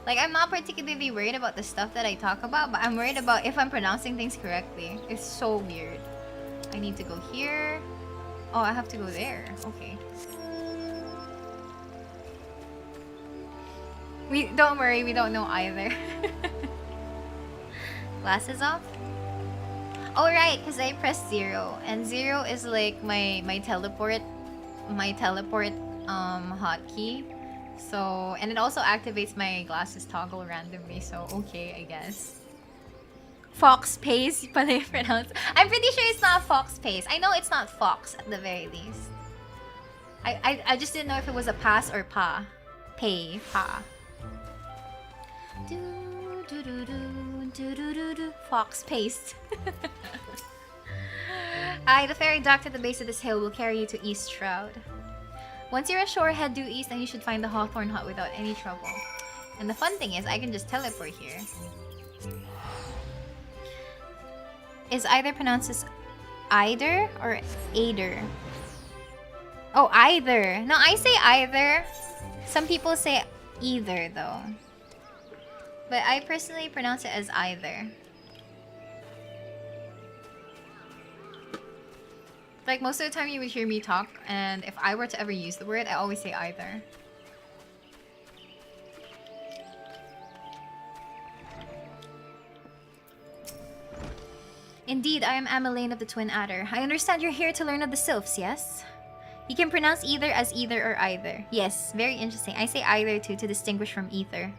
Like, I'm not particularly worried about the stuff that I talk about, but I'm worried about if I'm pronouncing things correctly. It's so weird. I need to go here. Oh, I have to go there. Okay. Don't worry, we don't know either. Glasses off? Oh right, because I pressed 0. And 0 is like my teleport hotkey. So, and it also activates my glasses toggle randomly, so okay, I guess. Fox Pace, pala yung pronounce. I'm pretty sure it's not Fox Pace. I know it's not Fox at the very least. I just didn't know if it was a pass or pa. Pay, pa. Fox Paste. The ferry docked at the base of this hill will carry you to East Shroud. Once you're ashore, head due east and you should find the Hawthorn Hut without any trouble. And the fun thing is, I can just teleport here. Is either pronounced as either or either? Oh, either. No, I say either. Some people say either though. But I personally pronounce it as either. Like, most of the time you would hear me talk, and if I were to ever use the word, I always say either. Indeed, I am Ameline of the Twin Adder. I understand you're here to learn of the Sylphs, yes? You can pronounce either as either or either. Yes, very interesting. I say either too to distinguish from ether.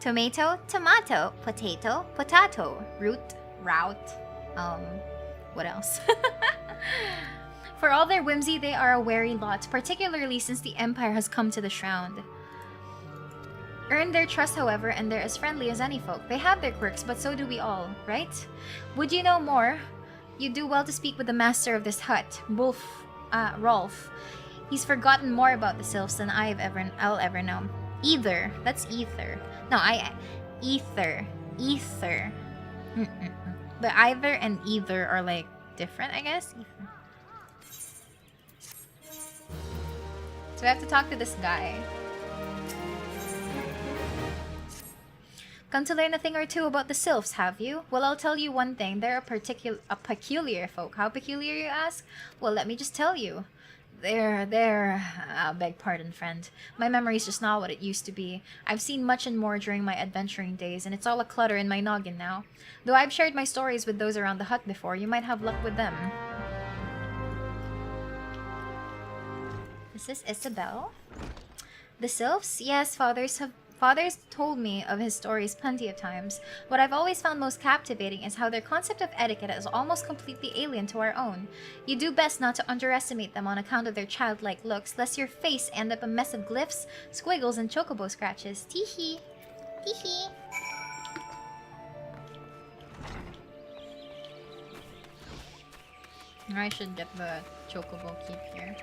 Tomato, tomato, potato, potato, root, route, what else? For all their whimsy, they are a wary lot, particularly since the Empire has come to the Shroud. Earn their trust, however, and they're as friendly as any folk. They have their quirks, but so do we all, right? Would you know more? You do well to speak with the master of this hut, Rolf. He's forgotten more about the Sylphs than I'll ever know. Either. That's ether. No, ether. Ether. But either and either are like different, I guess. So we have to talk to this guy. Come to learn a thing or two about the sylphs, have you? Well, I'll tell you one thing. They're a peculiar folk. How peculiar, you ask? Well, let me just tell you. Beg pardon, friend. My memory's just not what it used to be. I've seen much and more during my adventuring days, and it's all a clutter in my noggin now. Though I've shared my stories with those around the hut before, you might have luck with them. This is Isabel. The sylphs? Yes, Fathers told me of his stories plenty of times. What I've always found most captivating is how their concept of etiquette is almost completely alien to our own. You do best not to underestimate them on account of their childlike looks, lest your face end up a mess of glyphs, squiggles, and chocobo scratches. Teehee. Teehee. I should get the chocobo keep here.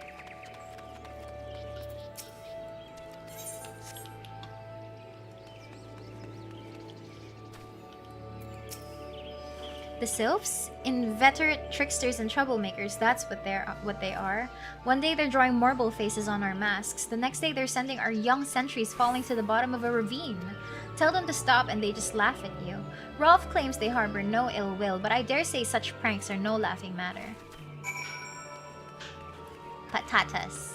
The sylphs? Inveterate tricksters and troublemakers, that's what they are. One day they're drawing marble faces on our masks. The next day they're sending our young sentries falling to the bottom of a ravine. Tell them to stop and they just laugh at you. Rolf claims they harbor no ill will, but I dare say such pranks are no laughing matter. Patatas.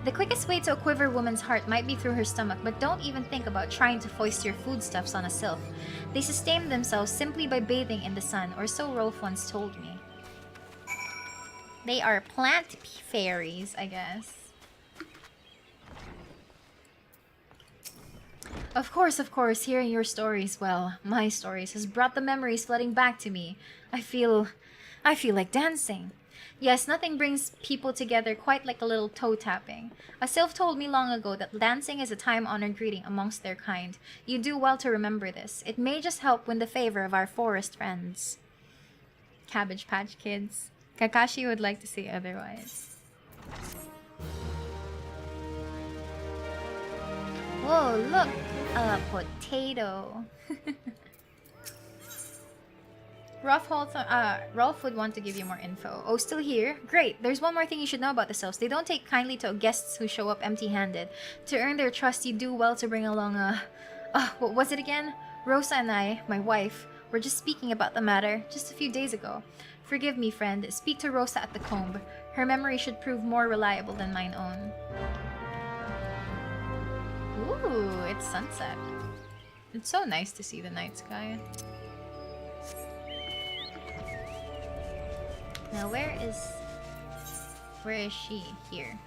The quickest way to a quiver woman's heart might be through her stomach, but don't even think about trying to foist your foodstuffs on a sylph. They sustain themselves simply by bathing in the sun, or so Rolf once told me. They are plant fairies, I guess. Of course, hearing your stories, well, my stories, has brought the memories flooding back to me. I feel like dancing. Yes, nothing brings people together quite like a little toe tapping. A sylph told me long ago that dancing is a time-honored greeting amongst their kind. You do well to remember this. It may just help win the favor of our forest friends. Cabbage Patch Kids. Kakashi would like to say otherwise. Whoa, look! A potato. Rolf would want to give you more info. Oh, still here? Great. There's one more thing you should know about the sylphs. They don't take kindly to guests who show up empty-handed. To earn their trust, you do well to bring along what was it again? Rosa and I, my wife, were just speaking about the matter just a few days ago. Forgive me, friend. Speak to Rosa at the comb. Her memory should prove more reliable than mine own. Ooh, it's sunset. It's so nice to see the night sky. Now where is she? Here.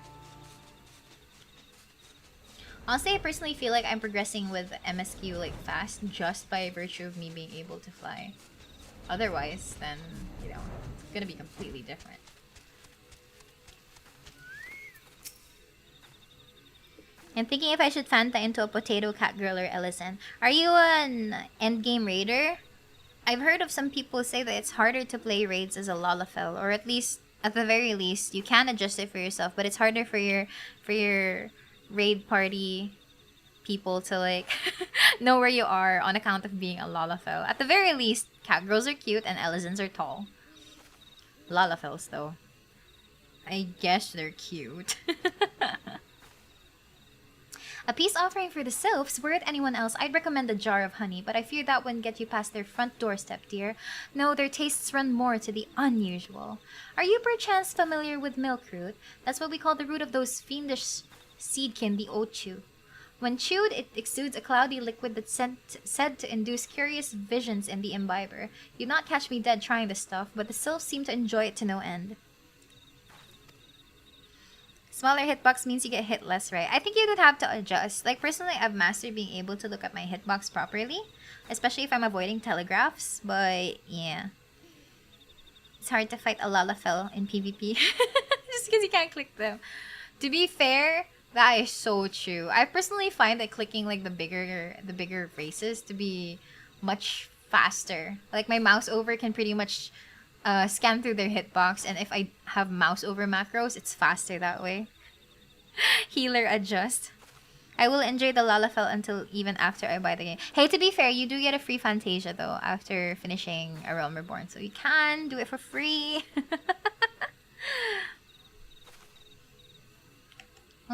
Honestly, I personally feel like I'm progressing with MSQ like fast just by virtue of me being able to fly. Otherwise, then, you know, it's gonna be completely different. I'm thinking if I should Fanta into a potato cat girl or Ellison. Are you an endgame raider? I've heard of some people say that it's harder to play raids as a Lalafell, or at the very least, you can adjust it for yourself, but it's harder for your raid party people to like know where you are on account of being a Lalafell. At the very least, cat girls are cute and Ellisons are tall. Lalafells though, I guess they're cute. A peace offering for the sylphs. Were it anyone else, I'd recommend a jar of honey, but I fear that wouldn't get you past their front doorstep, dear. No, their tastes run more to the unusual. Are you perchance familiar with milkroot? That's what we call the root of those fiendish seedkin, the ochu. When chewed, it exudes a cloudy liquid that's said to induce curious visions in the imbiber. You'd not catch me dead trying this stuff, but the sylphs seem to enjoy it to no end. Smaller hitbox means you get hit less, right? I think you would have to adjust. Like, personally, I've mastered being able to look at my hitbox properly. Especially if I'm avoiding telegraphs. But, yeah. It's hard to fight a Lalafell in PvP. Just because you can't click them. To be fair, that is so true. I personally find that clicking, like, the bigger races to be much faster. Like, my mouse over can pretty much scan through their hitbox, and if I have mouse over macros, it's faster that way. Healer adjust. I will enjoy the Lalafell until even after I buy the game. Hey, to be fair, you do get a free Fantasia though after finishing A Realm Reborn, so you can do it for free.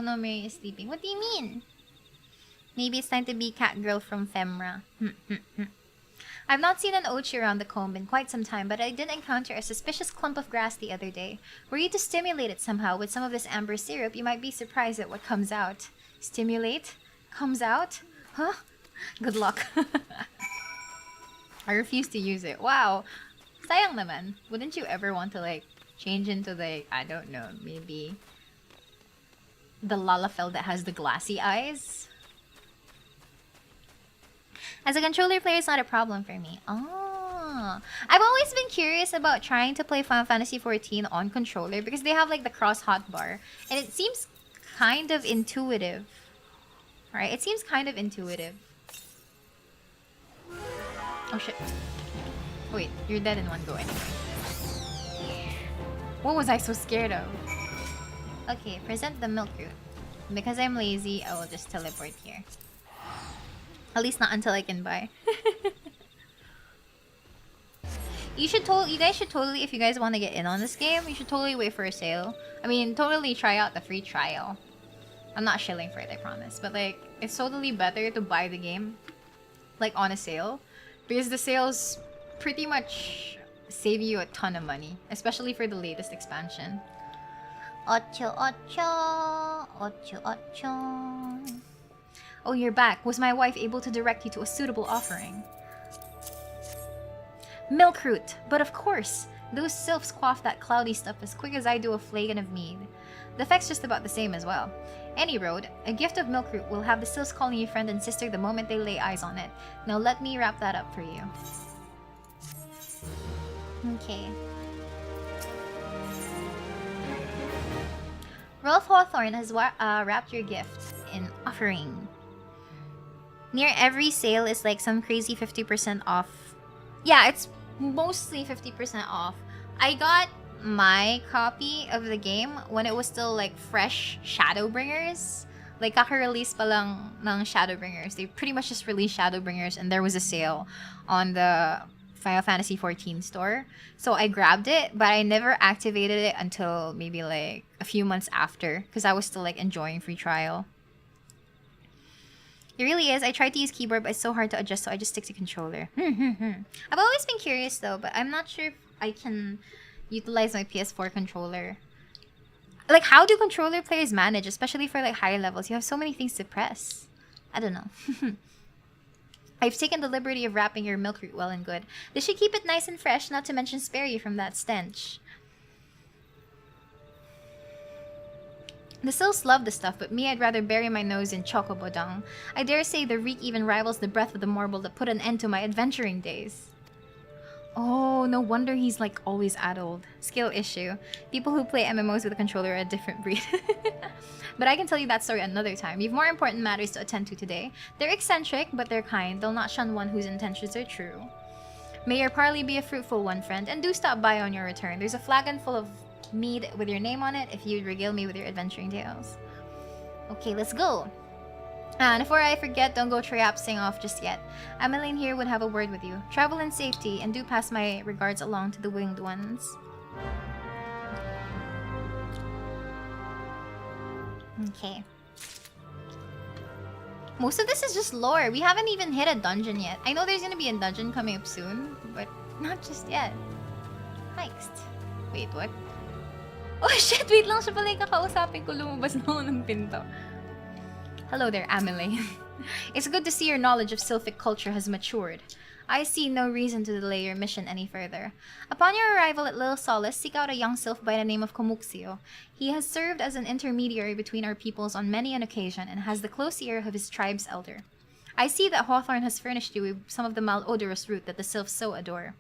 Honomiri is sleeping. What do you mean? Maybe it's time to be cat girl from Femra. I've not seen an Ochi around the comb in quite some time, but I did encounter a suspicious clump of grass the other day. Were you to stimulate it somehow with some of this amber syrup, you might be surprised at what comes out. Stimulate? Comes out? Huh? Good luck. I refuse to use it. Wow. Sayang naman. Wouldn't you ever want to like change into like, I don't know, maybe the Lalafell that has the glassy eyes? As a controller player, it's not a problem for me. Oh. I've always been curious about trying to play Final Fantasy XIV on controller because they have like the cross hotbar. And it seems kind of intuitive. Right? It seems kind of intuitive. Oh shit. Wait, you're dead in one go anyway. What was I so scared of? Okay, present the milk root. Because I'm lazy, I will just teleport here. At least not until I can buy. You guys should totally, if you guys want to get in on this game, you should totally wait for a sale. I mean, totally try out the free trial. I'm not shilling for it, I promise. But like, it's totally better to buy the game like on a sale. Because the sales pretty much save you a ton of money. Especially for the latest expansion. Ocho, ocho, ocho, ocho. Oh, you're back. Was my wife able to direct you to a suitable offering? Milk root. But of course, those sylphs quaff that cloudy stuff as quick as I do a flagon of mead. The effect's just about the same as well. Any road, a gift of milk root will have the sylphs calling you friend and sister the moment they lay eyes on it. Now let me wrap that up for you. Okay. Rolf Hawthorne has wrapped your gift in offering. Near every sale is like some crazy 50% off. Yeah, it's mostly 50% off. I got my copy of the game when it was still like fresh Shadowbringers. Like kaka-release pa lang ng Shadowbringers. They pretty much just released Shadowbringers and there was a sale on the Final Fantasy XIV store. So I grabbed it, but I never activated it until maybe like a few months after because I was still like enjoying free trial. It really is. I tried to use keyboard, but it's so hard to adjust, so I just stick to controller. I've always been curious though, but I'm not sure if I can utilize my PS4 controller. Like, how do controller players manage, especially for like higher levels? You have so many things to press. I don't know. I've taken the liberty of wrapping your milk root well and good. This should keep it nice and fresh, not to mention spare you from that stench. The sylphs love the stuff, but me, I'd rather bury my nose in chocobo dung. I dare say the reek even rivals the breath of the marble that put an end to my adventuring days. Oh, no wonder he's like always addled. Skill issue. People who play MMOs with a controller are a different breed. But I can tell you that story another time. You've more important matters to attend to today. They're eccentric, but they're kind. They'll not shun one whose intentions are true. May your parley be a fruitful one, friend, and do stop by on your return. There's a flagon full of mead with your name on it if you'd regale me with your adventuring tales. Okay, let's go. And before I forget, don't go triapsing off just yet. Ameline here would have a word with you. Travel in safety, and do pass my regards along to the winged ones. Okay. Most of this is just lore. We haven't even hit a dungeon yet. I know there's gonna be a dungeon coming up soon, but not just yet. Heist. Wait, what? Oh shit, wait lang, siya pala yung kakausapin ko, lumabas na ako ng pinto. Hello there, Amelie. It's good to see your knowledge of Sylphic culture has matured. I see no reason to delay your mission any further. Upon your arrival at Little Solace, seek out a young sylph by the name of Komuxio. He has served as an intermediary between our peoples on many an occasion and has the close ear of his tribe's elder. I see that Hawthorne has furnished you with some of the malodorous root that the sylphs so adore.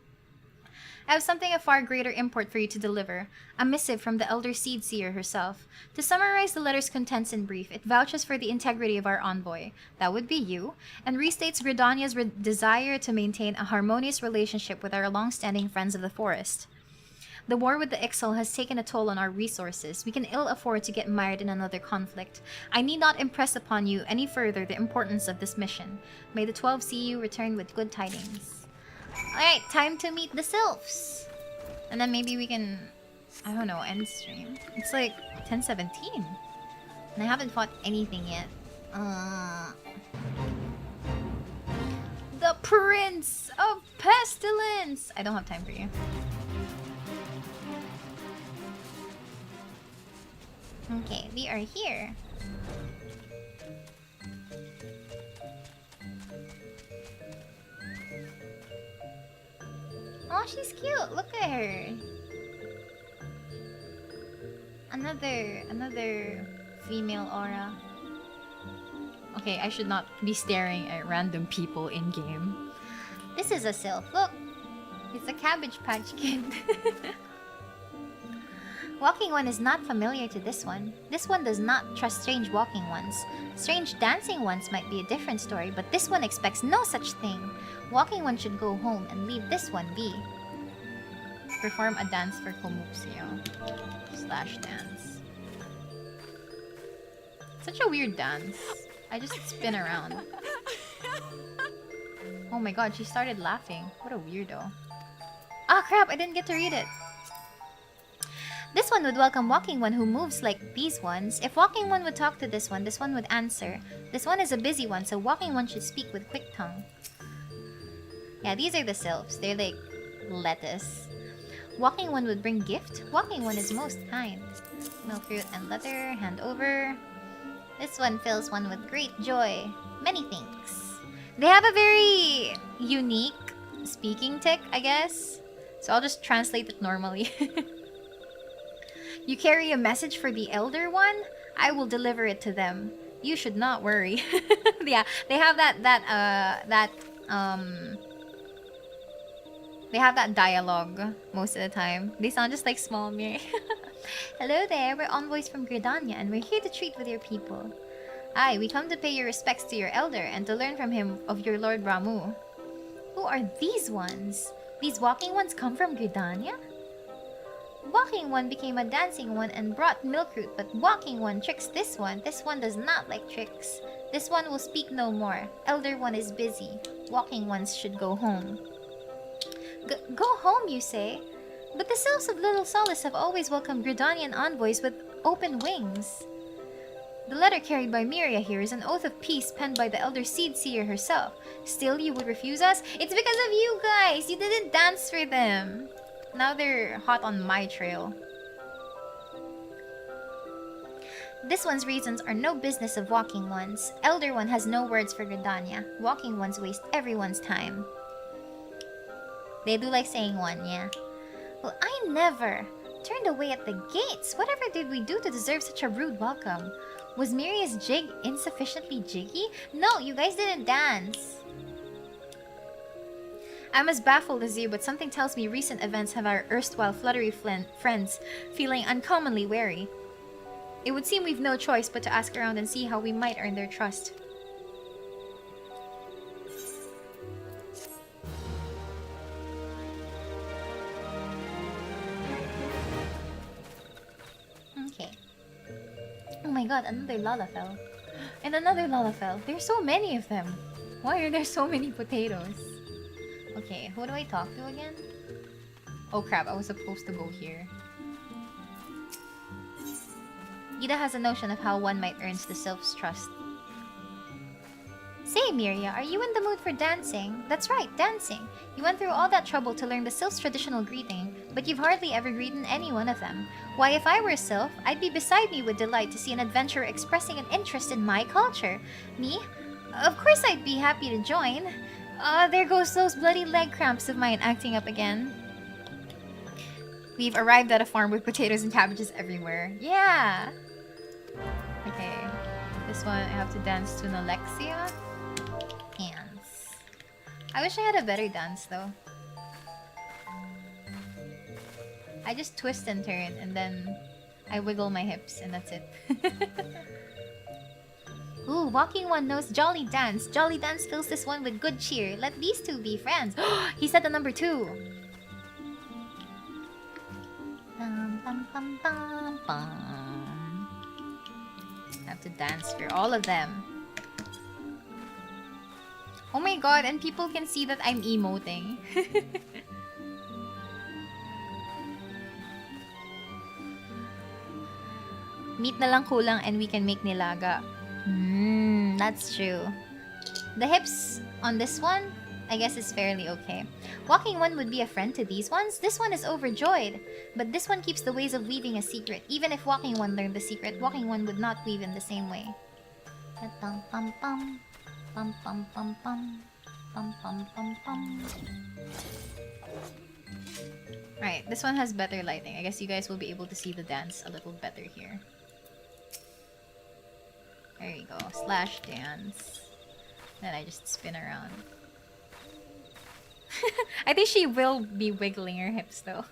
I have something of far greater import for you to deliver, a missive from the Elder Seed Seer herself. To summarize the letter's contents in brief, it vouches for the integrity of our envoy, that would be you, and restates Gridania's desire to maintain a harmonious relationship with our long-standing friends of the forest. The war with the Ixal has taken a toll on our resources. We can ill afford to get mired in another conflict. I need not impress upon you any further the importance of this mission. May the 12 see you return with good tidings. Alright, time to meet the sylphs. And then maybe we can, I don't know, end stream. It's like 10:17. And I haven't fought anything yet. The Prince of Pestilence! I don't have time for you. Okay, we are here. Oh, she's cute. Look at her. Another female aura. Okay, I should not be staring at random people in game. This is a sylph. Look, it's a Cabbage Patch Kid. Walking one is not familiar to this one. This one does not trust strange walking ones. Strange dancing ones might be a different story, but this one expects no such thing. Walking one should go home and leave this one be. Perform a dance for Komupsio. / dance. Such a weird dance. I just spin around. Oh my god, she started laughing. What a weirdo. Ah crap, I didn't get to read it. This one would welcome walking one who moves like these ones. If walking one would talk to this one would answer. This one is a busy one, so walking one should speak with quick tongue. Yeah, these are the sylphs. They're like lettuce. Walking one would bring gift. Walking one is most kind. Milk fruit and leather, hand over. This one fills one with great joy. Many things. They have a very unique speaking tick, I guess. So I'll just translate it normally. You carry a message for the elder one? I will deliver it to them. You should not worry. Yeah, they have they have that dialogue most of the time. They sound just like small Mir. Hello there, we're envoys from Gridania and we're here to treat with your people. Aye, we come to pay your respects to your elder and to learn from him of your Lord Ramu. Who are these ones? These walking ones come from Gridania? Walking one became a dancing one and brought milk root, but walking one tricks this one. This one does not like tricks. This one will speak no more. Elder one is busy. Walking ones should go home. Go home, you say? But the sylphs of Little Solace have always welcomed Gridanian envoys with open wings. The letter carried by Miria here is an oath of peace penned by the Elder Seed Seer herself. Still, you would refuse us? It's because of you guys! You didn't dance for them! Now they're hot on my trail. This one's reasons are no business of walking ones. Elder one has no words for Gridania. Walking ones waste everyone's time. They do like saying one, yeah. Well, I never turned away at the gates. Whatever did we do to deserve such a rude welcome? Was Miria's jig insufficiently jiggy? No, you guys didn't dance. I'm as baffled as you, but something tells me recent events have our erstwhile fluttery friends feeling uncommonly wary. It would seem we've no choice but to ask around and see how we might earn their trust. Okay. Oh my god, another Lalafell. And another Lalafell. There's so many of them. Why are there so many potatoes? Okay, who do I talk to again? Oh crap, I was supposed to go here. Ida has a notion of how one might earn the sylph's trust. Say, Miria, are you in the mood for dancing? That's right, dancing. You went through all that trouble to learn the sylph's traditional greeting, but you've hardly ever greeted any one of them. Why, if I were a sylph, I'd be beside me with delight to see an adventurer expressing an interest in my culture. Me? Of course I'd be happy to join. There goes those bloody leg cramps of mine acting up again. We've arrived at a farm with potatoes and cabbages everywhere. Yeah! Okay. This one, I have to dance to an Alexia. Hands. I wish I had a better dance, though. I just twist and turn, and then I wiggle my hips, and that's it. Ooh, walking one knows Jolly Dance. Jolly Dance fills this one with good cheer. Let these two be friends. He said the number 2. Bum, bum, bum, bum, bum. I have to dance for all of them. Oh my god, and people can see that I'm emoting. Meat na lang kulang and we can make nilaga. That's true. The hips on this one, I guess is fairly okay. Walking one would be a friend to these ones. This one is overjoyed. But this one keeps the ways of weaving a secret. Even if Walking one learned the secret, Walking one would not weave in the same way. Pum pum pum. Pum pum pum pum. Pum pum pum pum. Right, this one has better lighting. I guess you guys will be able to see the dance a little better here. There you go. Slash dance. Then I just spin around. I think she will be wiggling her hips though.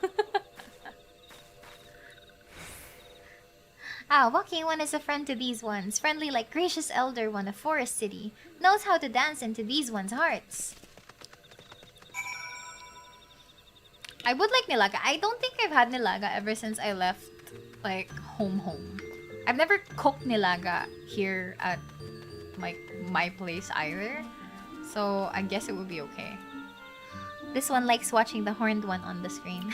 Walking one is a friend to these ones. Friendly like gracious elder one of Forest City. Knows how to dance into these ones' hearts. I would like nilaga. I don't think I've had nilaga ever since I left, like, home. I've never cooked nilaga here at, like, my place either. So, I guess it would be okay. This one likes watching the horned one on the screen.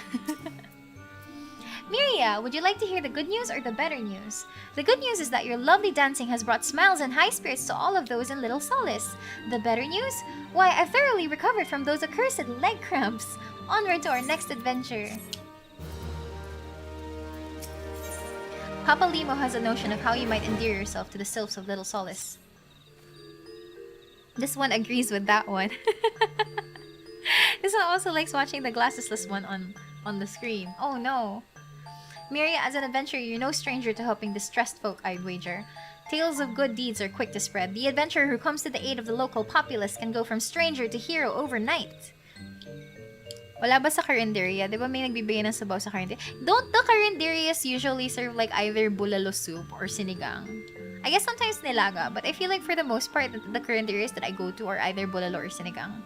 Miria, would you like to hear the good news or the better news? The good news is that your lovely dancing has brought smiles and high spirits to all of those in Little Solace. The better news? Why, I've thoroughly recovered from those accursed leg cramps. Onward to our next adventure. Papa Limo has a notion of how you might endear yourself to the sylphs of Little Solace. This one agrees with that one. This one also likes watching the glassesless one on the screen. Oh no. Miria, as an adventurer, you're no stranger to helping distressed folk, I'd wager. Tales of good deeds are quick to spread. The adventurer who comes to the aid of the local populace can go from stranger to hero overnight. Wala ba sa karinderya? Di ba may nagbibigay ng sabaw sa karinderya? Don't the carinderias usually serve like either bulalo soup or sinigang? I guess sometimes nilaga, but I feel like for the most part, the carinderias that I go to are either bulalo or sinigang.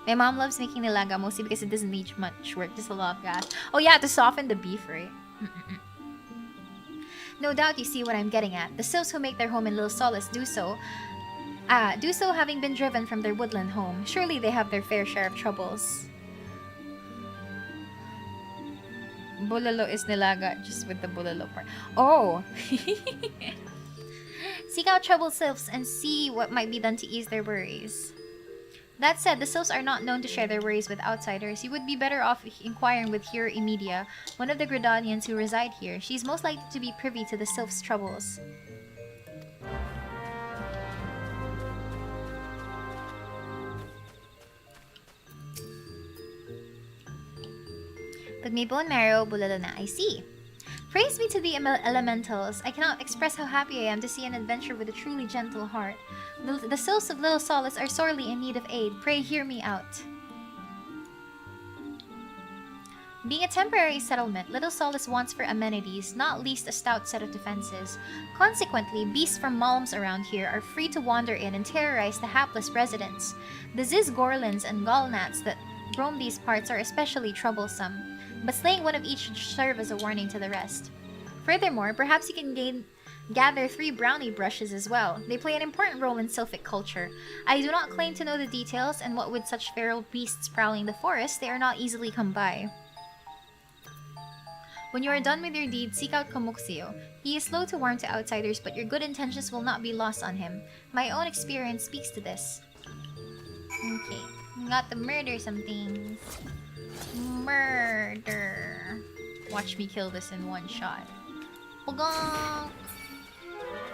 My mom loves making nilaga mostly because it doesn't need much work, just a lot of gas. Oh yeah, to soften the beef, right? No doubt you see what I'm getting at. The sylphs who make their home in Little Solace do so having been driven from their woodland home. Surely they have their fair share of troubles. Bulalo is nilaga, just with the bulalo part. Oh! Seek out troubled sylphs and see what might be done to ease their worries. That said, the sylphs are not known to share their worries with outsiders. You would be better off inquiring with Hero Emidia, one of the Gridanians who reside here. She's most likely to be privy to the sylphs' troubles. Pag may bone marrow, bulalo na, I see. Praise be to the elementals. I cannot express how happy I am to see an adventurer with a truly gentle heart. The sylphs of Little Solace are sorely in need of aid. Pray hear me out. Being a temporary settlement, Little Solace wants for amenities, not least a stout set of defenses. Consequently, beasts from malms around here are free to wander in and terrorize the hapless residents. The Zizgorlins and Galnats that roam these parts are especially troublesome, but slaying one of each should serve as a warning to the rest. Furthermore, perhaps you can gather 3 brownie brushes as well. They play an important role in sylphic culture. I do not claim to know the details, and what with such feral beasts prowling the forest, they are not easily come by. When you are done with your deed, seek out Komuxio. He is slow to warm to outsiders, but your good intentions will not be lost on him. My own experience speaks to this. Okay, we got to murder some things. Murder. Watch me kill this in one shot. Pogong!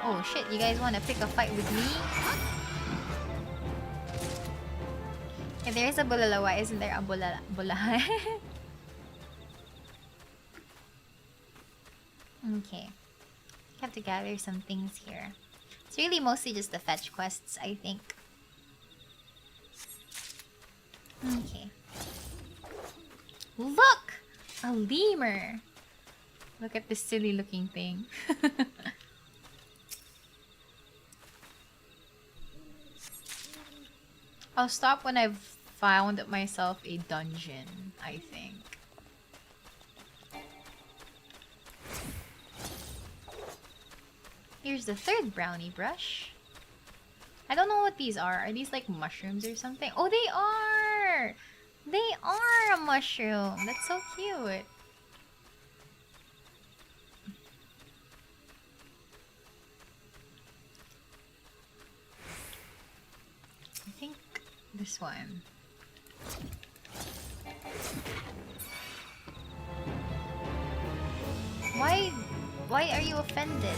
Oh shit, you guys want to pick a fight with me? If there is a bulala, why isn't there a bulahan? Okay. Have to gather some things here. It's really mostly just the fetch quests, I think. Okay. Look! A lemur! Look at this silly looking thing. I'll stop when I've found myself a dungeon, I think. Here's the 3rd brownie brush. I don't know what these are. Are these like mushrooms or something? Oh, they are! They are a mushroom. That's so cute. This one. Why are you offended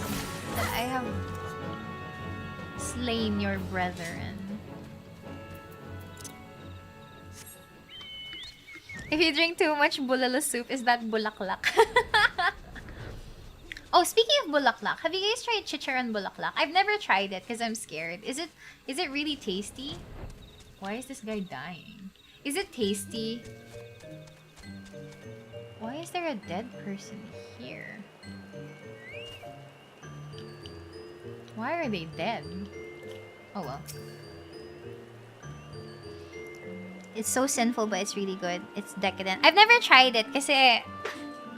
that I have slain your brethren? If you drink too much bulalo soup, is that bulaklak? Oh, speaking of bulaklak, have you guys tried chicharon bulaklak? I've never tried it because I'm scared. Is it really tasty? Why is this guy dying? Is it tasty? Why is there a dead person here? Why are they dead? Oh well. It's so sinful, but it's really good. It's decadent. I've never tried it kasi,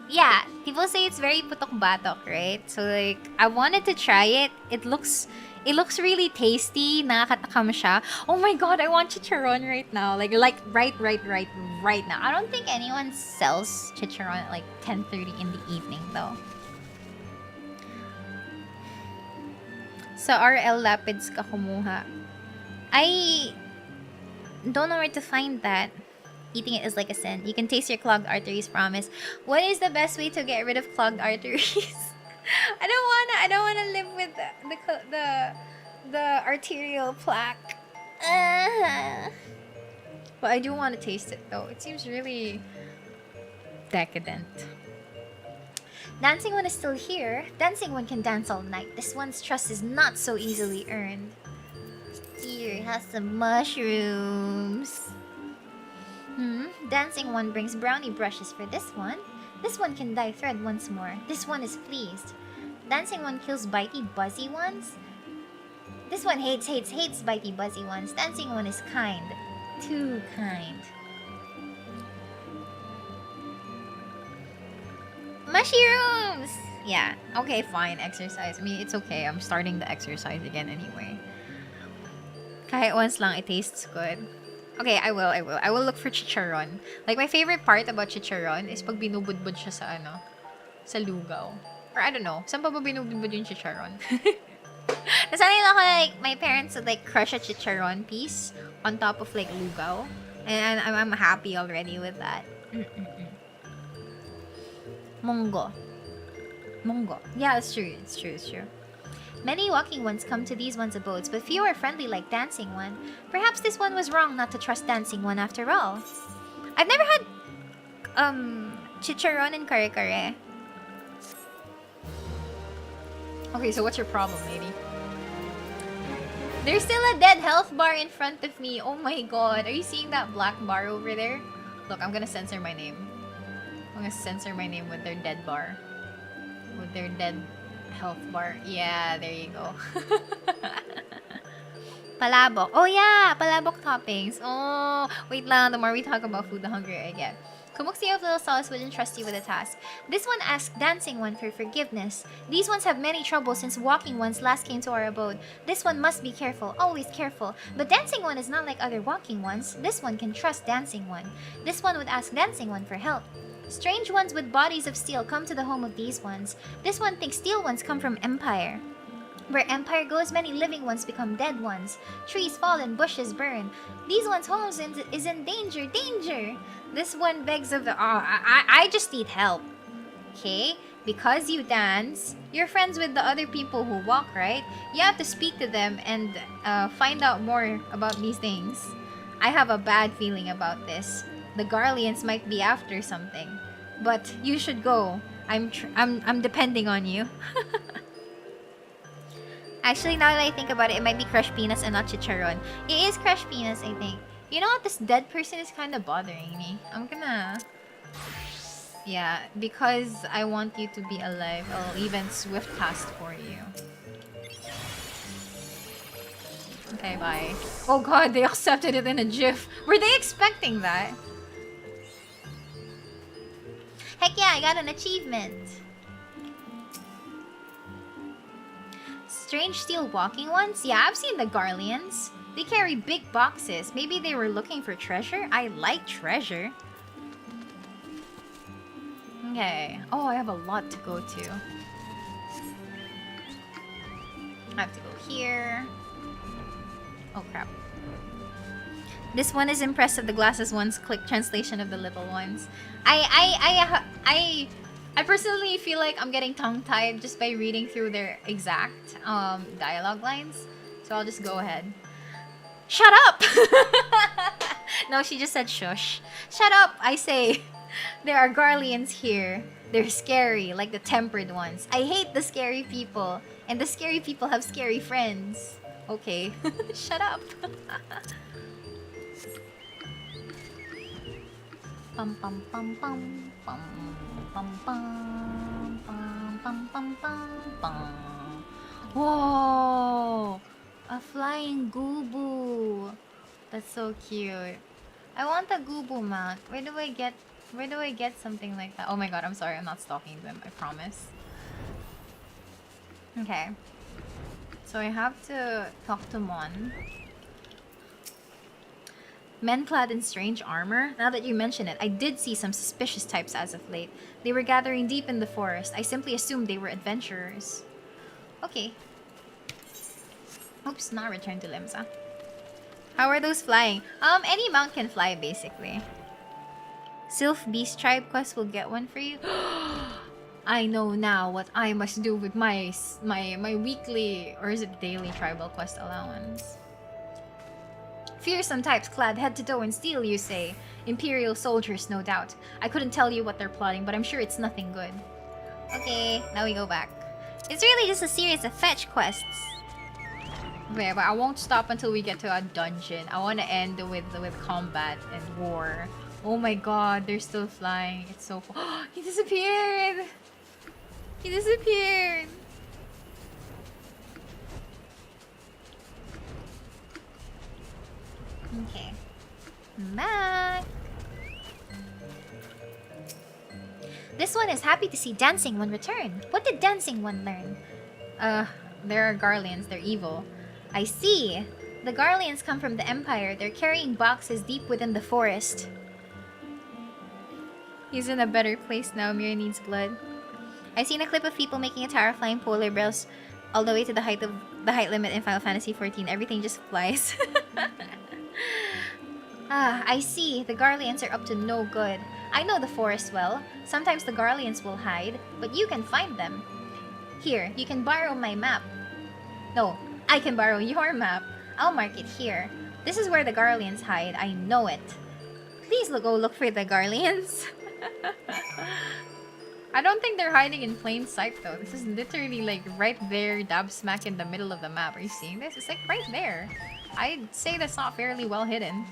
yeah, people say it's very putok-batok, right? So like, I wanted to try it. It looks really tasty. Nakakatakam siya. Oh my god, I want chicharon right now. Like right now. I don't think anyone sells chicharon at like 10:30 in the evening though. Sa RL Lapids ka kumuha. I don't know where to find that. Eating it is like a sin. You can taste your clogged arteries, promise. What is the best way to get rid of clogged arteries? I don't wanna live with the arterial plaque. But I do want to taste it though. It seems really decadent. Dancing One is still here. Dancing One can dance all night. This one's trust is not so easily earned. Here, have some mushrooms. Dancing One brings brownie brushes for this one. This one can dye thread once more. This one is pleased. Dancing One kills bitey buzzy ones. This one hates bitey buzzy ones. Dancing One is kind. Too kind. Mushrooms! Yeah, okay, fine, exercise. I mean, it's okay. I'm starting the exercise again anyway. Kahit once lang, it tastes good. Okay, I will look for chicharon. Like, my favorite part about chicharon is pag binubudbud siya sa ano, sa lugaw. Or I don't know, saan pa ba binubudbud yung chicharon? Nasanay lang ako, like, my parents would like crush a chicharon piece on top of like lugaw. And I'm happy already with that. Mongo. Yeah, it's true. Many walking ones come to these ones' abodes, but few are friendly like Dancing One. Perhaps this one was wrong not to trust Dancing One after all. I've never had chicharon and kare-kare. Okay, so what's your problem, lady? There's still a dead health bar in front of me. Oh my god. Are you seeing that black bar over there? Look, I'm gonna censor my name. I'm gonna censor my name with their dead bar. With their dead health bar. Yeah, there you go. Palabok. Oh yeah, palabok toppings. Oh, wait lang. The more we talk about food, the hungrier I get. Kumuksi of Little Solace would entrust you with a task. This one asks Dancing One for forgiveness. These ones have many troubles since Walking Ones last came to our abode. This one must be careful, always careful. But Dancing One is not like other Walking Ones. This one can trust Dancing One. This one would ask Dancing One for help. Strange ones with bodies of steel come to the home of these ones. This one thinks steel ones come from Empire. Where Empire goes, many living ones become dead ones. Trees fall and bushes burn. These ones' homes is in danger, danger! This one begs of the... Oh, I just need help. Okay? Because you dance, you're friends with the other people who walk, right? You have to speak to them and find out more about these things. I have a bad feeling about this. The Garleans might be after something. But you should go. I'm depending on you. Actually, now that I think about it, it might be crushed peanuts and not chicharon. It is crushed peanuts, I think. You know what? This dead person is kind of bothering me. I'm gonna... Yeah, because I want you to be alive, I'll even swift cast for you. Okay, bye. Oh god, they accepted it in a GIF. Were they expecting that? Heck yeah, I got an achievement. Strange steel walking ones? Yeah, I've seen the Garleans. They carry big boxes. Maybe they were looking for treasure? I like treasure. Okay. Oh, I have a lot to go to. I have to go here. Oh, crap. This one is impressive. The glasses one's click translation of the little ones. I personally feel like I'm getting tongue-tied just by reading through their exact dialogue lines. So I'll just go ahead. Shut up! No, she just said shush. Shut up, I say. There are Garleans here. They're scary, like the tempered ones. I hate the scary people. And the scary people have scary friends. Okay. Shut up. Bum bum bum bum bum bum bum bum bum bum bum bum. Whoa! A flying Goobu. That's so cute. I want a Goobu mount. Where do I get something like that? Oh my god, I'm sorry, I'm not stalking them, I promise. Okay. So I have to talk to Mon. Men clad in strange armor? Now that you mention it, I did see some suspicious types as of late. They were gathering deep in the forest. I simply assumed they were adventurers. Okay. Oops, not return to Limsa. How are those flying? Any mount can fly, basically. Sylph Beast Tribe quest will get one for you. I know now what I must do with my weekly, or is it daily tribal quest allowance. Fearsome types clad head to toe in steel, you say? Imperial soldiers, no doubt. I couldn't tell you what they're plotting, but I'm sure it's nothing good. Okay, now we go back. It's really just a series of fetch quests. Okay, but I won't stop until we get to a dungeon. I want to end with combat and war. Oh my god, they're still flying. It's so cool. He disappeared! He disappeared! Okay. I'm back! This one is happy to see Dancing One return. What did Dancing One learn? There are Garleans. They're evil. I see. The Garleans come from the Empire. They're carrying boxes deep within the forest. He's in a better place now. Mira needs blood. I've seen a clip of people making a tower flying polar bears all the way to the height limit in Final Fantasy XIV. Everything just flies. I see. The Garleans are up to no good. I know the forest well. Sometimes the Garleans will hide, but you can find them. Here, you can borrow my map. No, I can borrow your map. I'll mark it here. This is where the Garleans hide. I know it. Please go look for the Garleans. I don't think they're hiding in plain sight though. This is literally like right there, dab smack in the middle of the map. Are you seeing this? It's like right there. I'd say that's not fairly well hidden.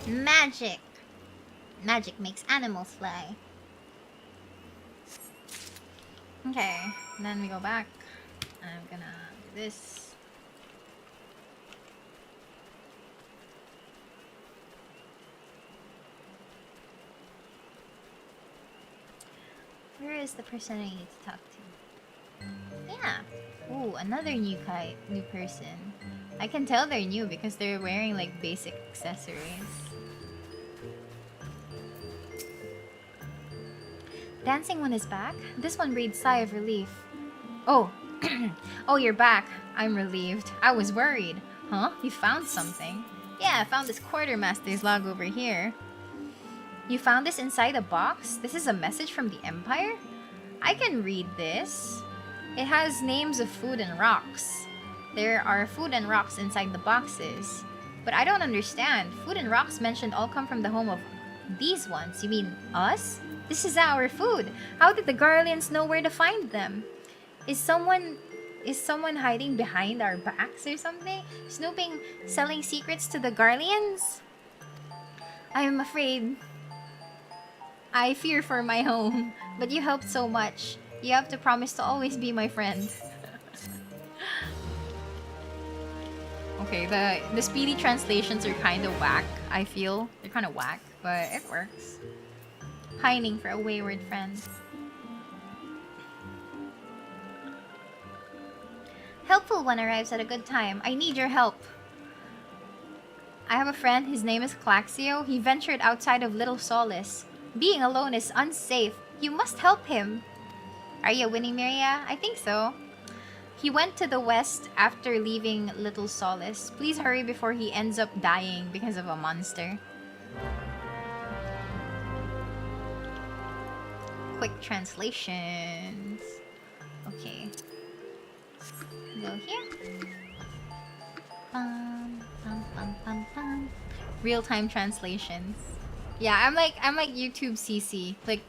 Magic. Magic makes animals fly. Okay, then we go back. I'm gonna do this. Where is the person I need to talk to? Yeah. Ooh, another new person. I can tell they're new because they're wearing like basic accessories. Dancing One is back? This one breathes sigh of relief. Oh. Oh, you're back. I'm relieved. I was worried. Huh? You found something? Yeah, I found this quartermaster's log over here. You found this inside a box? This is a message from the Empire? I can read this. It has names of food and rocks. There are food and rocks inside the boxes. But I don't understand. Food and rocks mentioned all come from the home of these ones. You mean us? This is our food. How did the Garleans know where to find them? Is someone hiding behind our backs or something? Snooping, selling secrets to the Garleans? I am afraid. I fear for my home. But you helped so much. You have to promise to always be my friend. Okay, the speedy translations are kind of whack, I feel. They're kind of whack, but it works. Pining for a wayward friend. Helpful one arrives at a good time. I need your help. I have a friend, his name is Claxio. He ventured outside of Little Solace. Being alone is unsafe. You must help him. Are you winning, Miria? I think so. He went to the west after leaving Little Solace. Please hurry before he ends up dying because of a monster. Quick translations. Okay. Go here. Real-time translations. Yeah, I'm like YouTube CC, like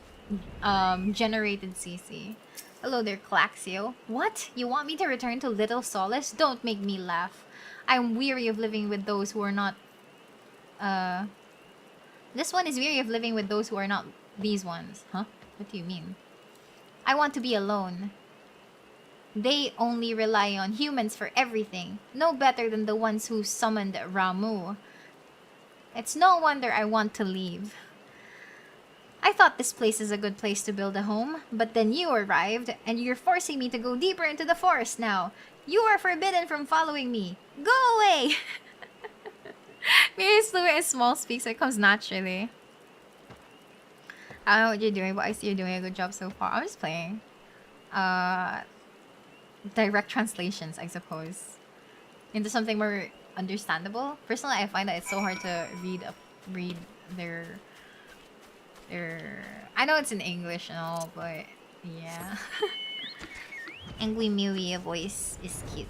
generated CC. Hello there, Claxio. What? You want me to return to Little Solace? Don't make me laugh. I'm weary of living with those who are not this one is weary of living with those who are not these ones. Huh? What do you mean? I want to be alone. They only rely on humans for everything. No better than the ones who summoned Ramu. It's no wonder I want to leave. I thought this place is a good place to build a home, but then you arrived, and you're forcing me to go deeper into the forest now. You are forbidden from following me. Go away! Miri's fluent and small speaks, so it comes naturally. I don't know what you're doing, but I see you're doing a good job so far. I'm just playing. Direct translations, I suppose, into something more understandable. Personally, I find that it's so hard to read their. I know it's in English and all, but yeah. Angry Miria voice is cute.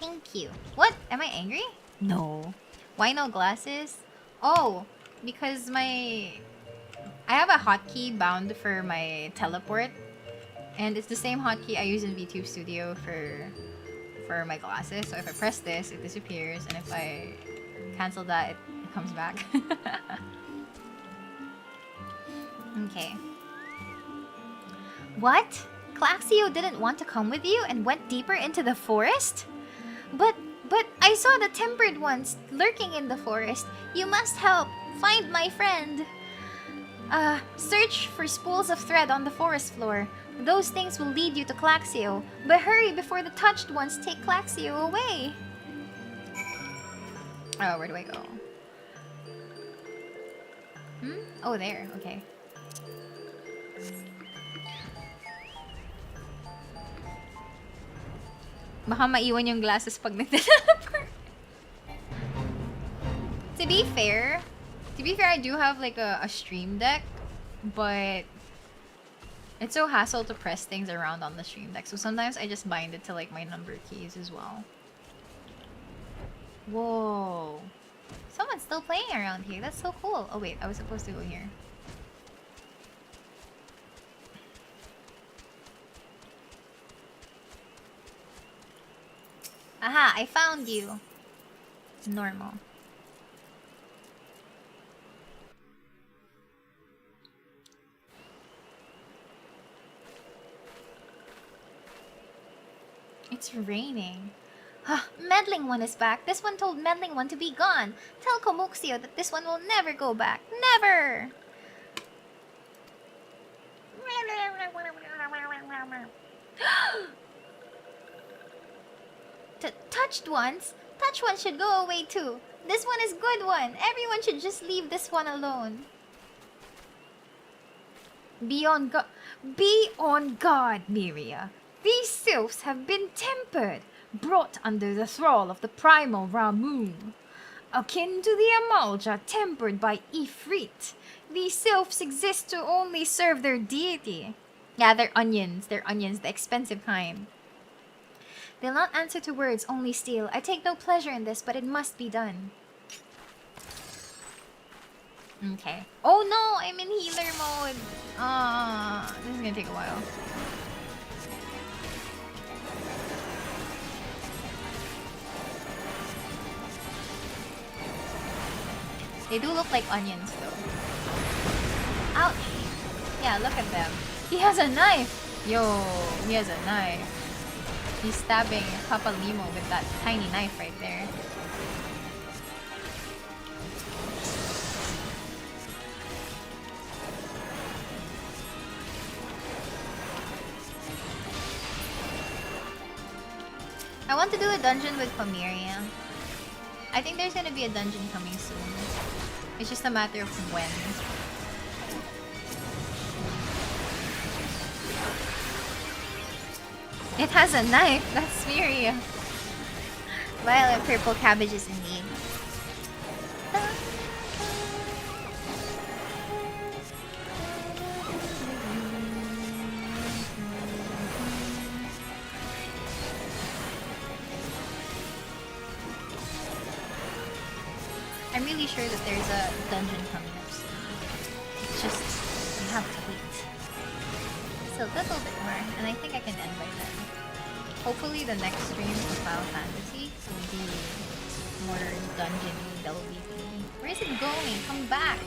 Thank you. What? Am I angry? No. Why no glasses? Oh, because I have a hotkey bound for my teleport. And it's the same hotkey I use in VTube Studio for my glasses. So if I press this, it disappears. And if I cancel that, it comes back. Okay. What? Claxio didn't want to come with you and went deeper into the forest? But I saw the tempered ones lurking in the forest. You must help. Find my friend. Search for spools of thread on the forest floor. Those things will lead you to Claxio. But hurry before the touched ones take Claxio away. Oh, where do I go? Oh, there. Okay. Baka maiwan yung glasses pag nag-teleport. To be fair, I do have like a stream deck, but it's so hassle to press things around on the stream deck. So sometimes I just bind it to like my number keys as well. Whoa. Someone's still playing around here. That's so cool. Oh wait, I was supposed to go here. Aha, I found you. Normal. It's raining. Meddling one is back. This one told Meddling one to be gone. Tell Komuxio that this one will never go back. Never! Touched ones? Touched one should go away too. This one is good one. Everyone should just leave this one alone. Be on guard, Miria. These sylphs have been tempered, brought under the thrall of the primal Ramu. Akin to the Amalja tempered by Ifrit, these sylphs exist to only serve their deity. Yeah, they're onions. They're onions, the expensive kind. They'll not answer to words, only steal. I take no pleasure in this, but it must be done. Okay. Oh no, I'm in healer mode. This is gonna take a while. They do look like onions though. Ouch. Yeah, look at them. He has a knife. Yo, he has a knife. He's stabbing Papa Limo with that tiny knife right there. I want to do a dungeon with Famiria. I think there's gonna be a dungeon coming soon. It's just a matter of when. It has a knife. That's Miria. Violet purple cabbages indeed. I'm really sure that there's a dungeon coming up soon. It's just, we have to wait. Just a little bit more, and I think I can end by then. Hopefully the next stream of Final Fantasy will be more dungeon-y, delvy. Where is it going? Come back!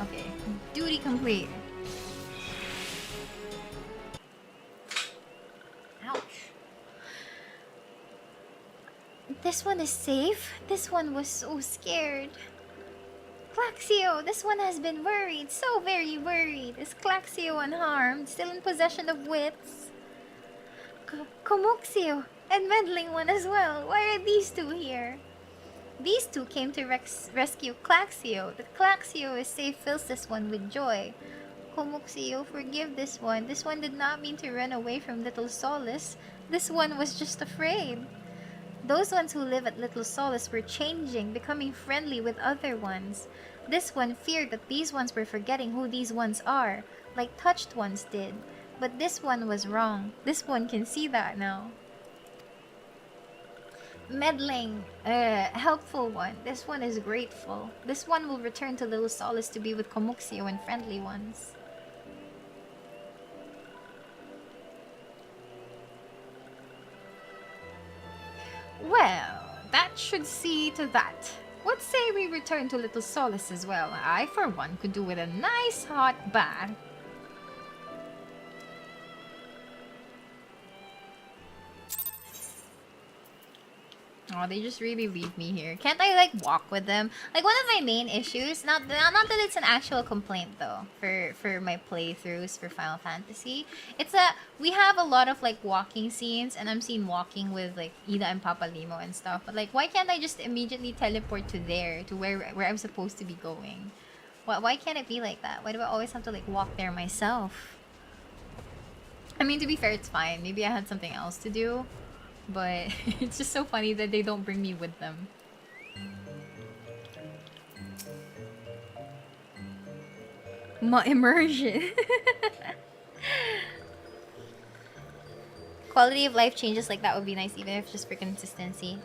Okay, duty complete. Ouch. This one is safe. This one was so scared. Claxio, this one has been worried, so very worried. Is Claxio unharmed, still in possession of wits? Komuxio, and meddling one as well. Why are these two here? These two came to rescue Claxio. That Claxio is safe fills this one with joy. Komuxio, forgive this one. This one did not mean to run away from Little Solace. This one was just afraid. Those ones who live at Little Solace were changing, becoming friendly with other ones. This one feared that these ones were forgetting who these ones are, like touched ones did. But this one was wrong. This one can see that now. Meddling, helpful one. This one is grateful. This one will return to Little Solace to be with Komuxio and friendly ones. Well, that should see to that. What say we return to Little Solace as well? I, for one, could do with a nice hot bath. Oh, they just really leave me here. Can't I, like, walk with them? Like, one of my main issues, not that it's an actual complaint, though, for my playthroughs for Final Fantasy. It's that we have a lot of, like, walking scenes, and I'm seen walking with, like, Ida and Papa Limo and stuff. But, like, why can't I just immediately teleport to there, to where I'm supposed to be going? Why can't it be like that? Why do I always have to, like, walk there myself? I mean, to be fair, it's fine. Maybe I had something else to do. But it's just so funny that they don't bring me with them. Immersion. Quality of life changes like that would be nice, even if just for consistency.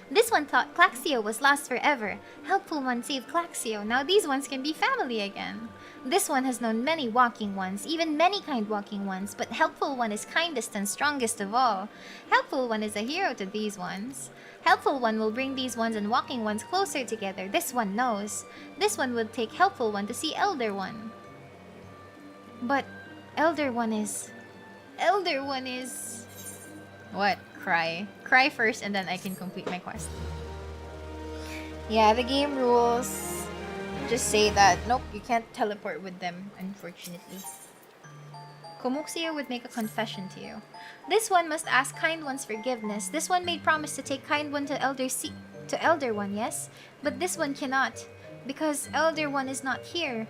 This one thought Claxio was lost forever. Helpful one saved Claxio. Now these ones can be family again. This one has known many walking ones, even many kind walking ones, but Helpful one is kindest and strongest of all. Helpful one is a hero to these ones. Helpful one will bring these ones and walking ones closer together. This one knows. This one would take Helpful one to see Elder one. But Elder one is... What? Cry. Cry first and then I can complete my quest. Yeah, the game rules just say that, nope, you can't teleport with them, unfortunately. Komuxio would make a confession to you. This one must ask Kind One's forgiveness. This one made promise to take Kind One to Elder One, yes? But this one cannot, because Elder One is not here.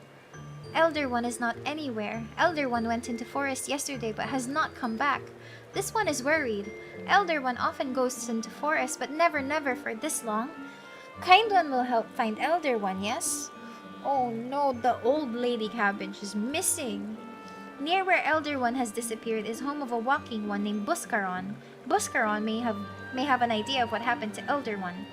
Elder One is not anywhere. Elder One went into forest yesterday but has not come back. This one is worried. Elder One often goes into forest but never for this long. Kind One will help find Elder One, yes? Oh no, the old lady cabbage is missing. Near where Elder One has disappeared is home of a walking one named Buscaron. Buscaron may have an idea of what happened to Elder One.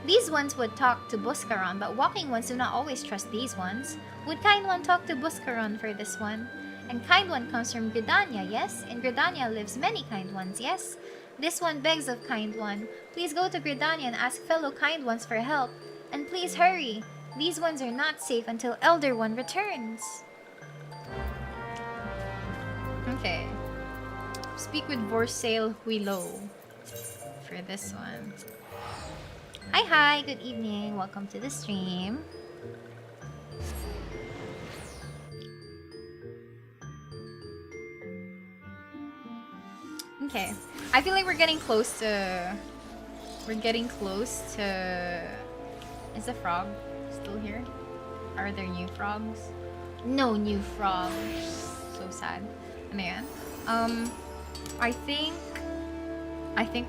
These ones would talk to Buscaron, but walking ones do not always trust these ones. Would Kind One talk to Buscaron for this one? And Kind One comes from Gridania, yes? In Gridania lives many Kind Ones, yes? This one begs of Kind One. Please go to Gridania and ask fellow Kind Ones for help. And please hurry. These ones are not safe until Elder One returns. Okay. Speak with Vorsail Huilo for this one. Hi, good evening. Welcome to the stream. Okay. I feel like we're getting close to... We're getting close to... Is the frog still here? Are there new frogs? No new frogs. So sad. Ano yan? I think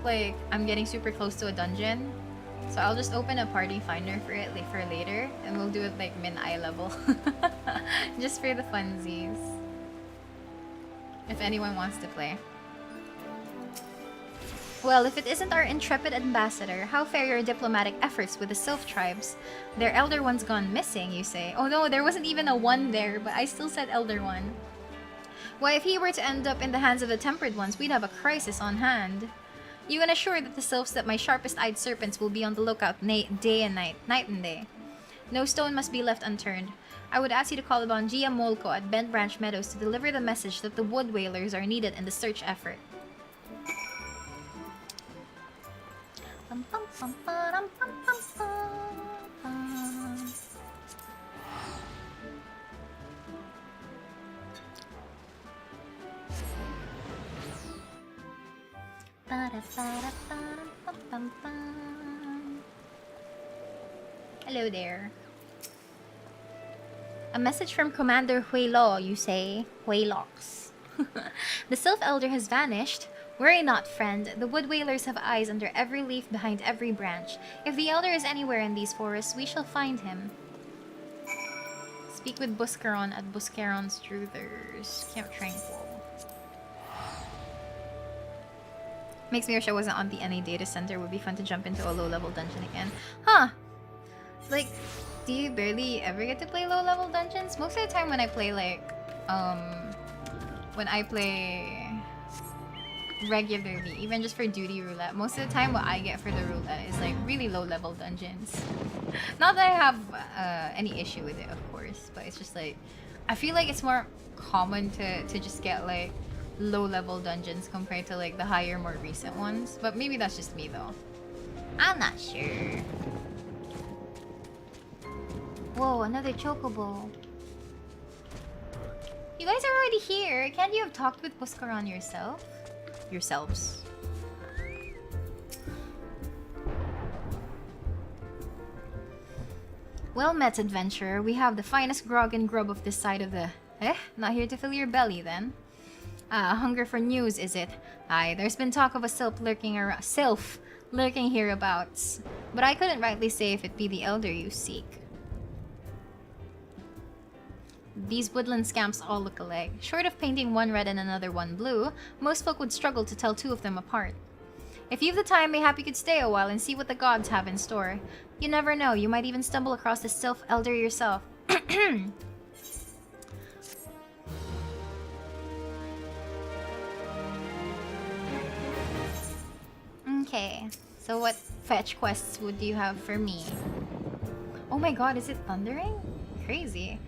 like I'm getting super close to a dungeon. So I'll just open a party finder for it for later, and we'll do it like min-eye level. Just for the funsies. If anyone wants to play. Well, if it isn't our intrepid ambassador, how fare your diplomatic efforts with the Sylph tribes? Their elder one's gone missing, you say. Oh no, there wasn't even a one there, but I still said elder one. Why, if he were to end up in the hands of the tempered ones, we'd have a crisis on hand. You can assure that the Sylphs that my sharpest-eyed serpents will be on the lookout day and night and day. No stone must be left unturned. I would ask you to call upon Gia Molko at Bent Branch Meadows to deliver the message that the Wood Whalers are needed in the search effort. Hello there. A message from Commander Huelo, you say? Huelox. The Sylph Elder has vanished. Worry not, friend. The Wood Whalers have eyes under every leaf behind every branch. If the Elder is anywhere in these forests, we shall find him. Speak with Buscaron at Buscaron's Truthers. Camp Tranquil. Makes me wish I wasn't on the NA data center. Would be fun to jump into a low-level dungeon again. Huh. Like, do you barely ever get to play low-level dungeons? Most of the time when I play, like, when I play regularly, even just for duty roulette, most of the time what I get for the roulette is, like, really low-level dungeons. Not that I have any issue with it, of course, but it's just, like, I feel like it's more common to just get, like, low-level dungeons compared to, like, the higher, more recent ones. But maybe that's just me, though. I'm not sure. Whoa, another chocobo. You guys are already here. Can't you have talked with Buscaron yourself? Yourselves. Well met, adventurer. We have the finest grog and grub of this side of the... Not here to fill your belly, then. Hunger for news, is it? Aye, there's been talk of a sylph lurking hereabouts. But I couldn't rightly say if it be the elder you seek. These woodland scamps all look alike. Short of painting one red and another one blue, most folk would struggle to tell two of them apart. If you've the time, mayhap you could stay a while and see what the gods have in store. You never know, you might even stumble across the sylph elder yourself. Okay, so what fetch quests would you have for me? Oh my god, is it thundering? Crazy.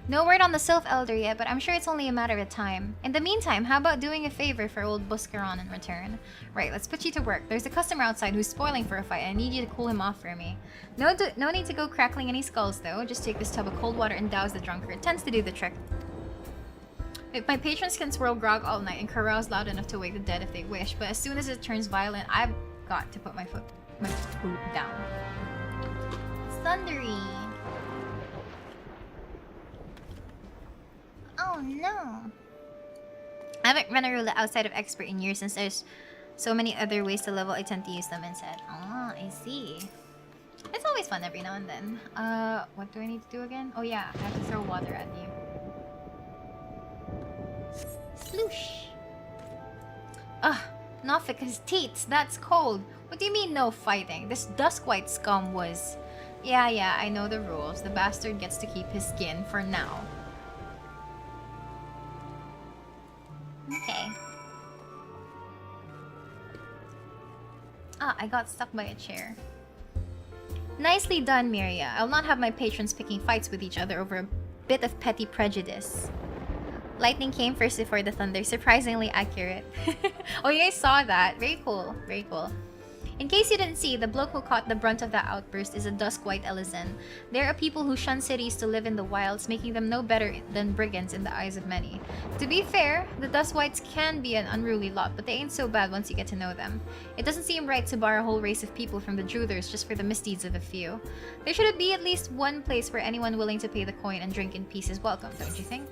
No word on the Sylph Elder yet, but I'm sure it's only a matter of time. In the meantime, how about doing a favor for old Buscaron in return? Right, let's put you to work. There's a customer outside who's spoiling for a fight, and I need you to cool him off for me. No need to go crackling any skulls, though. Just take this tub of cold water and douse the drunkard. It tends to do the trick. If my patrons can swirl grog all night and carouse loud enough to wake the dead if they wish, but as soon as it turns violent, I've got to put my foot down. It's thundery. Oh no. I haven't run a roulette outside of expert in years since there's so many other ways to level. I tend to use them instead. Ah, I see. It's always fun every now and then. What do I need to do again? Oh yeah, I have to throw water at you. Sloosh. Ugh, Nofika's teats, that's cold. What do you mean no fighting? This Duskwhite scum was... Yeah, I know the rules. The bastard gets to keep his skin for now. Okay. Ah, I got stuck by a chair. Nicely done, Miria. I'll not have my patrons picking fights with each other over a bit of petty prejudice. Lightning came first before the thunder. Surprisingly accurate. Oh, you guys saw that. Very cool. Very cool. In case you didn't see, the bloke who caught the brunt of that outburst is a Duskwhite Elysian. They're a people who shun cities to live in the wilds, making them no better than brigands in the eyes of many. To be fair, the Duskwhites can be an unruly lot, but they ain't so bad once you get to know them. It doesn't seem right to bar a whole race of people from the Druthers just for the misdeeds of a few. There should be at least one place where anyone willing to pay the coin and drink in peace is welcome, don't you think?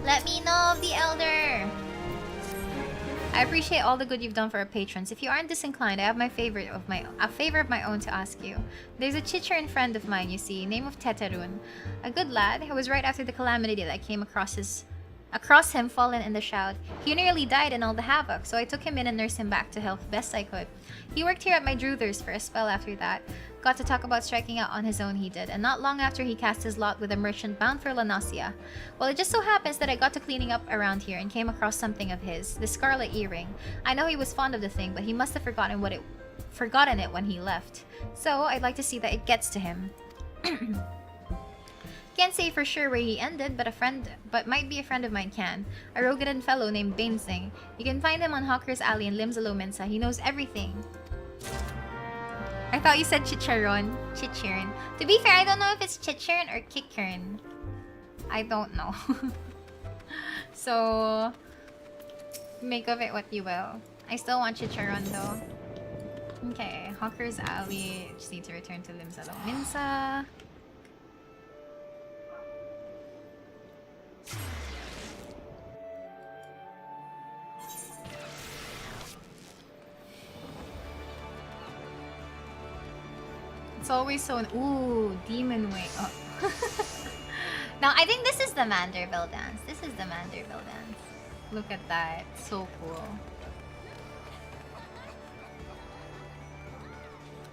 Let me know of the elder! I appreciate all the good you've done for our patrons. If you aren't disinclined, I have a favor of my own to ask you. There's a Chicherin friend of mine, you see, name of Teterun. A good lad. It was right after the calamity that I came across him fallen in the shout. He nearly died in all the havoc, so I took him in and nursed him back to health best I could. He worked here at my Druthers for a spell after that. Got to talk about striking out on his own, he did, and not long after he cast his lot with a merchant bound for Lanasia. Well, it just so happens that I got to cleaning up around here and came across something of his, the scarlet earring. I know he was fond of the thing, but he must have forgotten it when he left. So, I'd like to see that it gets to him. Can't say for sure where he ended, but might be a friend of mine can. A Rogadan fellow named Bainsing. You can find him on Hawker's Alley in Limsalo Mensa. He knows everything. I thought you said Chicharon. Chicharon. To be fair, I don't know if it's Chicharon or Kikaron. I don't know. So, make of it what you will. I still want Chicharon though. Okay, Hawker's Alley. Just need to return to Limsalo Mensa. It's always so... Ooh, Demon Way. Oh. Now, I think this is the Manderville dance. This is the Manderville dance. Look at that. So cool.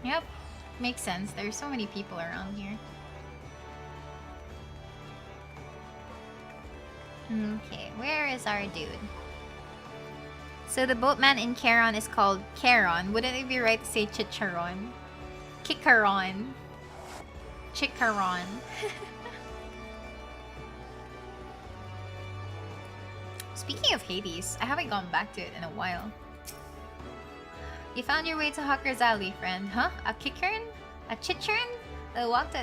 Yep. Makes sense. There's so many people around here. Okay, where is our dude? So the boatman in Charon is called Charon. Wouldn't it be right to say Chicharon? Kikaron. Chicharon. Speaking of Hades, I haven't gone back to it in a while. You found your way to Hawker's Alley, friend. Huh? A Kikaron? A Chicharon? That worked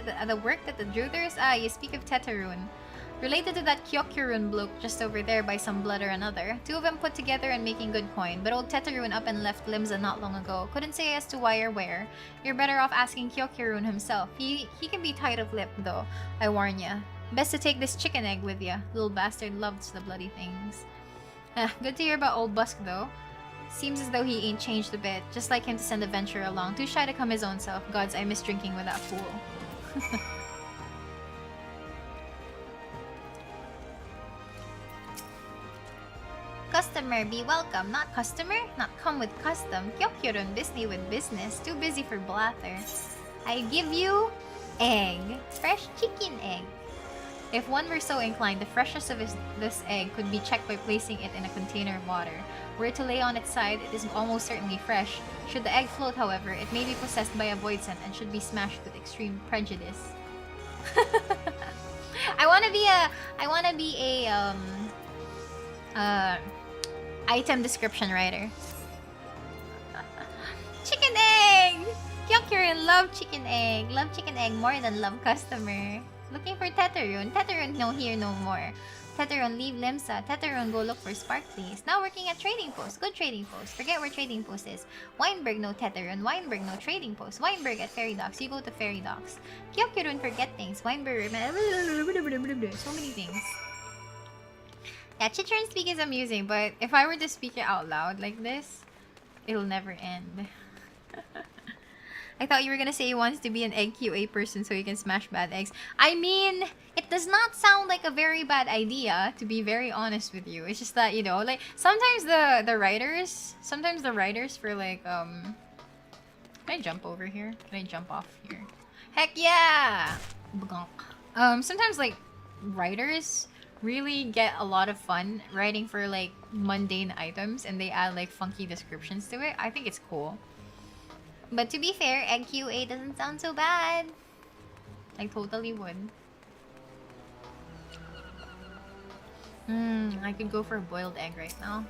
at the Druthers? Ah, you speak of Teterun. Related to that Kyokurun bloke just over there by some blood or another. Two of them put together and making good coin, but old Teterun up and left Limsa not long ago. Couldn't say as to why or where. You're better off asking Kyokurun himself. He can be tight of lip though, I warn ya. Best to take this chicken egg with ya. Little bastard loves the bloody things. Good to hear about old Busk though. Seems as though he ain't changed a bit. Just like him to send a venture along. Too shy to come his own self. Gods, I miss drinking with that fool. Customer, be welcome. Not customer? Not come with custom. Kyokurun, busy with business. Too busy for blather. I give you egg. Fresh chicken egg. If one were so inclined, the freshness of this egg could be checked by placing it in a container of water. Were it to lay on its side, it is almost certainly fresh. Should the egg float, however, it may be possessed by a void scent and should be smashed with extreme prejudice. I wanna be a item description writer. Chicken egg! Kyokurun love chicken egg. Love chicken egg more than love customer. Looking for Teterun. Teterun no here no more. Teterun leave Limsa. Teterun go look for Sparklies. Now working at Trading Post. Good Trading Post. Forget where Trading Post is. Weinberg no Teterun. Weinberg no Trading Post. Weinberg at Ferry Docks. You go to Ferry Docks. Kyokurun forget things. Weinberg... So many things. Yeah, Chicharon speak is amusing, but if I were to speak it out loud like this, it'll never end. I thought you were gonna say he wants to be an egg QA person so he can smash bad eggs. I mean, it does not sound like a very bad idea, to be very honest with you. It's just that, you know, like, sometimes the writers for like, Can I jump over here? Can I jump off here? Heck yeah! Sometimes, like, writers really get a lot of fun writing for, like, mundane items and they add, like, funky descriptions to it. I think it's cool. But to be fair, egg QA doesn't sound so bad. I totally would. I could go for a boiled egg right now.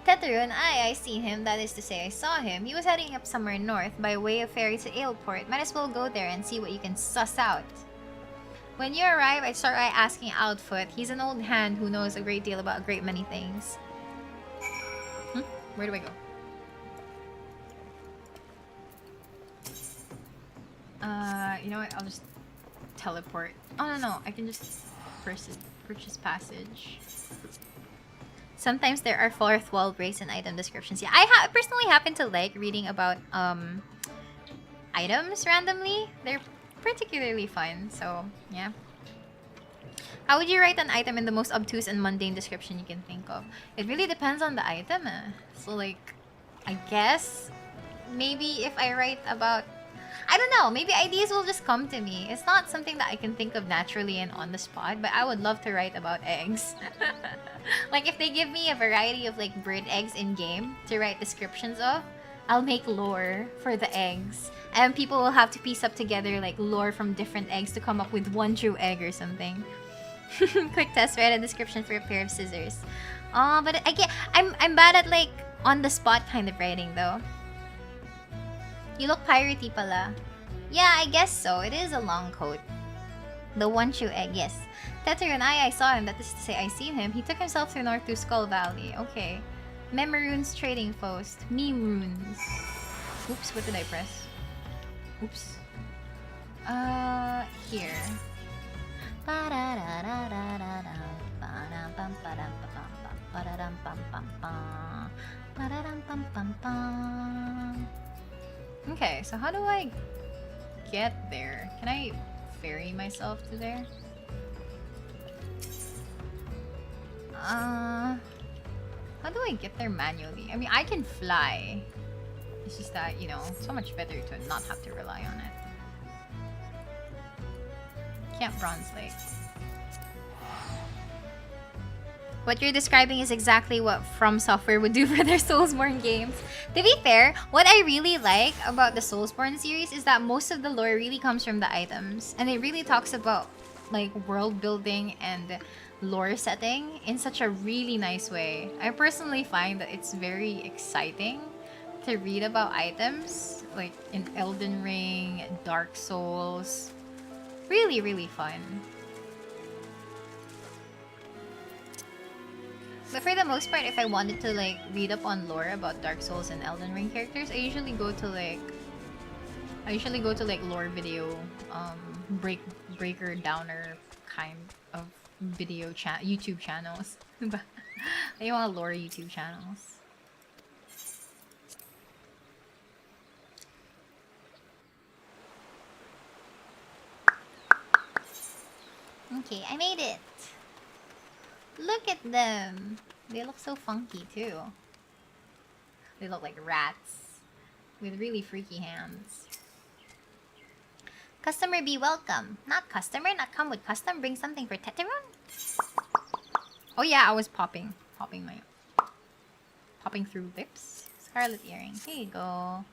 Teterun, I see him. That is to say, I saw him. He was heading up somewhere north by way of ferry to Aleport. Might as well go there and see what you can suss out. When you arrive, I start by asking Outfoot. He's an old hand who knows a great deal about a great many things. Where do I go? You know what? I'll just teleport. Oh, no. I can just purchase passage. Sometimes there are fourth wall breaks in item descriptions. Yeah, I personally happen to like reading about items randomly. They're particularly fun, so yeah. How would you write an item in the most obtuse and mundane description you can think of? It really depends on the item. So like, I guess maybe if I write about, I don't know, maybe ideas will just come to me. It's not something that I can think of naturally and on the spot, but I would love to write about eggs. Like if they give me a variety of like bird eggs in game to write descriptions of, I'll make lore for the eggs. And people will have to piece up together like lore from different eggs to come up with one true egg or something. Quick test, write a description for a pair of scissors. But I'm bad at like on the spot kind of writing though. You look piratey pala. Yeah, I guess so. It is a long coat. The one true egg, yes. Teterun, I saw him. That is to say, I seen him. He took himself to north to Skull Valley. Okay. Memorunes Trading Post. Meme runes. Oops, what did I press? Oops. Here. Okay, so how do I get there? Can I ferry myself to there? How do I get there manually? I mean, I can fly. It's just that, you know, so much better to not have to rely on it. Camp Bronze Lake. What you're describing is exactly what From Software would do for their Soulsborne games. To be fair, what I really like about the Soulsborne series is that most of the lore really comes from the items. And it really talks about like world building and lore setting in such a really nice way. I personally find that it's very exciting to read about items like in Elden Ring, Dark Souls. Really, really fun. But for the most part, if I wanted to like read up on lore about Dark Souls and Elden Ring characters, I usually go to like lore video, breaker downer kind of video YouTube channels. I want lore YouTube channels. Okay, I made it. Look at them. They look so funky too. They look like rats with really freaky hands. Customer be welcome. Not customer, not come with custom. Bring something for Teterun. Oh yeah, I was popping through lips. Scarlet earring. Here you go.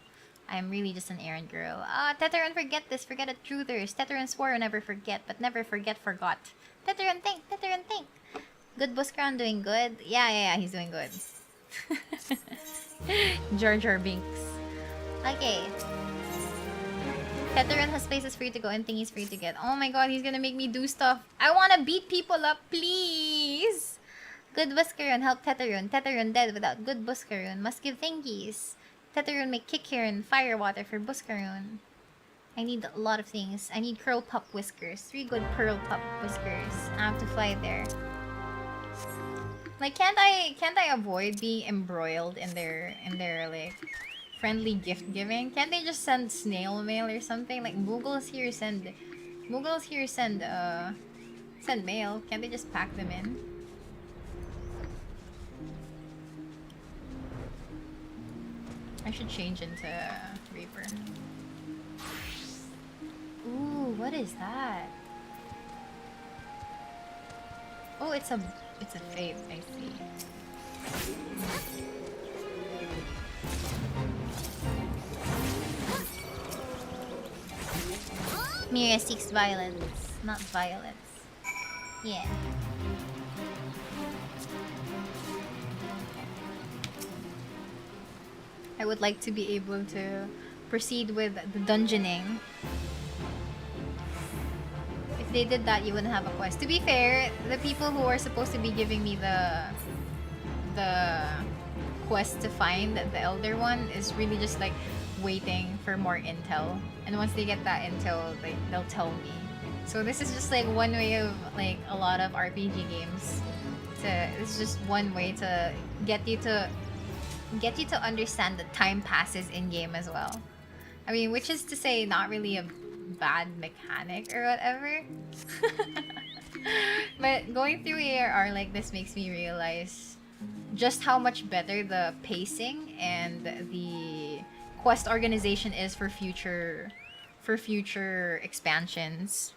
I'm really just an errand girl. Teterun, forget this. Forget the truthers. Teterun swore never forget, but never forgot. Teterun, think. Teterun, think. Good Buskrown doing good? Yeah, he's doing good. Jar Jar Binks. Okay. Teterun has places for you to go and thingies for you to get. Oh my god, he's gonna make me do stuff. I wanna beat people up, please! Good Buskarun, help Teterun. Teterun dead without good Buskarun. Must give thingies. Teterun make kick here and fire water for Buskarun. I need a lot of things. I need curl pup whiskers. 3 good pearl pup whiskers. I have to fly there. Like, can't I avoid being embroiled in their like friendly gift giving? Can't they just send snail mail or something? Like Mughals here send mail. Can't they just pack them in? I should change into Reaper. Ooh, what is that? Oh, it's a fate, I see. Miria seeks violence, not violence. Yeah. I would like to be able to proceed with the dungeoning. If they did that, you wouldn't have a quest. To be fair, the people who are supposed to be giving me the quest to find the Elder One is really just like waiting for more intel. And once they get that intel, they'll tell me. So this is just like one way of like a lot of RPG games. It's just one way to get you to understand that time passes in game as well. I mean, which is to say, not really a bad mechanic or whatever. But going through ARR like this makes me realize just how much better the pacing and the quest organization is for future expansions.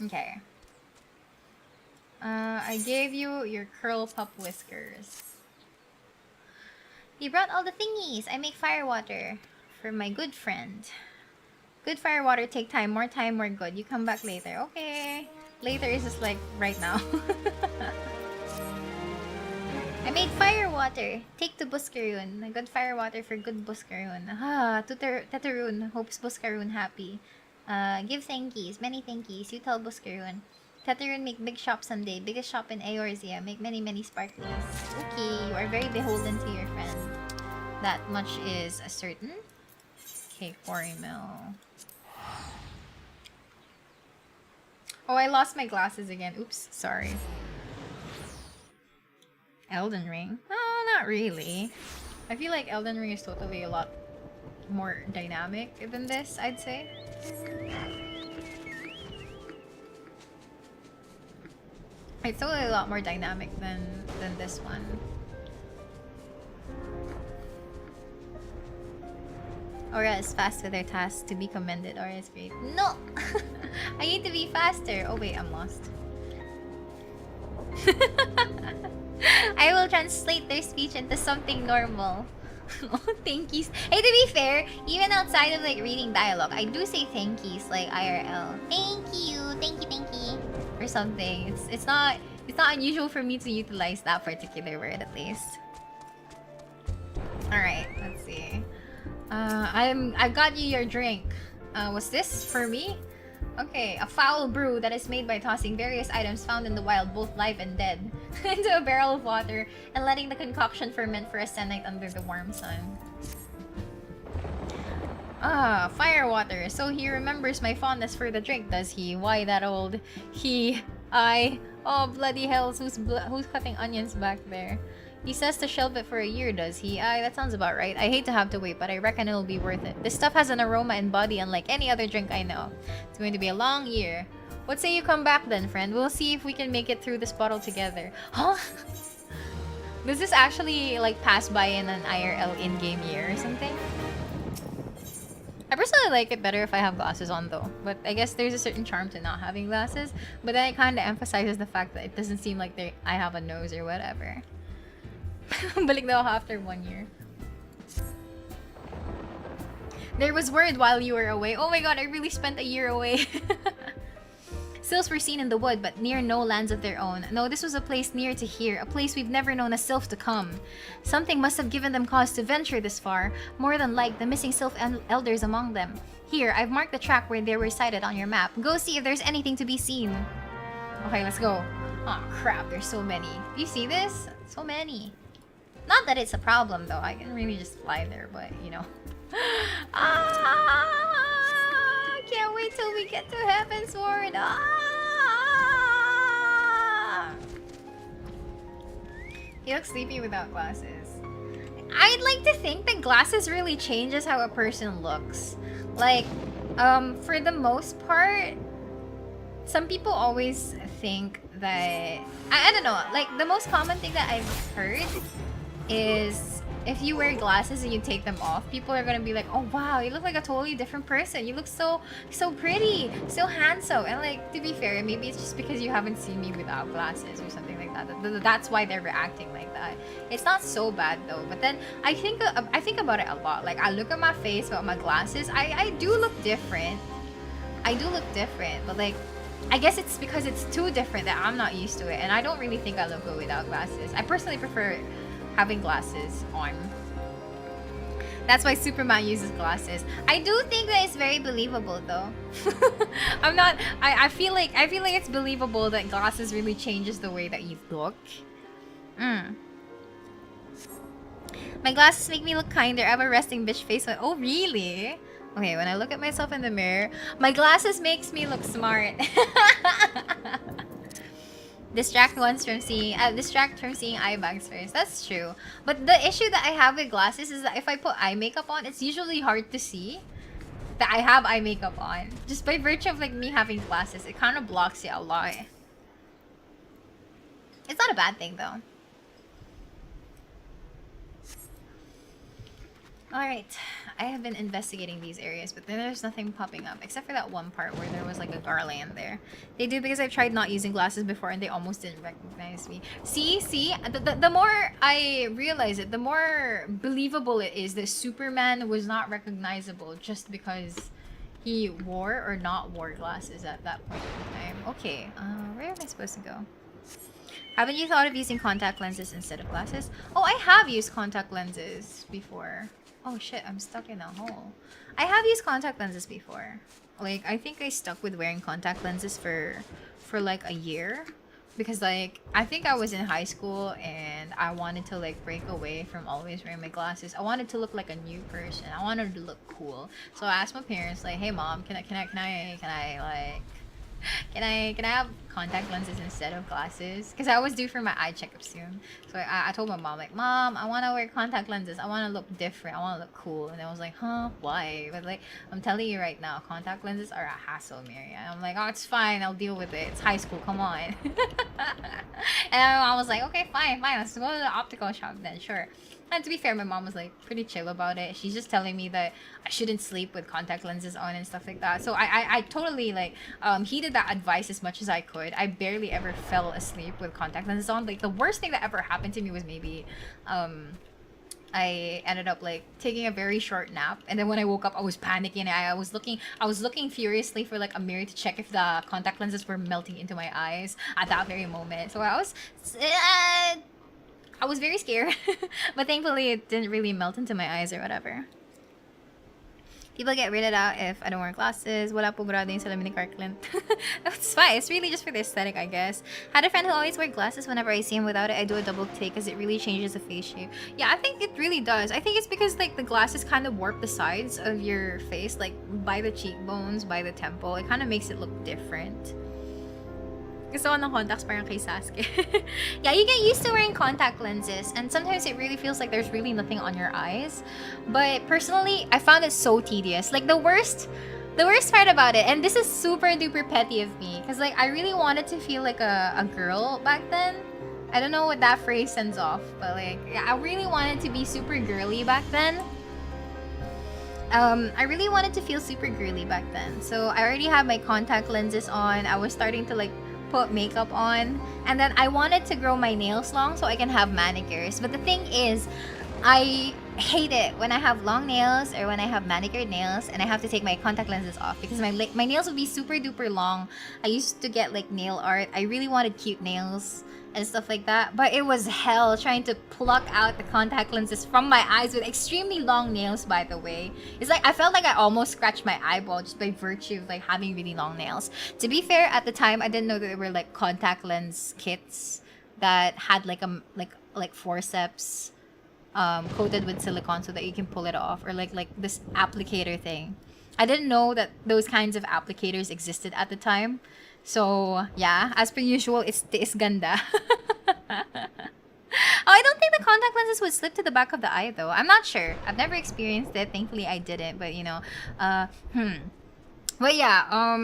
Okay. I gave you your curl pup whiskers. You brought all the thingies. I make fire water for my good friend. Good fire water take time. More time, more good. You come back later. Okay. Later is just like right now. I made fire water. Take to Buscaroon. Good fire water for good Buscaroon. Ah, Tetaroon hopes Buscaroon happy. Give thankies. Many thankies. You tell Buscaroon. Tetaroon make big shop someday. Biggest shop in Eorzea. Make many, many sparklies. Okay, you are very beholden to your friend. That much is certain. Okay, quarry mill. Oh, I lost my glasses again. Oops, sorry. Elden Ring? No, not really. I feel like Elden Ring is totally a lot more dynamic than this, I'd say. It's totally a lot more dynamic than this one. Aura is fast with her tasks, to be commended. Aura is great. No! I need to be faster. Oh wait, I'm lost. I will translate their speech into something normal. Oh, thankies. Hey, to be fair, even outside of like reading dialogue, I do say thankies like IRL. Thank you, thank you, or something. It's not unusual for me to utilize that particular word at least. All right, let's see. I've got you your drink. Was this for me? Okay, a foul brew that is made by tossing various items found in the wild, both live and dead, into a barrel of water and letting the concoction ferment for a sennight under the warm sun. Ah, fire water. So he remembers my fondness for the drink, does he? Why that old he, I... Oh, bloody hells, who's cutting onions back there? He says to shelve it for a year, does he? Aye, that sounds about right. I hate to have to wait, but I reckon it'll be worth it. This stuff has an aroma and body unlike any other drink I know. It's going to be a long year. What say you come back then, friend? We'll see if we can make it through this bottle together. Huh? Does this actually, like, pass by in an IRL in-game year or something? I personally like it better if I have glasses on, though. But I guess there's a certain charm to not having glasses. But then it kind of emphasizes the fact that it doesn't seem like I have a nose or whatever. Balik daw after 1 year. There was word while you were away. Oh my god, I really spent a year away. Sylphs were seen in the wood, but near no lands of their own. No, this was a place near to here, a place we've never known a sylph to come. Something must have given them cause to venture this far. More than like, the missing sylph elders among them. Here, I've marked the track where they were sighted on your map. Go see if there's anything to be seen. Okay, let's go. Oh crap, there's so many. Do you see this? So many. Not that it's a problem though, I can really just fly there, but you know. Can't wait till we get to Heavensward. He looks sleepy without glasses. I'd like to think that glasses really changes how a person looks. Like, for the most part, some people always think that... I don't know, like the most common thing that I've heard is if you wear glasses and you take them off, people are gonna be like, oh wow, you look like a totally different person. You look so pretty, so handsome. And like, to be fair, maybe it's just because you haven't seen me without glasses or something like that. That's why they're reacting like that. It's not so bad though. But then I think about it a lot. Like, I look at my face without my glasses. I do look different. I do look different, but like, I guess it's because it's too different that I'm not used to it, and I don't really think I look good without glasses. I personally prefer having glasses on. That's why Superman uses glasses. I do think that it's very believable though. I feel like it's believable that glasses really changes the way that you look. My glasses make me look kinder. I have a resting bitch face. Oh really? Okay, when I look at myself in the mirror, my glasses makes me look smart. Distract from seeing eye bags first. That's true. But the issue that I have with glasses is that if I put eye makeup on, it's usually hard to see that I have eye makeup on. Just by virtue of like me having glasses, it kind of blocks it a lot. It's not a bad thing though. Alright, I have been investigating these areas, but then there's nothing popping up, except for that one part where there was like a garland there. They do because I've tried not using glasses before and they almost didn't recognize me. See? The more I realize it, the more believable it is that Superman was not recognizable just because he wore or not wore glasses at that point in time. Okay, where am I supposed to go? Haven't you thought of using contact lenses instead of glasses? Oh, I have used contact lenses before. Oh shit, I'm stuck in a hole. I have used contact lenses before. Like, I think I stuck with wearing contact lenses for like a year. Because like, I think I was in high school and I wanted to like break away from always wearing my glasses. I wanted to look like a new person. I wanted to look cool. So I asked my parents like, hey mom, can I have contact lenses instead of glasses? Because I was due for my eye checkup soon. So I told my mom like, Mom, I want to wear contact lenses. I want to look different. I want to look cool. And I was like, huh? Why? But like, I'm telling you right now, contact lenses are a hassle, Mary. I'm like, oh, it's fine. I'll deal with it. It's high school. Come on. And I was like, okay, fine. Let's go to the optical shop then. Sure. And to be fair, my mom was like pretty chill about it. She's just telling me that I shouldn't sleep with contact lenses on and stuff like that. So I totally like heeded that advice as much as I could. I barely ever fell asleep with contact lenses on. Like the worst thing that ever happened to me was maybe I ended up like taking a very short nap, and then when I woke up I was panicking. I was looking furiously for like a mirror to check if the contact lenses were melting into my eyes at that very moment. So I was very scared, but thankfully it didn't really melt into my eyes or whatever. People get weirded out if I don't wear glasses. Wala po grado yung salamin ni Clark Kent. It's fine. It's really just for the aesthetic, I guess. Had a friend who always wear glasses. Whenever I see him without it, I do a double take because it really changes the face shape. Yeah, I think it really does. I think it's because like the glasses kind of warp the sides of your face, like by the cheekbones, by the temple. It kind of makes it look different. Gusto ko ng contacts parang kay Sasuke. Yeah, you get used to wearing contact lenses, and sometimes it really feels like there's really nothing on your eyes. But personally, I found it so tedious. Like the worst part about it, and this is super duper petty of me, because like I really wanted to feel like a girl back then. I don't know what that phrase sends off, but like I really wanted to be super girly back then. I really wanted to feel super girly back then. So I already had my contact lenses on. I was starting to like put makeup on, and then I wanted to grow my nails long so I can have manicures. But the thing is, I hate it when I have long nails or when I have manicured nails and I have to take my contact lenses off because my nails would be super duper long. I used to get like nail art. I really wanted cute nails and stuff like that, but it was hell trying to pluck out the contact lenses from my eyes with extremely long nails, by the way. It's like I felt like I almost scratched my eyeball just by virtue of like having really long nails. To be fair, at the time I didn't know that there were like contact lens kits that had like forceps coated with silicone so that you can pull it off, or like this applicator thing. I didn't know that those kinds of applicators existed at the time. So, yeah, as per usual, it's ganda. Oh, I don't think the contact lenses would slip to the back of the eye, though. I'm not sure. I've never experienced it. Thankfully, I didn't. But, you know, But, yeah,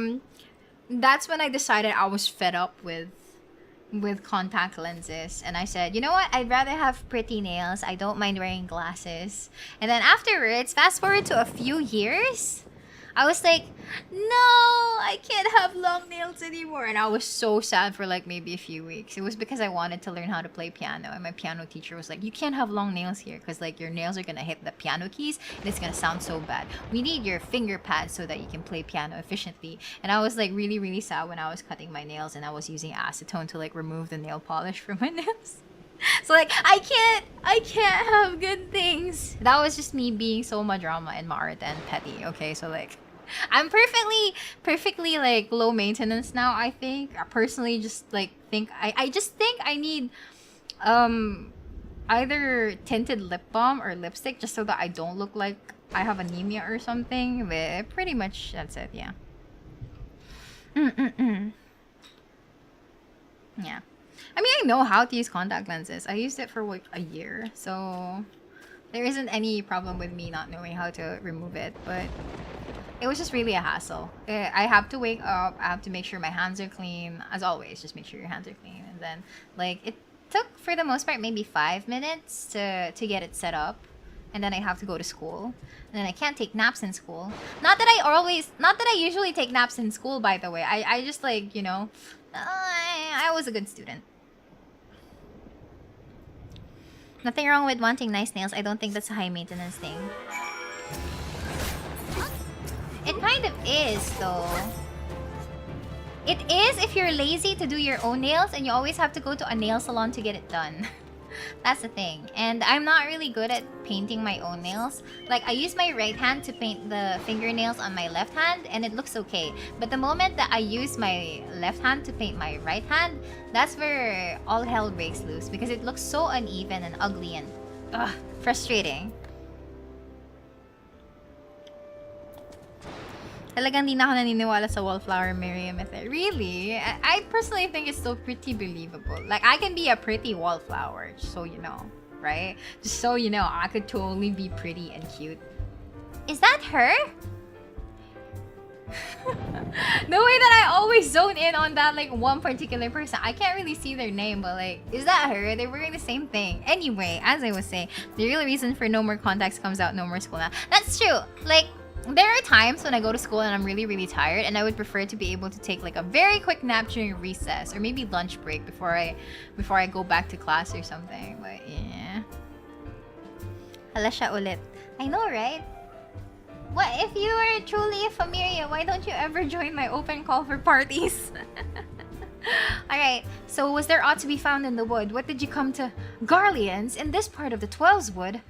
that's when I decided I was fed up with contact lenses. And I said, you know what? I'd rather have pretty nails. I don't mind wearing glasses. And then afterwards, fast forward to a few years, I was like, no, I can't have long nails anymore. And I was so sad for like maybe a few weeks. It was because I wanted to learn how to play piano. And my piano teacher was like, you can't have long nails here because like your nails are going to hit the piano keys and it's going to sound so bad. We need your finger pads so that you can play piano efficiently. And I was like really, really sad when I was cutting my nails and I was using acetone to like remove the nail polish from my nails. So like I can't have good things. That was just me being so madrama and maart and petty. Okay, so like I'm perfectly like low maintenance now. I think I personally just like think I just think I need either tinted lip balm or lipstick just so that I don't look like I have anemia or something. But pretty much that's it. Yeah. Yeah. I mean, I know how to use contact lenses. I used it for like a year, so there isn't any problem with me not knowing how to remove it, but it was just really a hassle. I have to wake up, I have to make sure my hands are clean. As always, just make sure your hands are clean. And then, like, it took, for the most part, maybe 5 minutes to get it set up. And then I have to go to school. And then I can't take naps in school. Not that I usually take naps in school, by the way. I just, like, you know, I was a good student. Nothing wrong with wanting nice nails. I don't think that's a high maintenance thing. It kind of is, though. It is if you're lazy to do your own nails and you always have to go to a nail salon to get it done. That's the thing. And I'm not really good at painting my own nails. Like, I use my right hand to paint the fingernails on my left hand and it looks okay. But the moment that I use my left hand to paint my right hand, that's where all hell breaks loose because it looks so uneven and ugly and frustrating. Talagang di na ako naniniwala sa wallflower Miriam method. Really? I personally think it's still pretty believable. Like, I can be a pretty wallflower, just so you know, right? Just so you know, I could totally be pretty and cute. Is that her? The way that I always zone in on that, like, one particular person. I can't really see their name, but, like, is that her? They're wearing the same thing. Anyway, as I was saying, the real reason for No More Contacts comes out No More School Now. That's true. Like, there are times when I go to school and I'm really, really tired and I would prefer to be able to take like a very quick nap during recess or maybe lunch break before I go back to class or something. But yeah. Hala siya ulit. I know, right? What if you are truly a famiria? Why don't you ever join my open call for parties? Alright, so was there aught to be found in the wood? What did you come to? Garleans? In this part of the Twelves wood?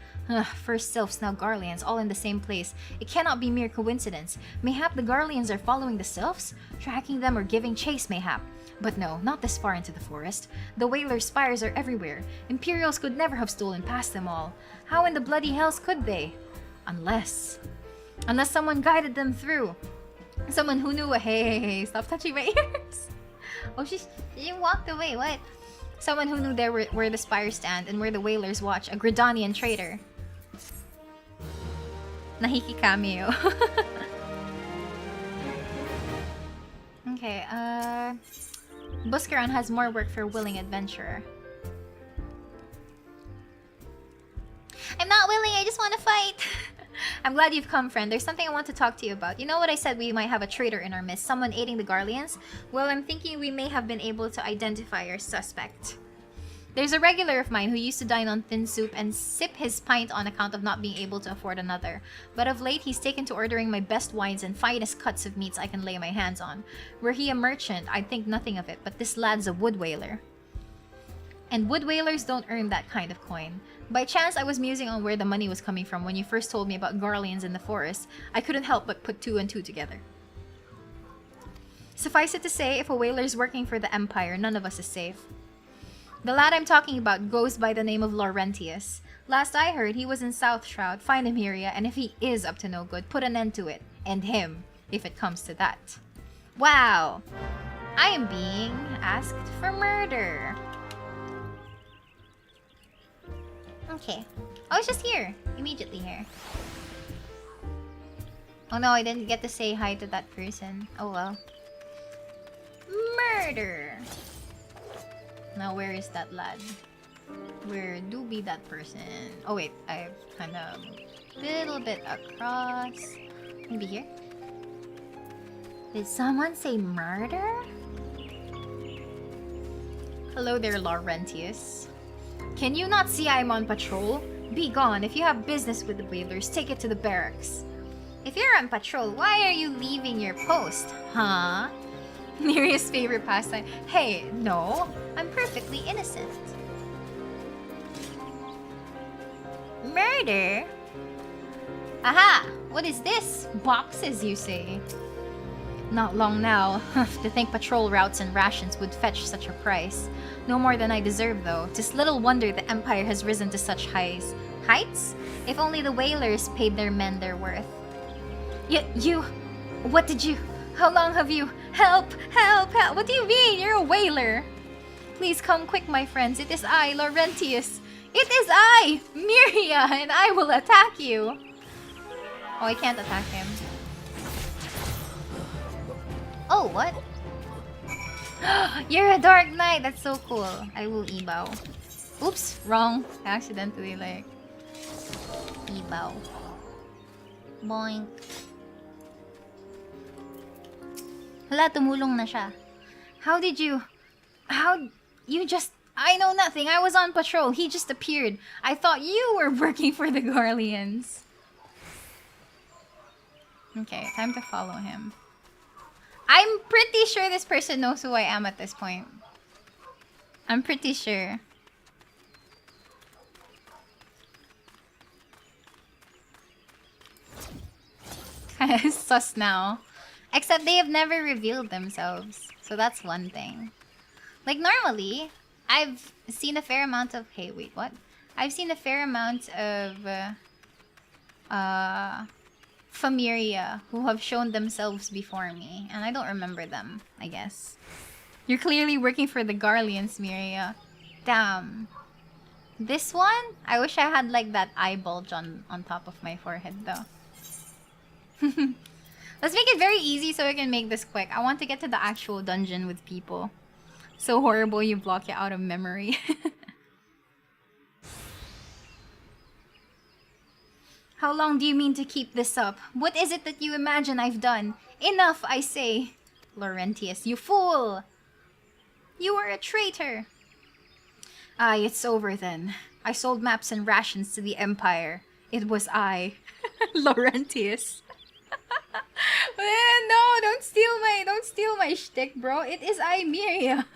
First sylphs, now Garleans, all in the same place. It cannot be mere coincidence. Mayhap the Garleans are following the sylphs? Tracking them or giving chase, mayhap. But no, not this far into the forest. The Whaler's spires are everywhere. Imperials could never have stolen past them all. How in the bloody hells could they? Unless someone guided them through. Someone who knew hey, stop touching my ears. Oh, she walked away, what? Someone who knew there where the spires stand and where the Whalers watch, a Gridanian traitor. Nahiki cameo. Okay, Buscaron has more work for willing adventurer. I'm not willing, I just want to fight. I'm glad you've come, friend. There's something I want to talk to you about. You know what I said we might have a traitor in our midst, someone aiding the Garleans? Well, I'm thinking we may have been able to identify our suspect. There's a regular of mine who used to dine on thin soup and sip his pint on account of not being able to afford another. But of late, he's taken to ordering my best wines and finest cuts of meats I can lay my hands on. Were he a merchant, I'd think nothing of it, but this lad's a wood whaler. And wood whalers don't earn that kind of coin. By chance, I was musing on where the money was coming from when you first told me about Garleans in the forest. I couldn't help but put two and two together. Suffice it to say, if a whaler's working for the Empire, none of us is safe. The lad I'm talking about goes by the name of Laurentius. Last I heard, he was in South Shroud. Find him here, and if he is up to no good, put an end to it. And him, if it comes to that. Wow! I am being asked for murder. Okay. I was just here. Immediately here. Oh no, I didn't get to say hi to that person. Oh well. Murder! Now where is that lad? Where do be that person? Oh wait, I've kind of moved a little bit across. Maybe here? Did someone say murder? Hello there, Laurentius. Can you not see I'm on patrol? Be gone. If you have business with the whalers, take it to the barracks. If you're on patrol, why are you leaving your post? Huh? Miria's favorite pastime. Hey, no. I'm perfectly innocent. Murder? Aha! What is this? Boxes, you say? Not long now. To think patrol routes and rations would fetch such a price. No more than I deserve, though. 'Tis little wonder the Empire has risen to such heights? If only the whalers paid their men their worth. You... What did you... How long have you... Help! Help! Help! What do you mean? You're a whaler! Please come quick, my friends. It is I, Laurentius. It is I, Miria, and I will attack you. Oh, I can't attack him. Oh, what? You're a dark knight. That's so cool. I will e-bow. Oops, wrong. I accidentally like e-bow. Boink. Hala, tumulong na siya. How you just... I know nothing. I was on patrol. He just appeared. I thought you were working for the Garleans. Okay, time to follow him. I'm pretty sure this person knows who I am at this point. I'm pretty sure. Kinda sus now. Except they have never revealed themselves. So that's one thing. Like normally, I've seen a fair amount of... Hey, wait, what? I've seen a fair amount of... famiria who have shown themselves before me. And I don't remember them, I guess. You're clearly working for the Garleans, Miria. Damn. This one? I wish I had like that eye bulge on top of my forehead though. Let's make it very easy so we can make this quick. I want to get to the actual dungeon with people. So horrible you block it out of memory. How long do you mean to keep this up? What is it that you imagine I've done? Enough, I say. Laurentius, you fool! You are a traitor! Aye, it's over then. I sold maps and rations to the Empire. It was I. Laurentius. No, don't steal my shtick, bro. It is I, Miria.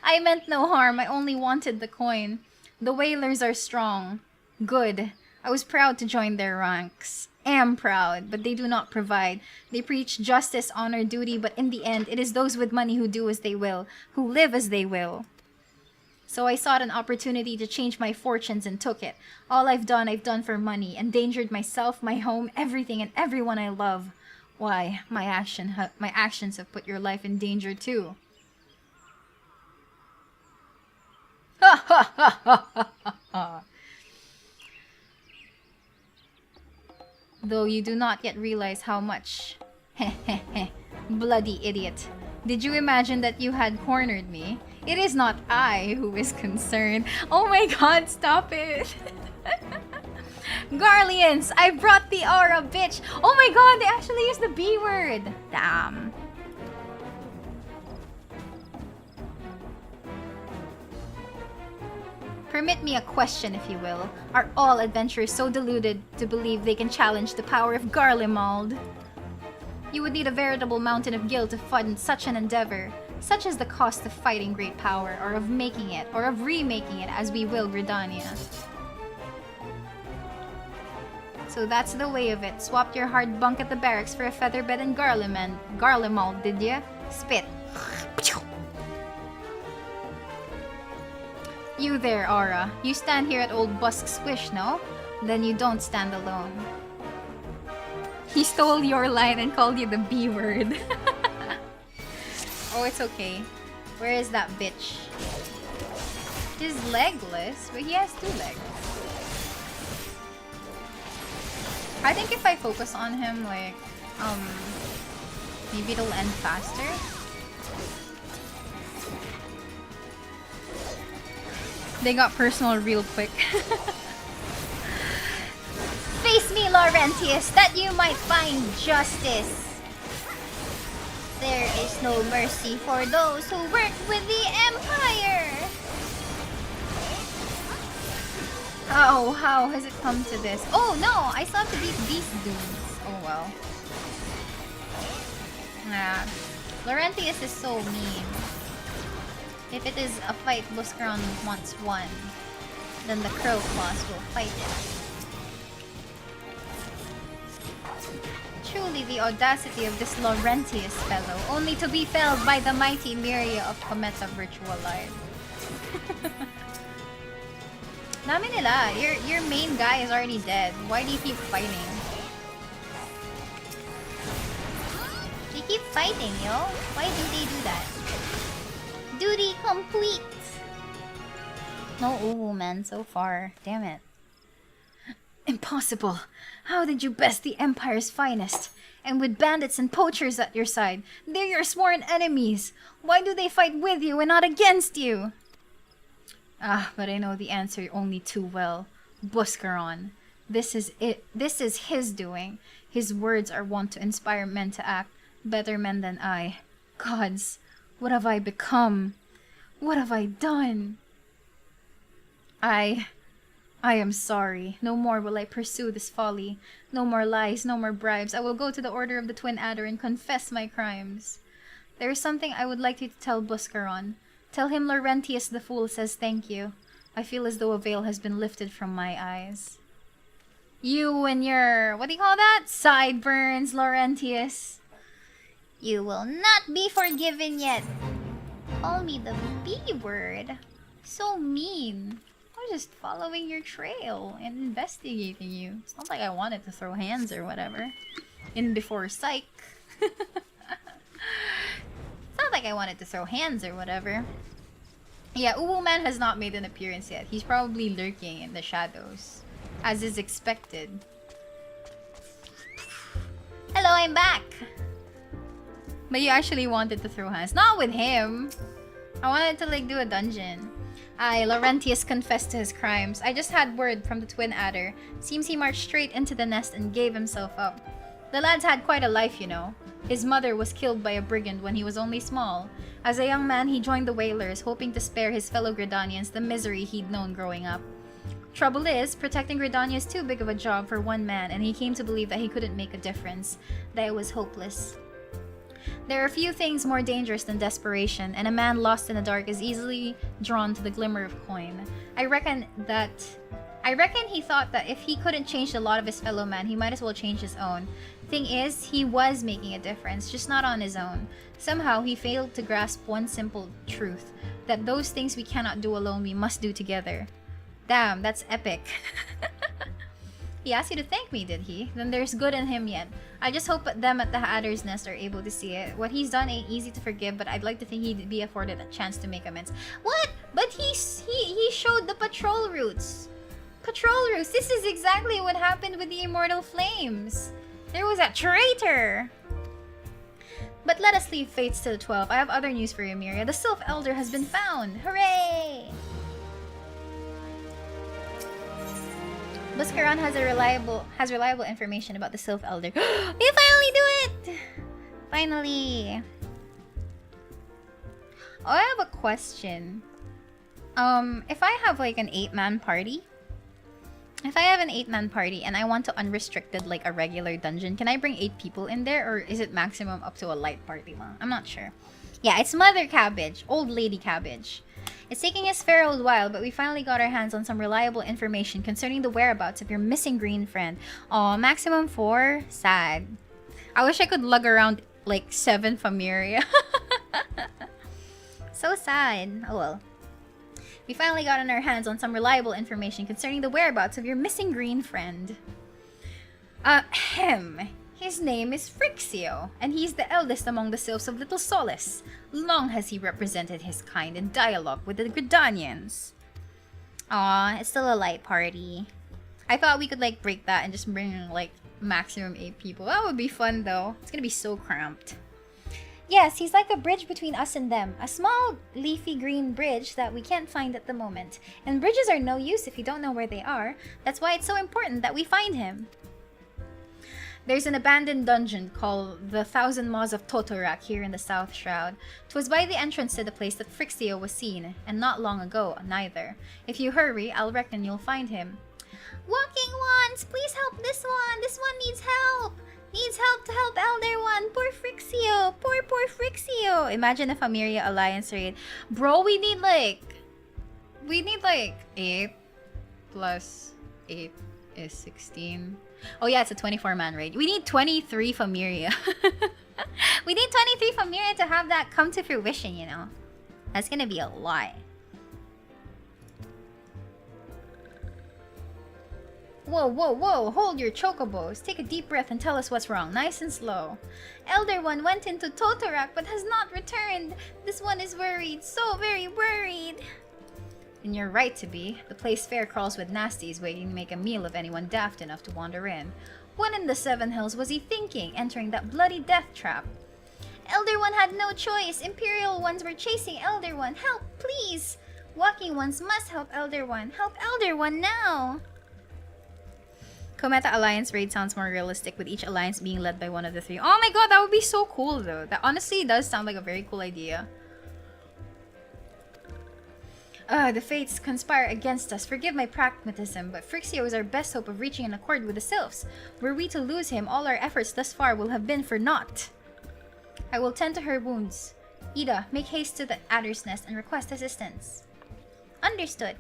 I meant no harm. I only wanted the coin. The whalers are strong. Good. I was proud to join their ranks. Am proud, but they do not provide. They preach justice, honor, duty, but in the end, it is those with money who do as they will, who live as they will. So I sought an opportunity to change my fortunes and took it. All I've done for money, endangered myself, my home, everything and everyone I love. Why, my actions have put your life in danger too. Ha ha ha ha ha ha. Though you do not yet realize how much. Heh. Bloody idiot. Did you imagine that you had cornered me? It is not I who is concerned. Oh my god, stop it. Garleans, I brought the aura, bitch. Oh my god, they actually used the B word. Damn. Permit me a question, if you will. Are all adventurers so deluded to believe they can challenge the power of Garlemald? You would need a veritable mountain of guilt to fund such an endeavor. Such is the cost of fighting great power, or of making it, or of remaking it as we will Gridania. So that's the way of it. Swapped your hard bunk at the barracks for a feather bed in Garlemald, did ya? Spit. You there, Aura. You stand here at old Busk's wish, no? Then you don't stand alone. He stole your line and called you the B word. Oh, it's okay. Where is that bitch? He's legless, but he has 2 legs. I think if I focus on him, like, maybe it'll end faster. They got personal real quick. Face me, Laurentius, that you might find justice. There is no mercy for those who work with the Empire! How has it come to this? Oh no! I still have to beat these dudes. Oh well. Nah. Laurentius is so mean. If it is a fight Buscaron once won, then the Crow Claws will fight it. Truly the audacity of this Laurentius fellow, only to be felled by the mighty Myria of Cometa Virtual Life. Dami nila. Your main guy is already dead. Why do you keep fighting? They keep fighting, yo. Why do they do that? Duty complete. No Uwu man so far. Damn it. Impossible. How did you best the Empire's finest? And with bandits and poachers at your side, they're your sworn enemies. Why do they fight with you and not against you? Ah, but I know the answer only too well. Buscaron. This is it. This is his doing. His words are wont to inspire men to act. Better men than I. Gods, what have I become? What have I done? I am sorry. No more will I pursue this folly. No more lies, no more bribes. I will go to the Order of the Twin Adder and confess my crimes. There is something I would like you to tell Buscaron. Tell him Laurentius the Fool says thank you. I feel as though a veil has been lifted from my eyes. You and your, what do you call that? Sideburns, Laurentius. You will not be forgiven yet. Call me the B word. So mean. I was just following your trail and investigating you. It's not like I wanted to throw hands or whatever. In before psych. It's not like I wanted to throw hands or whatever. Yeah, Uwu Man has not made an appearance yet. He's probably lurking in the shadows. As is expected. Hello, I'm back! But you actually wanted to throw hands. Not with him! I wanted to like do a dungeon. Laurentius confessed to his crimes. I just had word from the Twin Adder. Seems he marched straight into the nest and gave himself up. The lad's had quite a life, you know. His mother was killed by a brigand when he was only small. As a young man, he joined the Whalers, hoping to spare his fellow Gridanians the misery he'd known growing up. Trouble is, protecting Gridania is too big of a job for one man, and he came to believe that he couldn't make a difference. That it was hopeless. There are few things more dangerous than desperation, and a man lost in the dark is easily drawn to the glimmer of coin. I reckon he thought that if he couldn't change the lot of his fellow man, he might as well change his own. Thing is, he was making a difference, just not on his own. Somehow, he failed to grasp one simple truth, that those things we cannot do alone, we must do together. Damn, that's epic. He asked you to thank me, did he? Then there's good in him yet. I just hope them at the Adder's Nest are able to see it. What he's done ain't easy to forgive, but I'd like to think he'd be afforded a chance to make amends. What? But he showed the patrol routes. Patrol routes. This is exactly what happened with the Immortal Flames. There was a traitor. But let us leave fates to the 12. I have other news for you, Myria. The Sylph Elder has been found. Hooray! Buscaron has reliable information about the Sylph Elder. We finally do it! Finally. Oh, I have a question. If I have like an 8-man party, if I have an 8-man party and I want to unrestricted like a regular dungeon, can I bring 8 people in there, or is it maximum up to a light party lang? I'm not sure. Yeah, it's Mother Cabbage, Old Lady Cabbage. It's taking us a fair old while, but we finally got our hands on some reliable information concerning the whereabouts of your missing green friend. Aw, maximum 4? Sad. I wish I could lug around like 7 famiria. So sad. Oh well. We finally got our hands on some reliable information concerning the whereabouts of your missing green friend. His name is Frixio, and he's the eldest among the Sylphs of Little Solace. Long has he represented his kind in dialogue with the Gridanians. Aw, it's still a light party. I thought we could like break that and just bring like maximum 8 people. That would be fun though. It's gonna be so cramped. Yes, he's like a bridge between us and them. A small, leafy green bridge that we can't find at the moment. And bridges are no use if you don't know where they are. That's why it's so important that we find him. There's an abandoned dungeon called the Thousand Maws of Totorak here in the South Shroud. 'Twas by the entrance to the place that Phrixio was seen, and not long ago, neither. If you hurry, I'll reckon you'll find him. Walking ones, please help this one! This one needs help! Needs help to help Elder One! Poor Phrixio! Poor Phrixio! Imagine a Famiria Alliance raid. Bro, we need like 8 plus 8 is 16. Oh yeah, it's a 24-man raid. We need 23 Famiria. We need 23 Famiria to have that come to fruition, you know. That's gonna be a lot. Whoa, whoa, whoa, hold your chocobos. Take a deep breath and tell us what's wrong, nice and slow. Elder One went into Totorak but has not returned. This one is worried, so very worried. And you're right to be. The place fair crawls with nasties waiting to make a meal of anyone daft enough to wander in. What in the Seven Hills was he thinking, entering that bloody death trap? Elder One had no choice. Imperial ones were chasing Elder One. Help, please! Walking ones must help Elder One. Help Elder One now! Cometa Alliance raid sounds more realistic, with each alliance being led by one of the three. Oh my god, that would be so cool though. That honestly does sound like a very cool idea. The fates conspire against us. Forgive my pragmatism, but Phrixio is our best hope of reaching an accord with the sylphs. Were we to lose him, all our efforts thus far will have been for naught. I will tend to her wounds. Ida, make haste to the Adder's Nest and request assistance. Understood.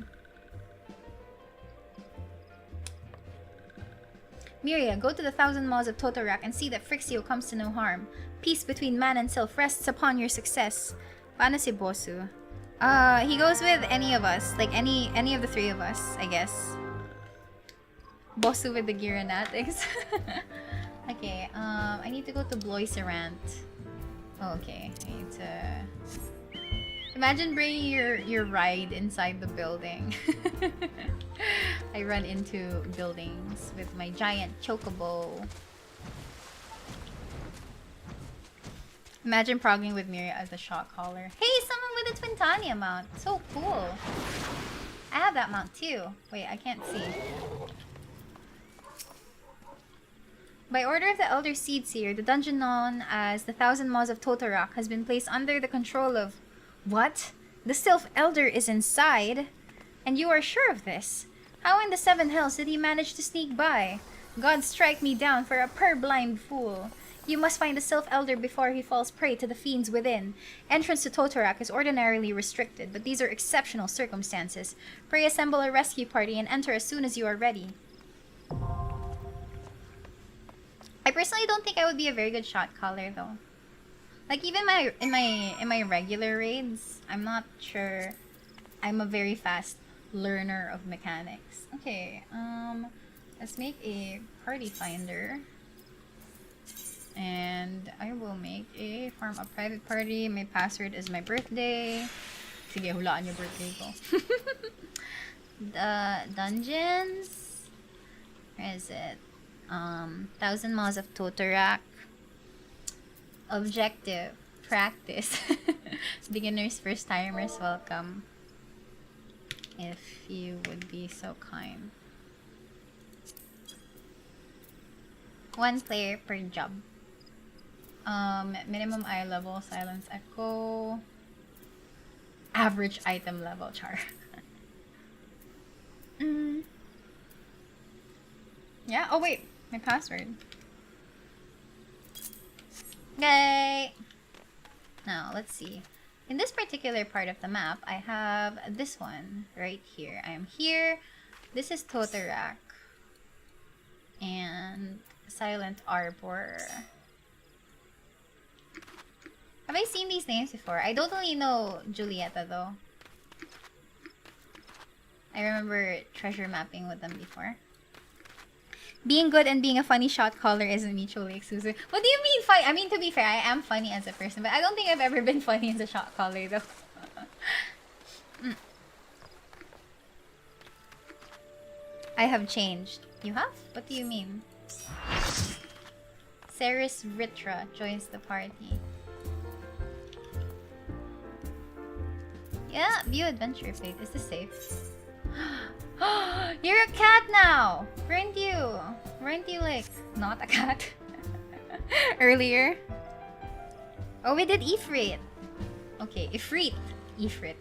Miria, go to the Thousand Maws of Totorak and see that Phrixio comes to no harm. Peace between man and sylph rests upon your success. Paano si Bosu? He goes with any of us. Like, any of the three of us, I guess. Bosu with the Giranatics. Okay, I need to go to Bloiserant. Oh, okay. I need to... Imagine bringing your ride inside the building. I run into buildings with my giant chocobo. Imagine progging with Miria as the shot caller. Hey, someone with a Twintania mount. So cool. I have that mount too. Wait, I can't see. By order of the Elder Seedseer, the dungeon known as the Thousand Maws of Totorak has been placed under the control of... What? The Sylph Elder is inside? And you are sure of this? How in the Seven Hills did he manage to sneak by? God strike me down for a purblind fool. You must find the Sylph Elder before he falls prey to the fiends within. Entrance to Totorak is ordinarily restricted, but these are exceptional circumstances. Pray assemble a rescue party and enter as soon as you are ready. I personally don't think I would be a very good shot caller though. Like even in my regular raids, I'm not sure I'm a very fast learner of mechanics. Okay, let's make a party finder. And I will make a farm a private party. My password is my birthday. Sige, hulaan yung birthday ko. The dungeons. Where is it? Thousand Maws of Totorak. Objective. Practice. Beginners, first timers, welcome. If you would be so kind. 1 player per job. Minimum eye level, silence echo. Average item level, char. Yeah, oh wait, my password. Yay! Now, let's see. In this particular part of the map, I have this one right here. I am here. This is Totorak. And Silent Arbor. Have I seen these names before? I don't really know Julieta though. I remember treasure mapping with them before. Being good and being a funny shot caller isn't mutually exclusive. What do you mean funny? I mean, to be fair, I am funny as a person, but I don't think I've ever been funny as a shot caller though. I have changed. You have? What do you mean? Ceres Ritra joins the party. Yeah, view adventure fate. Is this safe? You're a cat now! Weren't you like not a cat? earlier. Oh, we did Ifrit. Okay, Ifrit. Ifrit.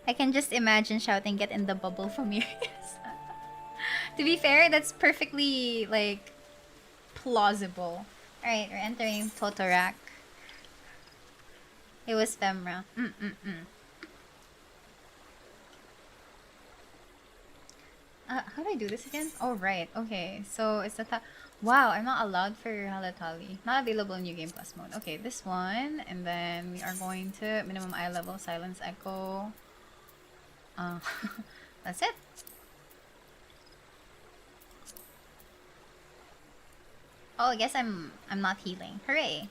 I can just imagine shouting, "Get in the bubble," from your ears. To be fair, that's perfectly, like, plausible. Alright, we're entering Totorak. It was Femra. How do I do this again? Oh, right. Okay, so it's the wow, I'm not allowed for Halatali. Not available in New Game Plus mode. Okay, this one. And then we are going to minimum eye level, Silence Echo. That's it. Oh, I guess I'm not healing. Hooray.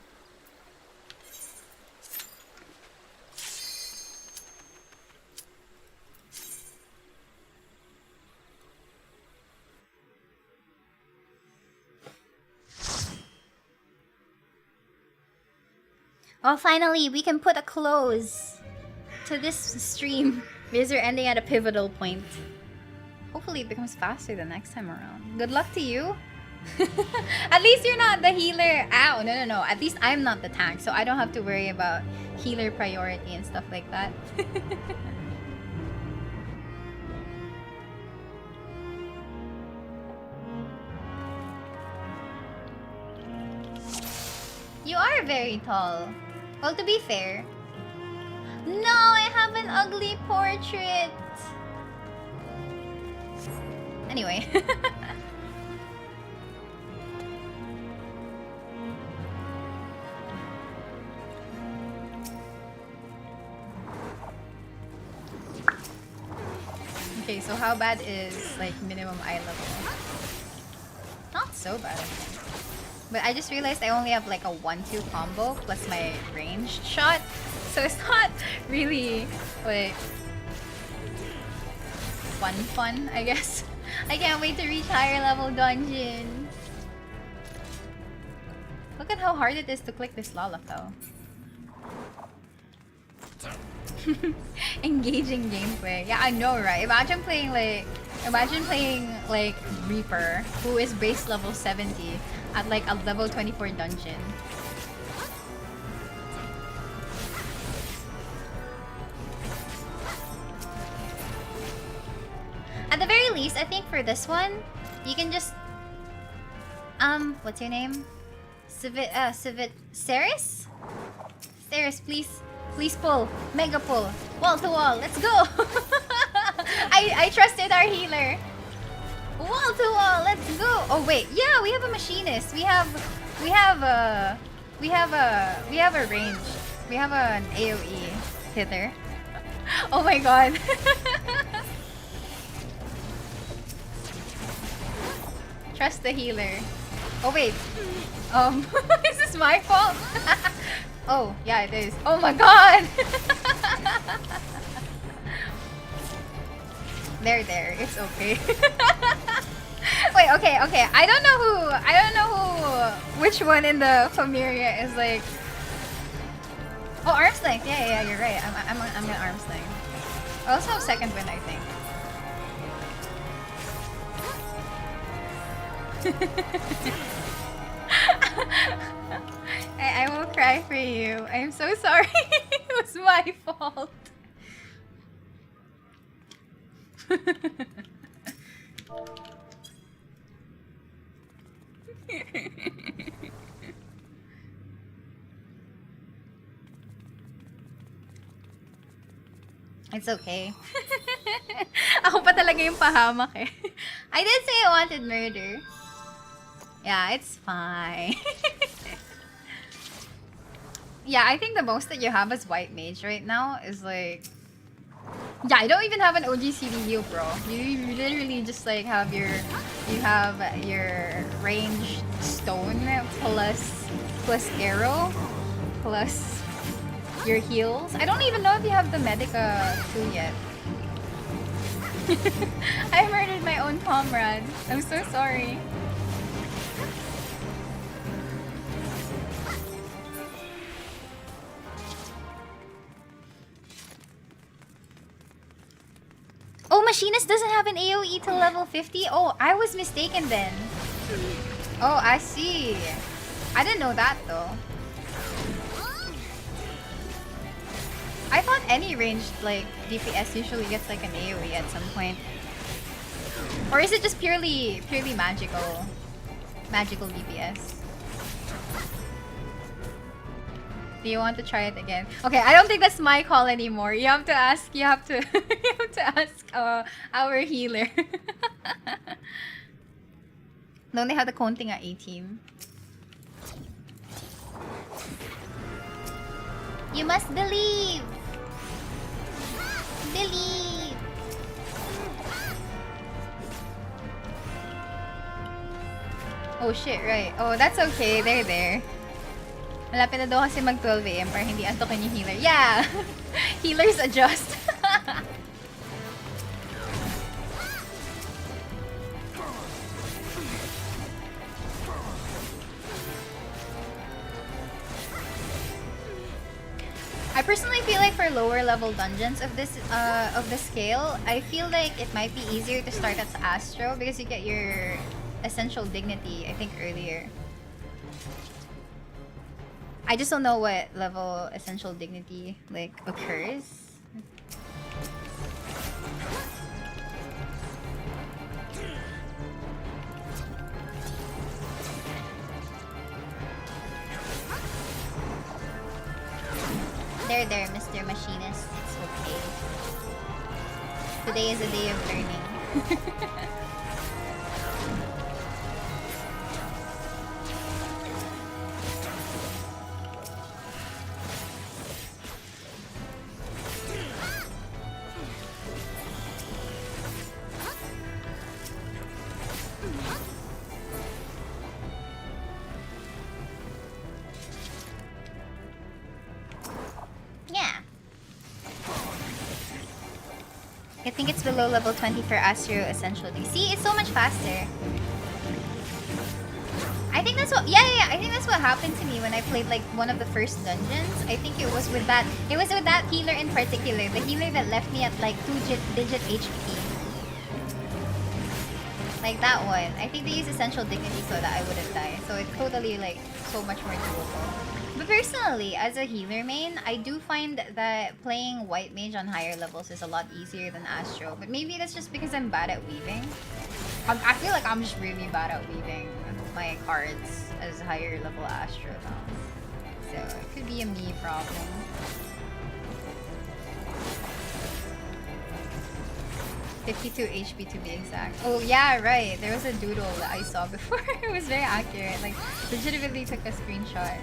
Well, finally, we can put a close to this stream. Because we're ending at a pivotal point. Hopefully it becomes faster the next time around. Good luck to you. At least you're not the healer. Ow, no. At least I'm not the tank, so I don't have to worry about healer priority and stuff like that. You are very tall. Well, to be fair. No, I have an ugly portrait. Anyway. Okay, so how bad is like minimum eye level? Not so bad, I think. But I just realized I only have like a 1-2 combo plus my ranged shot. So it's not really like fun, I guess. I can't wait to reach higher level dungeons. Look at how hard it is to click this Lala though. Engaging gameplay. Yeah, I know, right? Imagine playing like Reaper, who is base level 70 at like a level 24 dungeon. At the very least, I think for this one, you can just what's your name? Ceres? Ceres, please pull. Mega pull. Wall to wall. Let's go. I trusted our healer. Wall to wall. Let's go. Oh wait, yeah, we have a machinist. We have a range. We have an AoE hitter. Oh my god. Trust the healer. Oh wait. Is this my fault? Oh, yeah, it is. Oh my god! There. It's okay. Wait, okay. I don't know who which one in the Famiria is like. Oh, arm's length. Yeah, you're right. I'm gonna arm's length. I also have second wind, I think. I will cry for you. I'm so sorry. It was my fault. It's okay. Ako pa talaga yung pahamak eh. I did say I wanted murder. Yeah, it's fine. Yeah, I think the most that you have as white mage right now is like... Yeah, I don't even have an OGCD heal, bro. You literally just like have your... You have your range stone plus arrow plus your heals. I don't even know if you have the Medica too yet. I murdered my own comrade. I'm so sorry. Oh Machinist doesn't have an AoE till level 50? Oh, I was mistaken then. Oh, I see. I didn't know that though. I thought any ranged like DPS usually gets like an AoE at some point. Or is it just purely magical? Magical DPS. Do you want to try it again? Okay, I don't think that's my call anymore. You have to ask. You have to. You have to ask our healer. Don't they have the counting at 18? You must believe. Believe. Oh shit, right. Oh, that's okay. They're there. Malapit na daw kasi mag 12 AM para hindi antokin yung healer. Yeah! Healers adjust. I personally feel like for lower level dungeons of this scale, I feel like it might be easier to start as Astro because you get your essential dignity, I think, earlier. I just don't know what level essential dignity like occurs. There, Mr. Machinist. It's okay. Today is a day of learning. I think it's below level 20 for Astro essentially. See, it's so much faster. I think that's what I think that's what happened to me when I played like one of the first dungeons. I think it was with that healer in particular, the healer that left me at like 2-digit HP. Like that one. I think they use essential dignity so that I wouldn't die. So it's totally like so much more doable. But personally, as a healer main, I do find that playing White Mage on higher levels is a lot easier than Astro. But maybe that's just because I'm bad at weaving. I feel like I'm just really bad at weaving my cards as higher level Astro now. So it could be a me problem. $52 HP to be exact. Oh yeah, right. There was a doodle that I saw before. It was very accurate. Like, legitimately took a screenshot.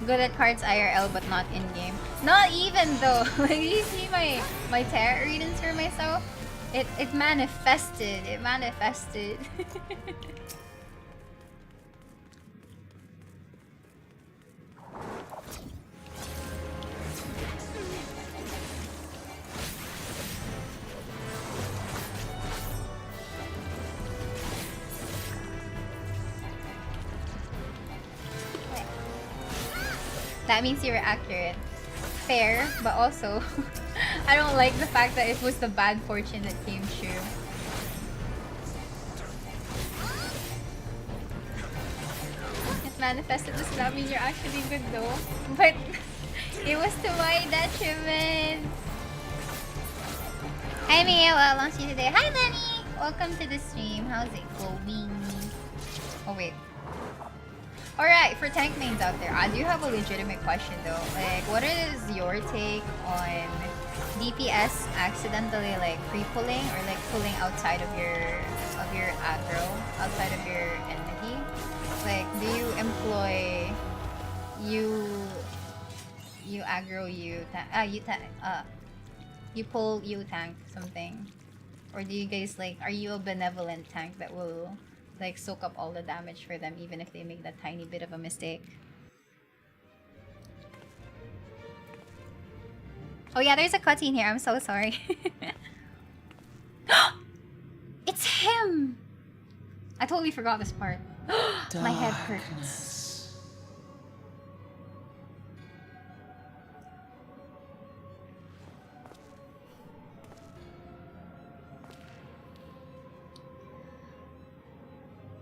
Good at cards IRL but not in-game. Not even though. Like, you see my tarot readings for myself? It manifested. It manifested. That means you were accurate. Fair, but also I don't like the fact that it was the bad fortune that came true. It manifested does not mean you're actually good though. But it was to my detriment. Hi Mia, well, I'll see you today. Hi Lenny! Welcome to the stream. How's it going? Oh wait. Alright, for tank mains out there, I do have a legitimate question though. Like, what is your take on DPS accidentally like pre-pulling or like pulling outside of your aggro, outside of your enemy? Like, do you employ you aggro you pull you tank something? Or do you guys like, are you a benevolent tank that will like soak up all the damage for them even if they make that tiny bit of a mistake? Oh yeah, there's a cutscene here. I'm so sorry. It's him! I totally forgot this part. My head hurts.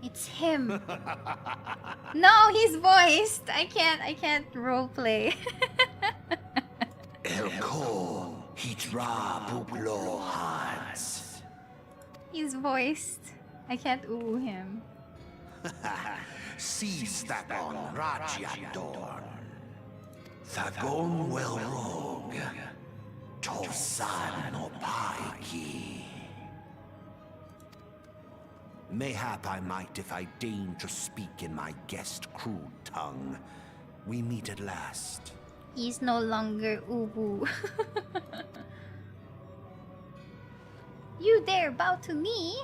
It's him. No, he's voiced. I can't roleplay. Elko Hitra Buglo Hans. He's voiced. I can't ooh him. Sistakon Rajyandorn. Thagon Welrog. Tosan no Paiki. Mayhap I might if I deign to speak in my guest crude tongue. We meet at last. He's no longer ubu. You dare bow to me?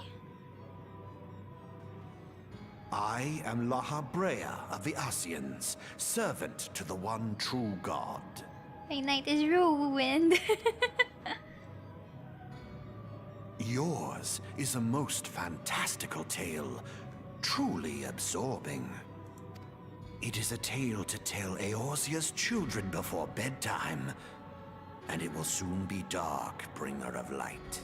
I am Lahabrea of the Asians, servant to the one true god. My night is ruined. Yours is a most fantastical tale, truly absorbing. It is a tale to tell Eorzea's children before bedtime, and it will soon be dark, bringer of light.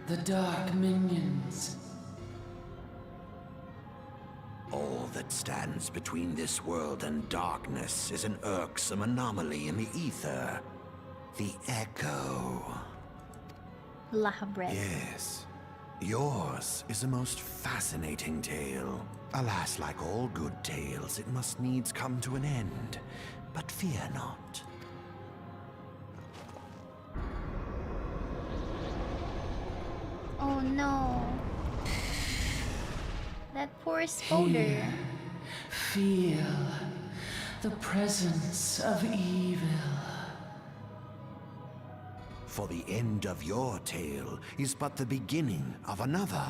The dark minions. All that stands between this world and darkness is an irksome anomaly in the ether. The Echo. Lahabret. Yes. Yours is a most fascinating tale. Alas, like all good tales, it must needs come to an end. But fear not. Oh no. That poor Spoder. Here, feel the presence of evil. For the end of your tale is but the beginning of another.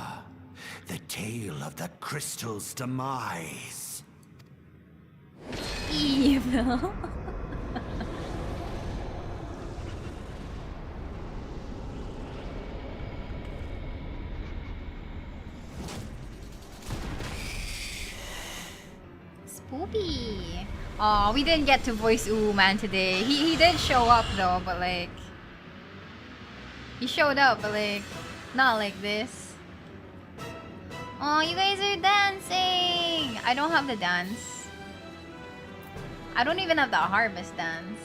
The tale of the crystal's demise. Evil. Spoopy. Oh, we didn't get to voice Uwu Man today. He did show up though, but like... He showed up, but like... Not like this. Oh, you guys are dancing! I don't have the dance. I don't even have the harvest dance.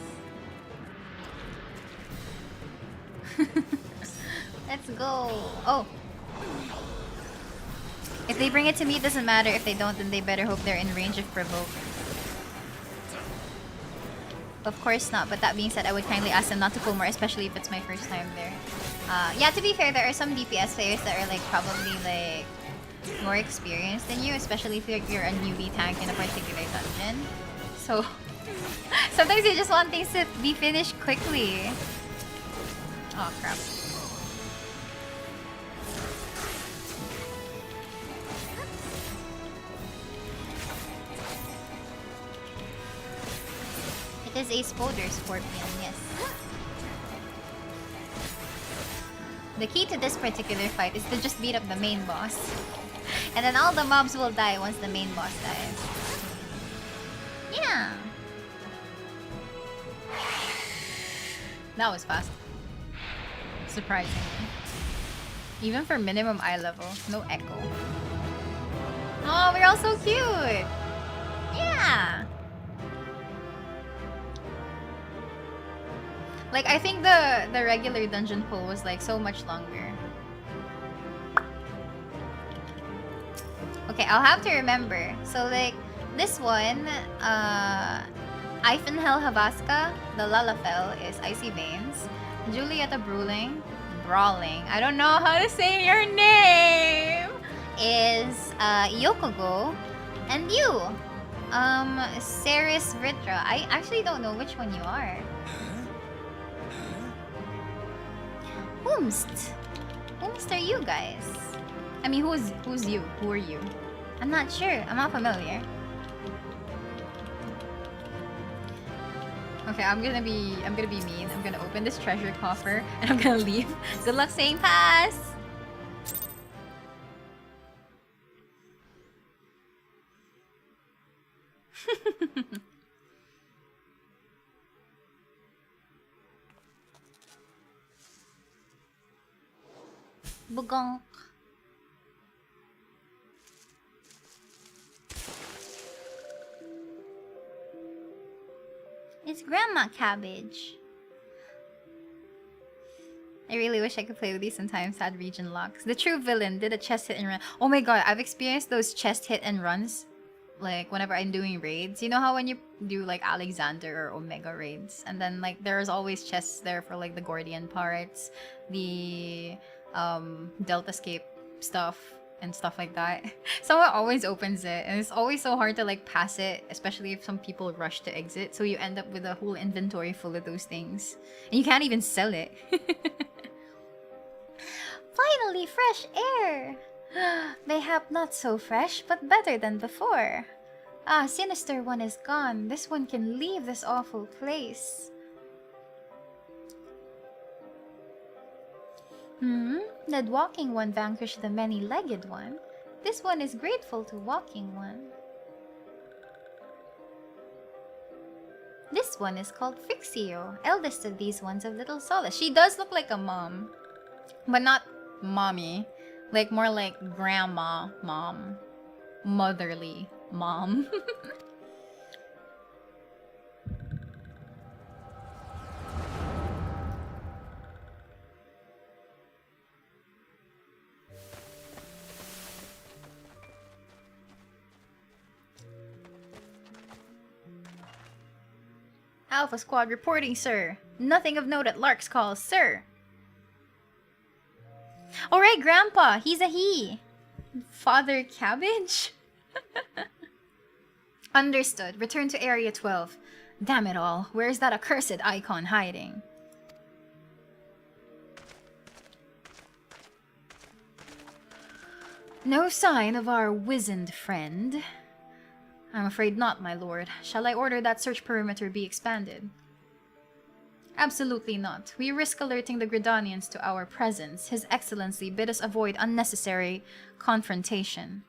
Let's go. Oh. If they bring it to me, it doesn't matter. If they don't, then they better hope they're in range of provoke. Of course not, but that being said, I would kindly ask them not to pull more, especially if it's my first time there. Yeah, to be fair, there are some DPS players that are like probably like more experienced than you, especially if you're a newbie tank in a particular dungeon. So sometimes you just want things to be finished quickly. Oh crap. It is a Spoder Scorpion, yes. The key to this particular fight is to just beat up the main boss. And then all the mobs will die once the main boss dies. Yeah. That was fast. Surprisingly. Even for minimum eye level, no echo. Oh, we're all so cute! Yeah! Like, I think the regular dungeon pull was like so much longer. Okay, I'll have to remember. So like, this one, Ivanhel Havaska, the Lalafell is Icy Veins. Julieta Brawling, I don't know how to say your name, is Yokogo. And you, Ceres Vritra. I actually don't know which one you are. Whomst are you guys? I mean, who's you? Who are you? I'm not sure. I'm not familiar. Okay, I'm gonna be mean. I'm gonna open this treasure coffer and I'm gonna leave. Good luck saying pass. Bugonk. It's Grandma Cabbage. I really wish I could play with these sometimes. Had region locks. The true villain did a chest hit and run. Oh my god, I've experienced those chest hit and runs. Like whenever I'm doing raids. You know how when you do like Alexander or Omega raids, and then like there's always chests there for like the Gordian parts, the Deltascape stuff and stuff like that. Someone always opens it, and it's always so hard to like pass it, especially if some people rush to exit. So you end up with a whole inventory full of those things, and you can't even sell it. Finally, fresh air! Mayhap not so fresh, but better than before. Ah, Sinister One is gone. This one can leave this awful place. Did Walking One vanquish the Many-Legged One? This one is grateful to Walking One. This one is called Frixio, eldest of these ones of Little Solace. She does look like a mom, but not mommy. Like more like grandma mom. Motherly mom. Alpha Squad reporting, sir. Nothing of note at Lark's call, sir. Alright, Grandpa. He's a he. Father Cabbage? Understood. Return to Area 12. Damn it all. Where's that accursed icon hiding? No sign of our wizened friend. I'm afraid not, my lord. Shall I order that search perimeter be expanded? Absolutely not. We risk alerting the Gridanians to our presence. His Excellency bid us avoid unnecessary confrontation.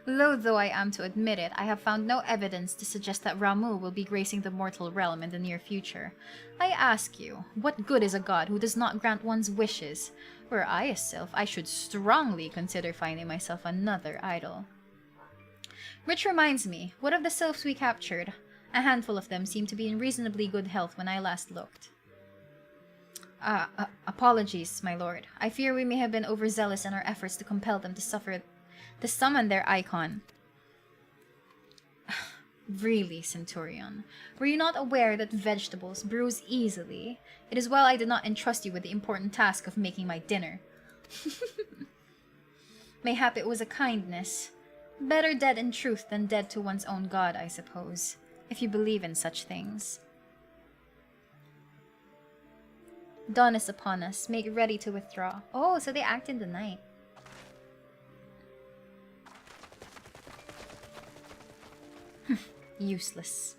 Loath though I am to admit it, I have found no evidence to suggest that Ramu will be gracing the mortal realm in the near future. I ask you, what good is a god who does not grant one's wishes? Were I a sylph, I should strongly consider finding myself another idol. Which reminds me, what of the sylphs we captured? A handful of them seemed to be in reasonably good health when I last looked. Apologies, my lord. I fear we may have been overzealous in our efforts to compel them to summon their icon. Really, Centurion, were you not aware that vegetables bruise easily? It is well I did not entrust you with the important task of making my dinner. Mayhap it was a kindness. Better dead in truth than dead to one's own god, I suppose, if you believe in such things. Dawn is upon us. Make ready to withdraw. Oh, so they act in the night. Useless.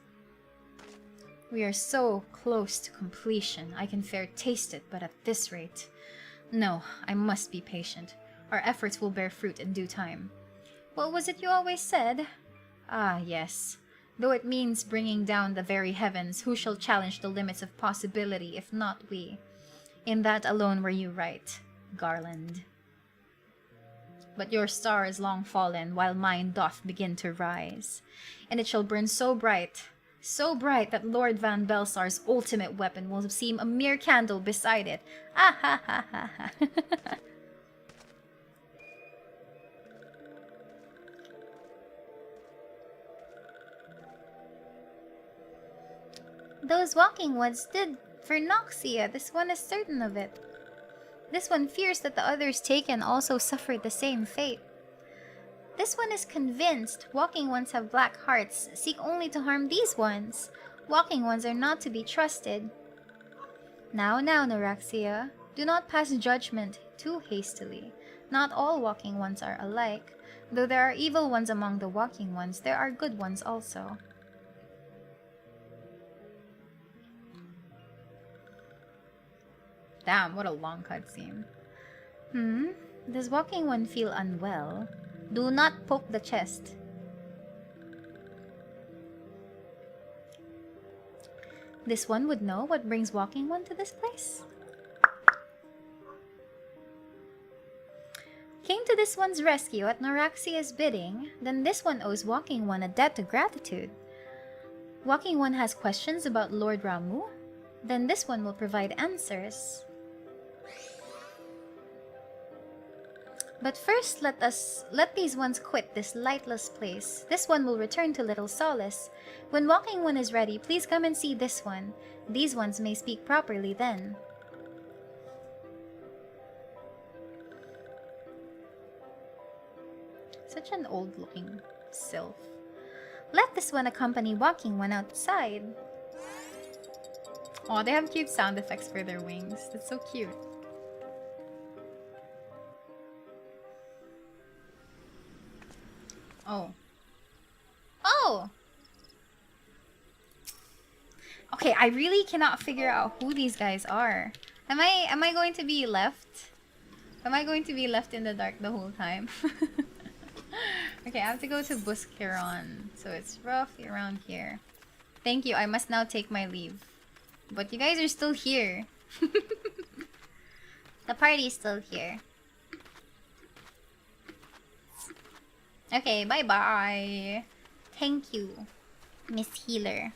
We are so close to completion. I can fair taste it, but at this rate... No, I must be patient. Our efforts will bear fruit in due time. What was it you always said? Ah, yes. Though it means bringing down the very heavens, who shall challenge the limits of possibility if not we? In that alone were you right, Garland. But your star is long fallen, while mine doth begin to rise. And it shall burn so bright that Lord Van Belsar's ultimate weapon will seem a mere candle beside it. Ah ha ha ha ha. Those walking ones did for Noxia. This one is certain of it. This one fears that the others taken also suffered the same fate. This one is convinced walking ones have black hearts, seek only to harm these ones. Walking ones are not to be trusted. Now, Noraxia, do not pass judgment too hastily. Not all walking ones are alike. Though there are evil ones among the walking ones, there are good ones also. Damn, what a long cutscene. Does walking one feel unwell? Do not poke the chest. This one would know what brings walking one to this place? came to this one's rescue at Noraxia's bidding, then this one owes Walking One a debt of gratitude. Walking One has questions about Lord Ramu, then this one will provide answers. But first, let these ones quit this lightless place. This one will return to Little Solace. When Walking One is ready, please come and see this one. These ones may speak properly then. Such an old-looking sylph. Let this one accompany Walking One outside. Oh, they have cute sound effects for their wings. That's so cute. Oh. Oh! Okay, I really cannot figure out who these guys are. Am I going to be left? Am I going to be left in the dark the whole time? Okay, I have to go to Buscaron. So it's roughly around here. Thank you, I must now take my leave. But you guys are still here. The party's still here. Okay, bye-bye. Thank you, Miss Healer.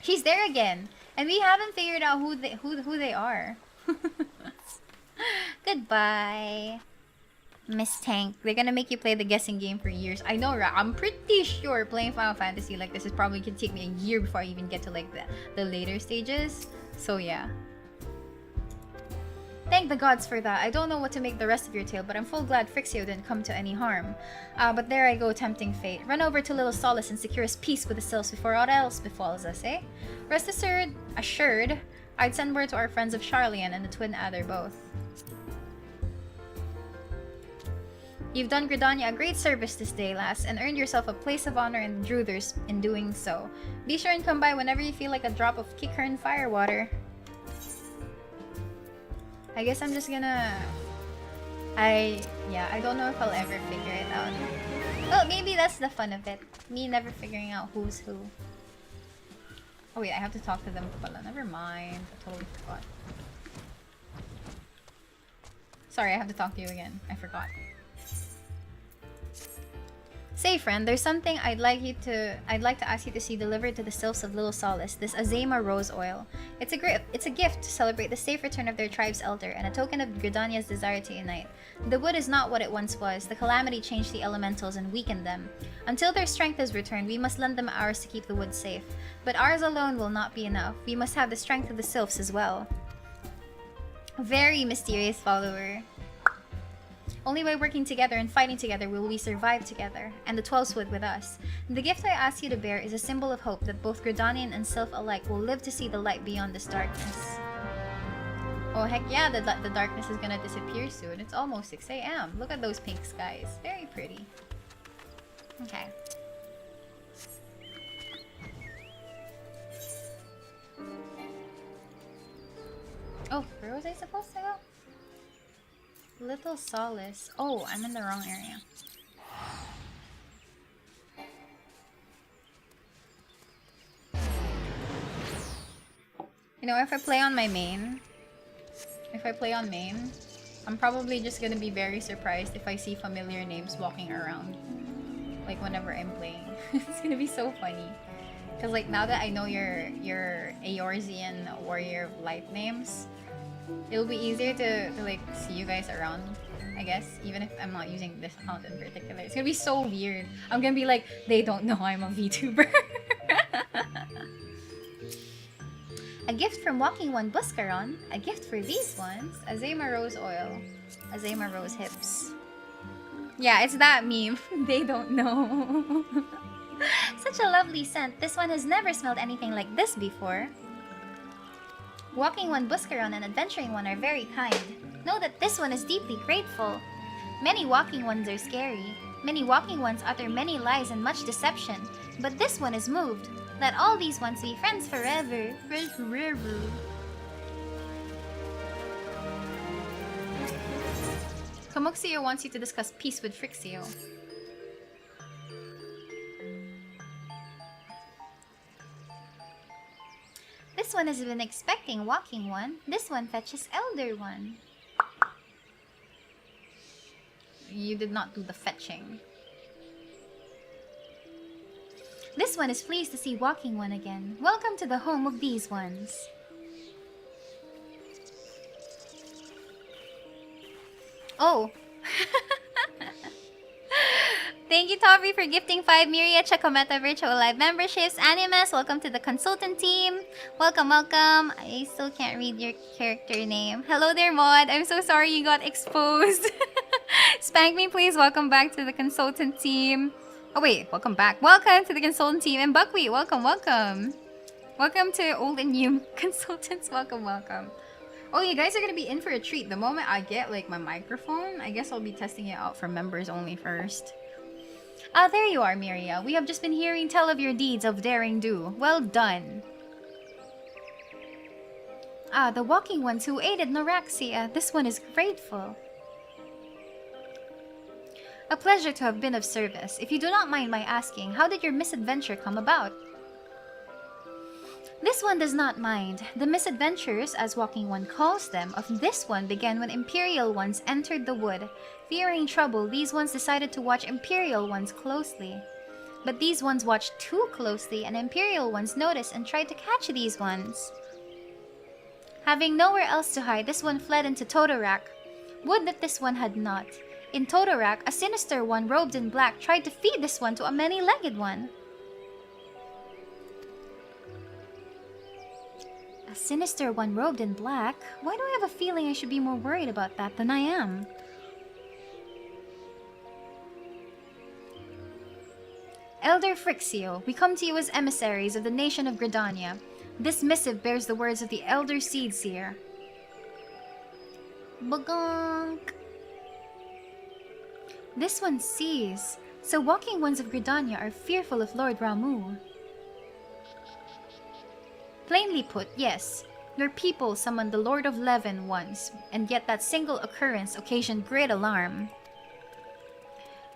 She's there again. And we haven't figured out who they are. Goodbye, Miss Tank. They're gonna make you play the guessing game for years. I know, right? I'm pretty sure playing Final Fantasy like this is probably gonna take me a year before I even get to like the later stages. So yeah. Thank the gods for that. I don't know what to make the rest of your tale, but I'm full glad Frixio didn't come to any harm. But there I go, tempting fate. Run over to Little Solace and secure us peace with the sylphs before aught else befalls us, eh? Rest assured, I'd send word to our friends of Charlian and the Twin Adder both. You've done Gridania a great service this day, lass, and earned yourself a place of honor in Druthers in doing so. Be sure and come by whenever you feel like a drop of Kickern firewater. I guess I'm just gonna... I don't know if I'll ever figure it out. Well, maybe that's the fun of it. Me never figuring out who's who. Oh wait, I have to talk to them pala. Never mind. I totally forgot. Sorry, I have to talk to you again. I forgot. Say, friend, there's something I'd like to ask you to see delivered to the sylphs of Little Solace, this Azema rose oil. It's a gift to celebrate the safe return of their tribe's elder, and a token of Gridania's desire to unite. The wood is not what it once was. The calamity changed the elementals and weakened them. Until their strength is returned, we must lend them ours to keep the wood safe. But ours alone will not be enough. We must have the strength of the sylphs as well. Very mysterious follower. Only by working together and fighting together will we survive together, and the 12swood with us. The gift I ask you to bear is a symbol of hope that both Gridanian and sylph alike will live to see the light beyond this darkness. Oh heck yeah, the darkness is gonna disappear soon. It's almost 6 AM. Look at those pink skies. Very pretty. Okay. Oh, where was I supposed to go? Little Solace. Oh, I'm in the wrong area. You know, if I play on main, I'm probably just gonna be very surprised if I see familiar names walking around. Like whenever I'm playing. It's gonna be so funny. Cause like now that I know your Eorzean Warrior of Light names, it'll be easier to like see you guys around, I guess, even if I'm not using this account in particular. It's gonna be so weird. I'm gonna be like, they don't know I'm a VTuber. A gift from Walking One Buscaron. A gift for these ones. Azema Rose Oil. Azema Rose Hips. Yeah, it's that meme. They don't know. Such a lovely scent. This one has never smelled anything like this before. Walking One Buscaron and Adventuring One are very kind. Know that this one is deeply grateful. Many Walking Ones are scary. Many Walking Ones utter many lies and much deception. But this one is moved. Let all these ones be friends forever. Forever. Kamuxio wants you to discuss peace with Frixio. This one has been expecting Walking One. This one fetches Elder One. You did not do the fetching. This one is pleased to see Walking One again. Welcome to the home of these ones. Oh. Thank you, Taubrey, for gifting 5 Myria Chakometa Virtual Live memberships. Animus, welcome to the consultant team. Welcome, welcome. I still can't read your character name. Hello there, Maud. I'm so sorry you got exposed. Spank me, please. Welcome back to the consultant team. Oh, wait. Welcome back. Welcome to the consultant team. And Buckwheat, welcome, welcome. Welcome to old and new consultants. Welcome, welcome. Oh, you guys are going to be in for a treat. The moment I get, like, my microphone, I guess I'll be testing it out for members only first. Ah, there you are, Myria. We have just been hearing tell of your deeds of daring do. Well done. Ah, the walking ones who aided Noraxia. This one is grateful. A pleasure to have been of service. If you do not mind my asking, how did your misadventure come about? This one does not mind. The misadventures, as Walking One calls them, of this one began when Imperial ones entered the wood. Fearing trouble, these ones decided to watch Imperial ones closely. But these ones watched too closely, and Imperial ones noticed and tried to catch these ones. Having nowhere else to hide, this one fled into Totorak. Would that this one had not. In Totorak, a sinister one robed in black tried to feed this one to a many-legged one. A sinister one robed in black? Why do I have a feeling I should be more worried about that than I am? Elder Frixio, we come to you as emissaries of the nation of Gridania. This missive bears the words of the Elder Seedseer. Bagonk. This one sees. So walking ones of Gridania are fearful of Lord Ramu. Plainly put, yes. Your people summoned the Lord of Leven once, and yet that single occurrence occasioned great alarm.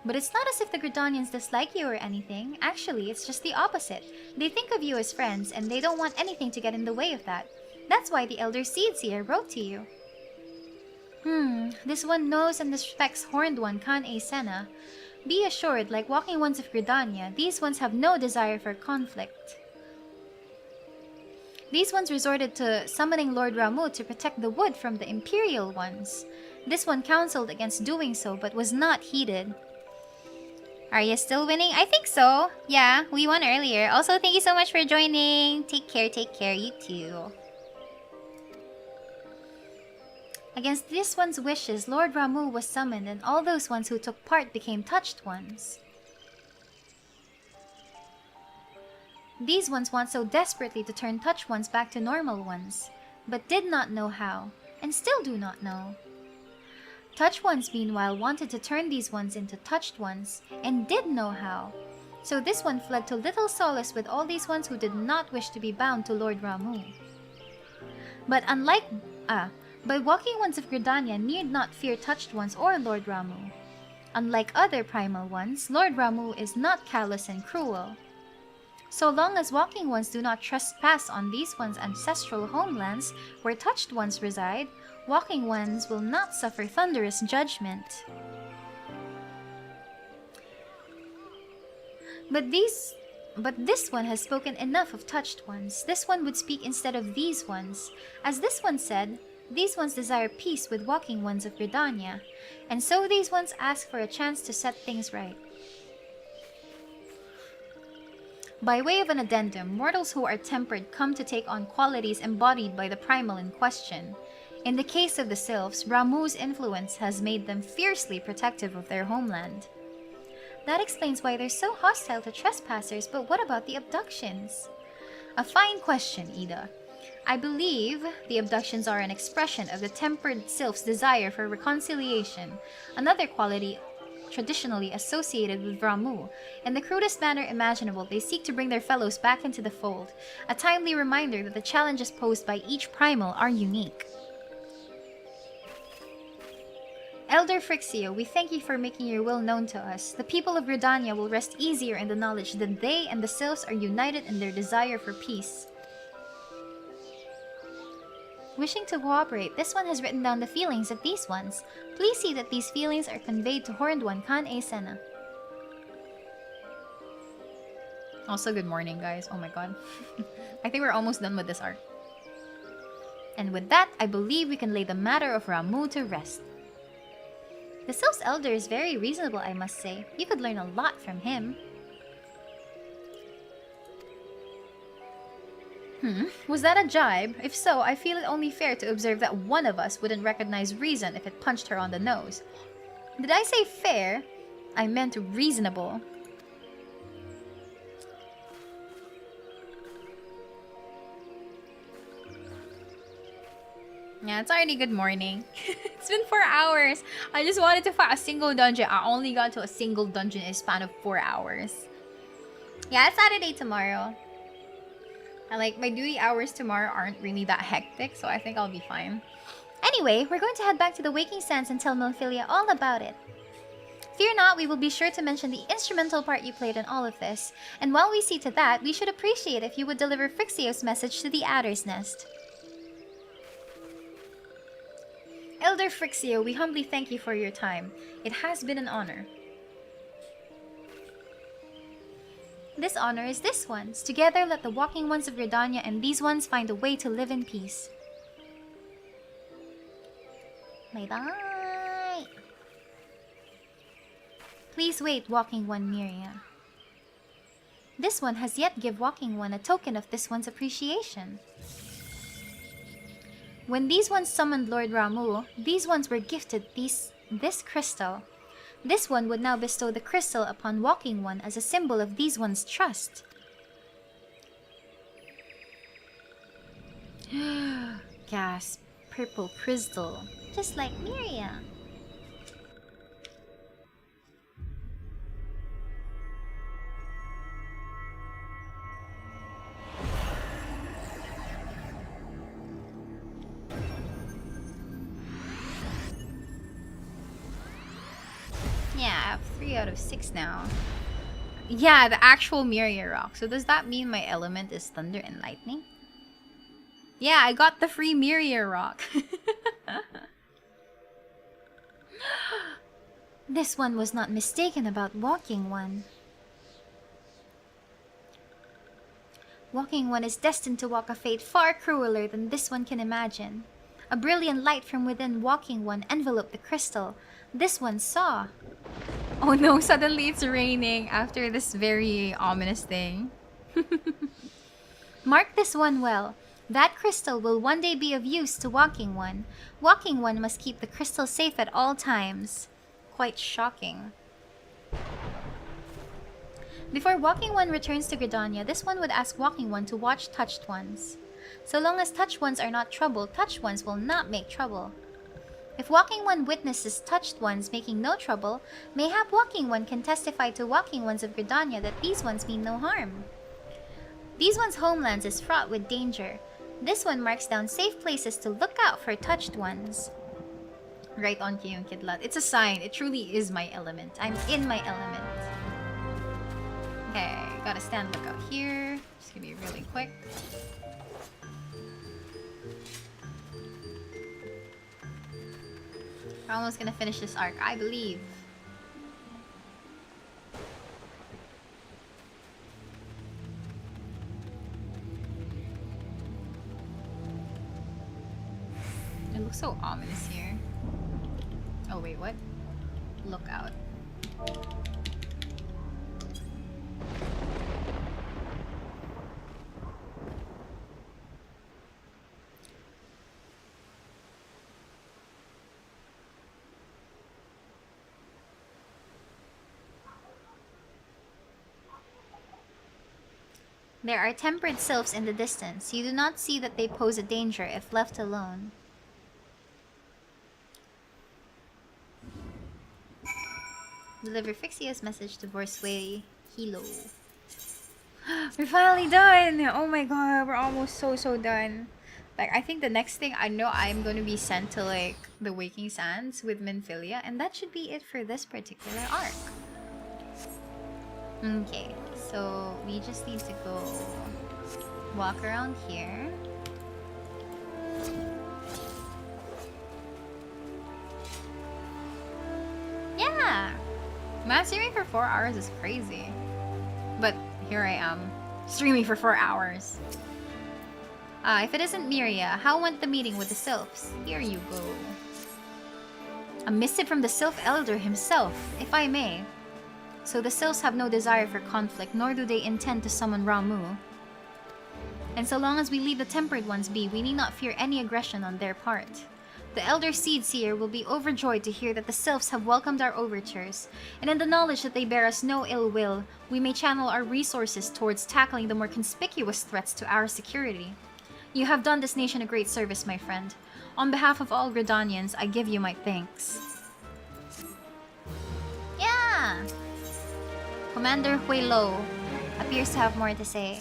But it's not as if the Gridanians dislike you or anything. Actually, it's just the opposite. They think of you as friends, and they don't want anything to get in the way of that. That's why the Elder Seedseer wrote to you. This one knows and respects Horned One Kan-E Senna. Be assured, like walking ones of Gridania, these ones have no desire for conflict. These ones resorted to summoning Lord Ramu to protect the wood from the Imperial ones. This one counseled against doing so, but was not heeded. Are you still winning? I think so. Yeah, we won earlier. Also, thank you so much for joining. Take care, you too. Against this one's wishes, Lord Ramu was summoned, and all those ones who took part became touched ones. These ones want so desperately to turn touched ones back to normal ones, but did not know how, and still do not know. Touched ones, meanwhile, wanted to turn these ones into touched ones, and did know how. So this one fled to little solace with all these ones who did not wish to be bound to Lord Ramu. But walking ones of Gridania need not fear touched ones or Lord Ramu. Unlike other primal ones, Lord Ramu is not callous and cruel. So long as walking ones do not trespass on these ones' ancestral homelands where touched ones reside, walking ones will not suffer thunderous judgment. But this one has spoken enough of touched ones. This one would speak instead of these ones. As this one said, these ones desire peace with walking ones of Gridania, and so these ones ask for a chance to set things right. By way of an addendum, mortals who are tempered come to take on qualities embodied by the primal in question. In the case of the sylphs, Ramu's influence has made them fiercely protective of their homeland. That explains why they're so hostile to trespassers, but what about the abductions? A fine question, Ida. I believe the abductions are an expression of the tempered sylph's desire for reconciliation, another quality traditionally associated with Ramu. In the crudest manner imaginable, they seek to bring their fellows back into the fold, a timely reminder that the challenges posed by each primal are unique. Elder Frixio, we thank you for making your will known to us. The people of Gridania will rest easier in the knowledge that they and the sylphs are united in their desire for peace. Wishing to cooperate, this one has written down the feelings of these ones. Please see that these feelings are conveyed to Horned One Kan E Sena. Also, good morning, guys. Oh my god. I think we're almost done with this arc. And with that, I believe we can lay the matter of Ramu to rest. The Sylph's Elder is very reasonable, I must say. You could learn a lot from him. Was that a jibe? If so, I feel it only fair to observe that one of us wouldn't recognize reason if it punched her on the nose. Did I say fair? I meant reasonable. Yeah, it's already good morning. It's been 4 hours. I just wanted to fight a single dungeon. I only got to a single dungeon in a span of 4 hours. Yeah, it's Saturday tomorrow. And like, my duty hours tomorrow aren't really that hectic, so I think I'll be fine. Anyway, we're going to head back to the Waking Sands and tell Melphilia all about it. Fear not, we will be sure to mention the instrumental part you played in all of this. And while we see to that, we should appreciate if you would deliver Phrixio's message to the Adder's Nest. Elder Phrixio, we humbly thank you for your time. It has been an honor. This honor is this one's. Together, let the walking ones of Gridania and these ones find a way to live in peace. Bye-bye. Please wait, walking one Miria. This one has yet give walking one a token of this one's appreciation. When these ones summoned Lord Ramu, these ones were gifted this crystal. This one would now bestow the crystal upon Walking One as a symbol of these one's trust. Gasp. Purple crystal. Just like Miria. Yeah, I have 3 out of 6 now. Yeah, the actual Miria rock. So does that mean my element is thunder and lightning? Yeah, I got the free Miria rock. This one was not mistaken about Walking One. Walking One is destined to walk a fate far crueler than this one can imagine. A brilliant light from within Walking One enveloped the crystal. This one saw. Oh no, suddenly it's raining after this very ominous thing. Mark this one well. That crystal will one day be of use to Walking One. Walking One must keep the crystal safe at all times. Quite shocking. Before Walking One returns to Gridania, this one would ask Walking One to watch Touched Ones. So long as Touched Ones are not troubled, Touched Ones will not make trouble. If Walking One witnesses Touched Ones making no trouble, mayhap Walking One can testify to Walking Ones of Gridania that these ones mean no harm. These ones' homelands is fraught with danger. This one marks down safe places to look out for Touched Ones. Right on Kiyong Kidlat. It's a sign. It truly is my element. I'm in my element. Okay, gotta stand lookout here. Just gonna be really quick. We're almost gonna finish this arc, I believe. It looks so ominous here. Oh wait, what? Look out. There are tempered sylphs in the distance. You do not see that they pose a danger if left alone. Deliver Phrixio's message to Vorsway Hilo. We're finally done! Oh my god, we're almost so done. Like, I think the next thing I know, I'm gonna be sent to like the Waking Sands with Minfilia, and that should be it for this particular arc. Okay, so we just need to go walk around here. Yeah. Man, streaming for 4 hours is crazy. But here I am, streaming for 4 hours. If it isn't Miria, how went the meeting with the sylphs? Here you go. A missive from the sylph elder himself, if I may. So the sylphs have no desire for conflict, nor do they intend to summon Ramu. And so long as we leave the tempered ones be, we need not fear any aggression on their part. The Elder Seed Seer will be overjoyed to hear that the sylphs have welcomed our overtures, and in the knowledge that they bear us no ill will, we may channel our resources towards tackling the more conspicuous threats to our security. You have done this nation a great service, my friend. On behalf of all Gridanians, I give you my thanks. Yeah! Commander Huelo appears to have more to say.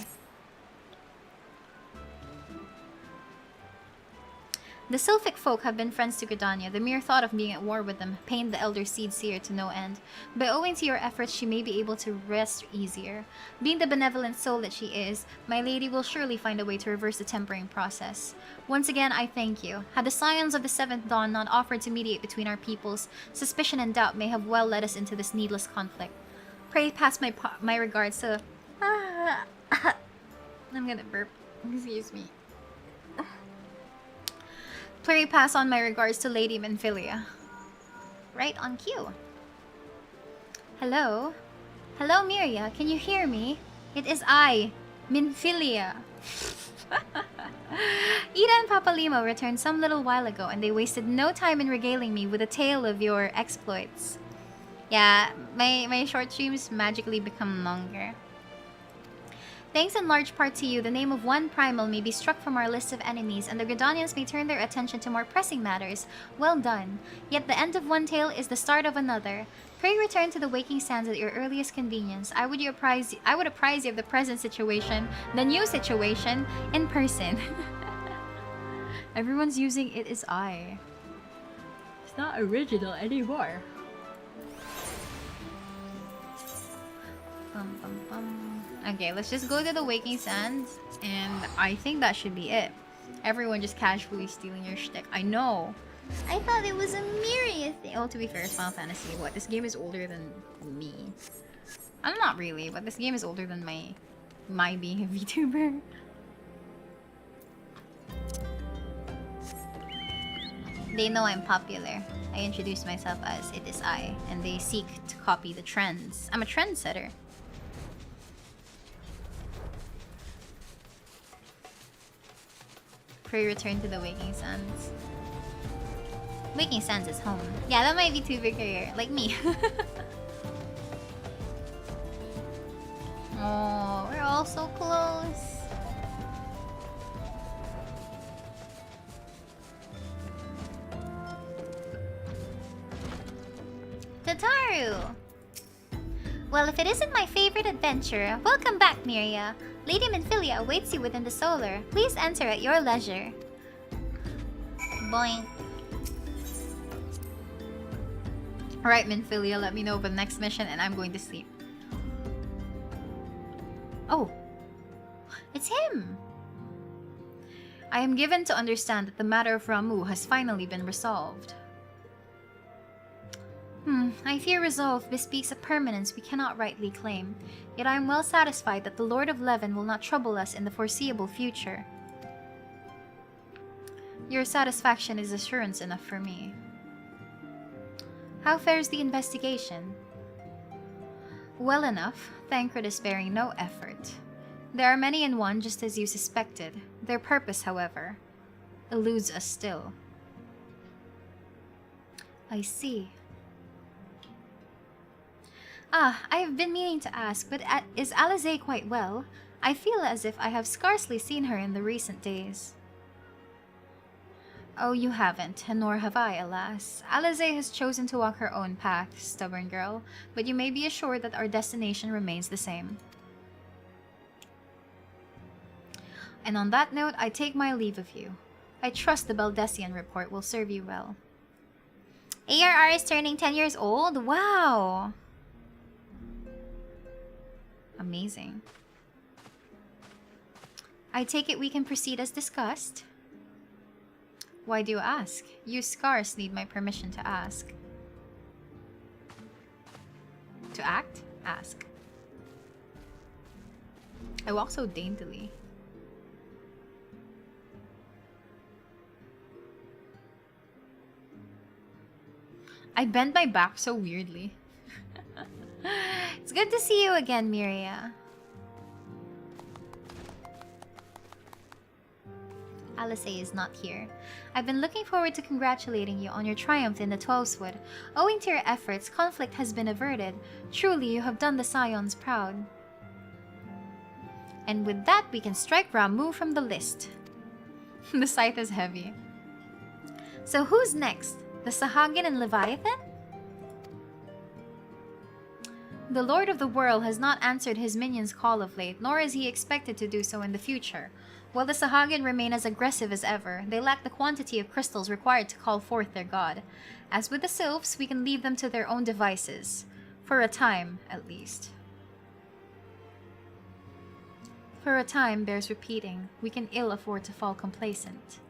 The Sylphic folk have been friends to Gridania. The mere thought of being at war with them pained the Elder Seed Seer to no end. But owing to your efforts, she may be able to rest easier. Being the benevolent soul that she is, my lady will surely find a way to reverse the tempering process. Once again, I thank you. Had the scions of the Seventh Dawn not offered to mediate between our peoples, suspicion and doubt may have well led us into this needless conflict. Pray pass my regards to... I'm gonna burp. Excuse me. Pray pass on my regards to Lady Minfilia. Right on cue. Hello? Hello, Miria. Can you hear me? It is I, Minfilia. Ida and Papalimo returned some little while ago, and they wasted no time in regaling me with a tale of your exploits. Yeah, my short streams magically become longer. Thanks in large part to you, the name of one primal may be struck from our list of enemies, and the Gridanians may turn their attention to more pressing matters. Well done. Yet the end of one tale is the start of another. Pray return to the waking sands at your earliest convenience. I would apprise you of the present situation, the new situation, in person. Everyone's using "it is I." It's not original anymore. Okay, let's just go to the Waking Sands, and I think that should be it. Everyone just casually stealing your shtick. I know. I thought it was a Miria thing. Oh, to be fair, it's Final Fantasy. What? This game is older than me. I'm not really, but this game is older than my being a VTuber. They know I'm popular. I introduce myself as "it is I," and they seek to copy the trends. I'm a trendsetter. Pray return to the Waking Sands. Waking Sands is home. Yeah, that might be too big career, like me. Oh, we're all so close. Tataru! Well, if it isn't my favorite adventure, welcome back, Miria. Lady Minfilia awaits you within the solar. Please enter at your leisure. Boing. Alright, Minfilia, let me know of the next mission and I'm going to sleep. Oh. It's him! I am given to understand that the matter of Ramu has finally been resolved. I fear resolve bespeaks a permanence we cannot rightly claim. Yet I am well satisfied that the Lord of Leven will not trouble us in the foreseeable future. Your satisfaction is assurance enough for me. How fares the investigation? Well enough. Thancred is sparing no effort. There are many in one, just as you suspected. Their purpose, however, eludes us still. I see. I have been meaning to ask, but is Alize quite well? I feel as if I have scarcely seen her in the recent days. Oh, you haven't, and nor have I, alas. Alize has chosen to walk her own path, stubborn girl, but you may be assured that our destination remains the same. And on that note, I take my leave of you. I trust the Baldessian report will serve you well. ARR is turning 10 years old? Wow! Amazing. I take it we can proceed as discussed? Why do you ask? You scarce need my permission to ask. To act? Ask. I walk so daintily. I bend my back so weirdly. It's good to see you again, Miria. Alice is not here. I've been looking forward to congratulating you on your triumph in the Twelveswood. Owing to your efforts, conflict has been averted. Truly, you have done the Scions proud. And with that, we can strike Ramu from the list. The scythe is heavy. So who's next? The Sahagin and Leviathan? The Lord of the World has not answered his minions' call of late, nor is he expected to do so in the future. While the Sahagin remain as aggressive as ever, they lack the quantity of crystals required to call forth their god. As with the Sylphs, we can leave them to their own devices. For a time, at least. For a time bears repeating. We can ill afford to fall complacent.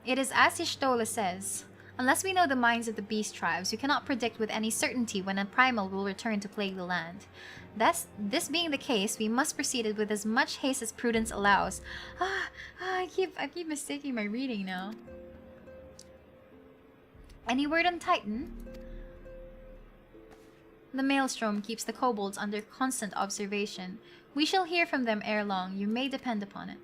It is as Y'shtola says. Unless we know the minds of the beast tribes, we cannot predict with any certainty when a primal will return to plague the land. Thus, this being the case, we must proceed with as much haste as prudence allows. I keep mistaking my reading now. Any word on Titan? The Maelstrom keeps the kobolds under constant observation. We shall hear from them ere long, you may depend upon it.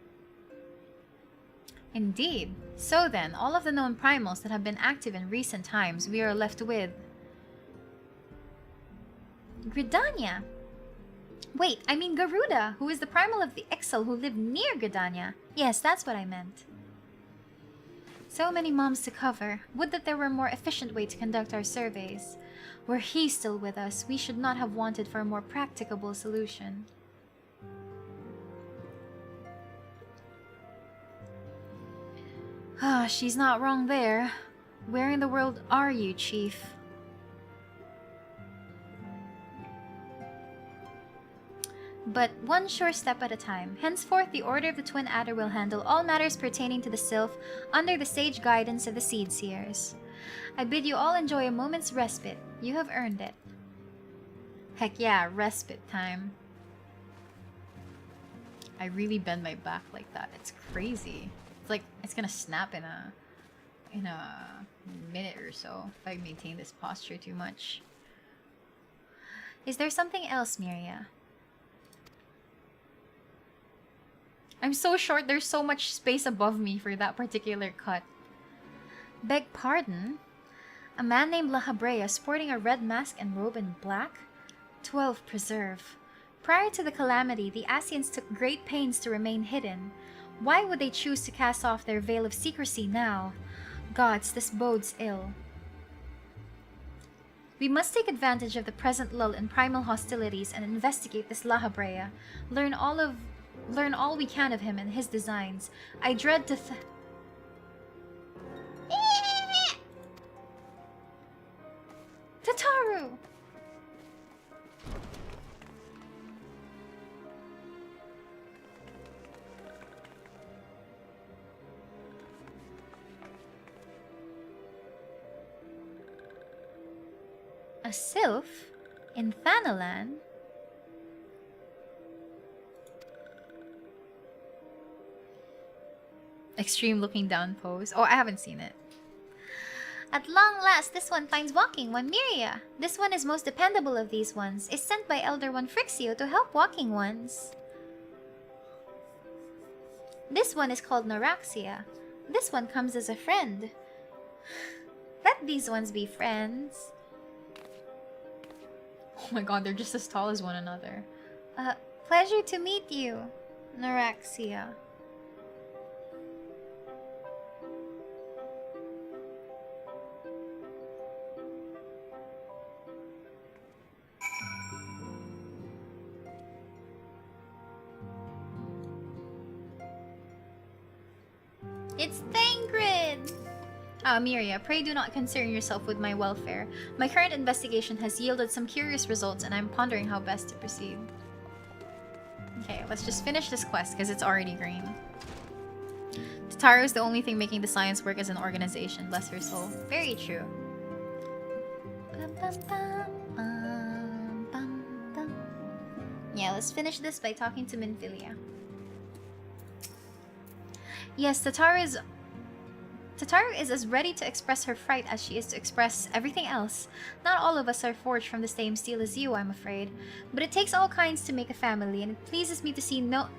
Indeed. So then, all of the known primals that have been active in recent times, we are left with... Gridania! Wait, I mean Garuda, who is the primal of the Ixal who lived near Gridania. Yes, that's what I meant. So many moms to cover. Would that there were a more efficient way to conduct our surveys. Were he still with us, we should not have wanted for a more practicable solution. Ah, she's not wrong there. Where in the world are you, Chief? But one sure step at a time. Henceforth, the Order of the Twin Adder will handle all matters pertaining to the Sylph under the sage guidance of the Seed Seers. I bid you all enjoy a moment's respite. You have earned it. Heck yeah, respite time. I really bend my back like that. It's crazy. It's like it's gonna snap in a minute or so if I maintain this posture too much. Is there something else, Miria? I'm so short, there's so much space above me for that particular cut. Beg pardon? A man named La Habrea sporting a red mask and robe in black? 12 preserve. Prior to the calamity, the Asians took great pains to remain hidden. Why would they choose to cast off their veil of secrecy now? Gods, this bodes ill. We must take advantage of the present lull in primal hostilities and investigate this La Habrea. Learn all we can of him and his designs. I dread to Tataru! A sylph? In Thanalan? Extreme looking down pose. Oh, I haven't seen it. At long last, this one finds walking one Miria. This one is most dependable of these ones. Is sent by Elder One Frixio to help walking ones. This one is called Noraxia. This one comes as a friend. Let these ones be friends. Oh my god, they're just as tall as one another. Pleasure to meet you, Noraxia. It's Thangrid! Miria, pray do not concern yourself with my welfare. My current investigation has yielded some curious results and I'm pondering how best to proceed. Okay, let's just finish this quest because it's already green. Tataru is the only thing making the science work as an organization, bless her soul. Very true. Yeah, let's finish this by talking to Minfilia. Yes, Tataru is as ready to express her fright as she is to express everything else. Not all of us are forged from the same steel as you, I'm afraid. But it takes all kinds to make a family, and it pleases me to see no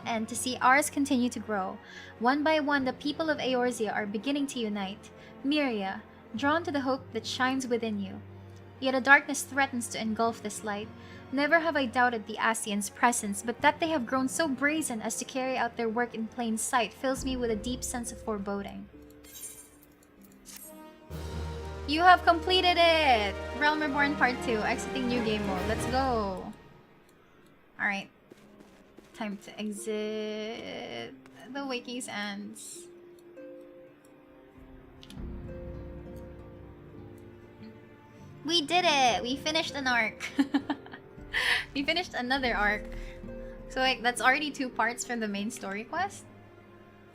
end to see ours continue to grow. One by one, the people of Eorzea are beginning to unite. Myria, drawn to the hope that shines within you. Yet a darkness threatens to engulf this light. Never have I doubted the Asians' presence, but that they have grown so brazen as to carry out their work in plain sight fills me with a deep sense of foreboding. You have completed it! Realm Reborn Part 2, exiting new game mode. Let's go! Alright. Time to exit the Waking Sands. We did it! We finished an arc. We finished another arc. So like that's already 2 parts from the main story quest.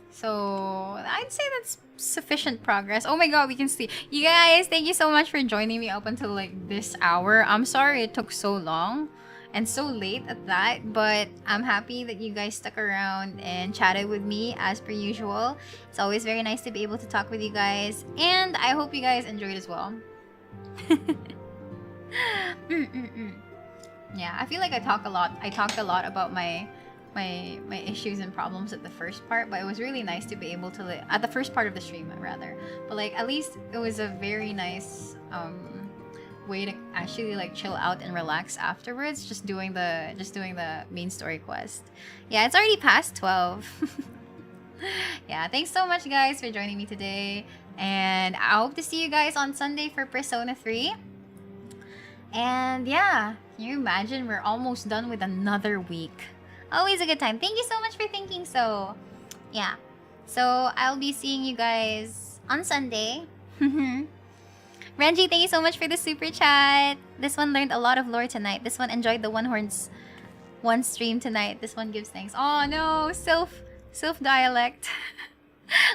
So I'd say that's sufficient progress. Oh my god, we can see. You guys, thank you so much for joining me up until like this hour. I'm sorry it took so long and so late at that, but I'm happy that you guys stuck around and chatted with me as per usual. It's always very nice to be able to talk with you guys, and I hope you guys enjoyed as well. Yeah, I feel like I talked a lot about my issues and problems at the first part, but it was really nice to be able to at the first part of the stream rather. But like at least it was a very nice way to actually like chill out and relax afterwards, just doing the main story quest. Yeah, it's already past 12. Yeah, thanks so much guys for joining me today, and I hope to see you guys on Sunday for Persona 3. And yeah, can you imagine we're almost done with another week? Always a good time. Thank you so much for thinking so. Yeah, so I'll be seeing you guys on Sunday. Renji, thank you so much for the super chat. This one learned a lot of lore tonight. This one enjoyed the one stream tonight. This one gives thanks. Oh no, Sylph dialect.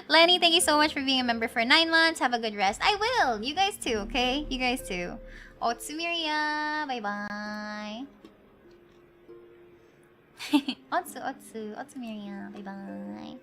Lenny, thank you so much for being a member for 9 months. Have a good rest. I will. You guys too, okay? You guys too. Otsumiria, bye-bye. Otsumiria, bye-bye.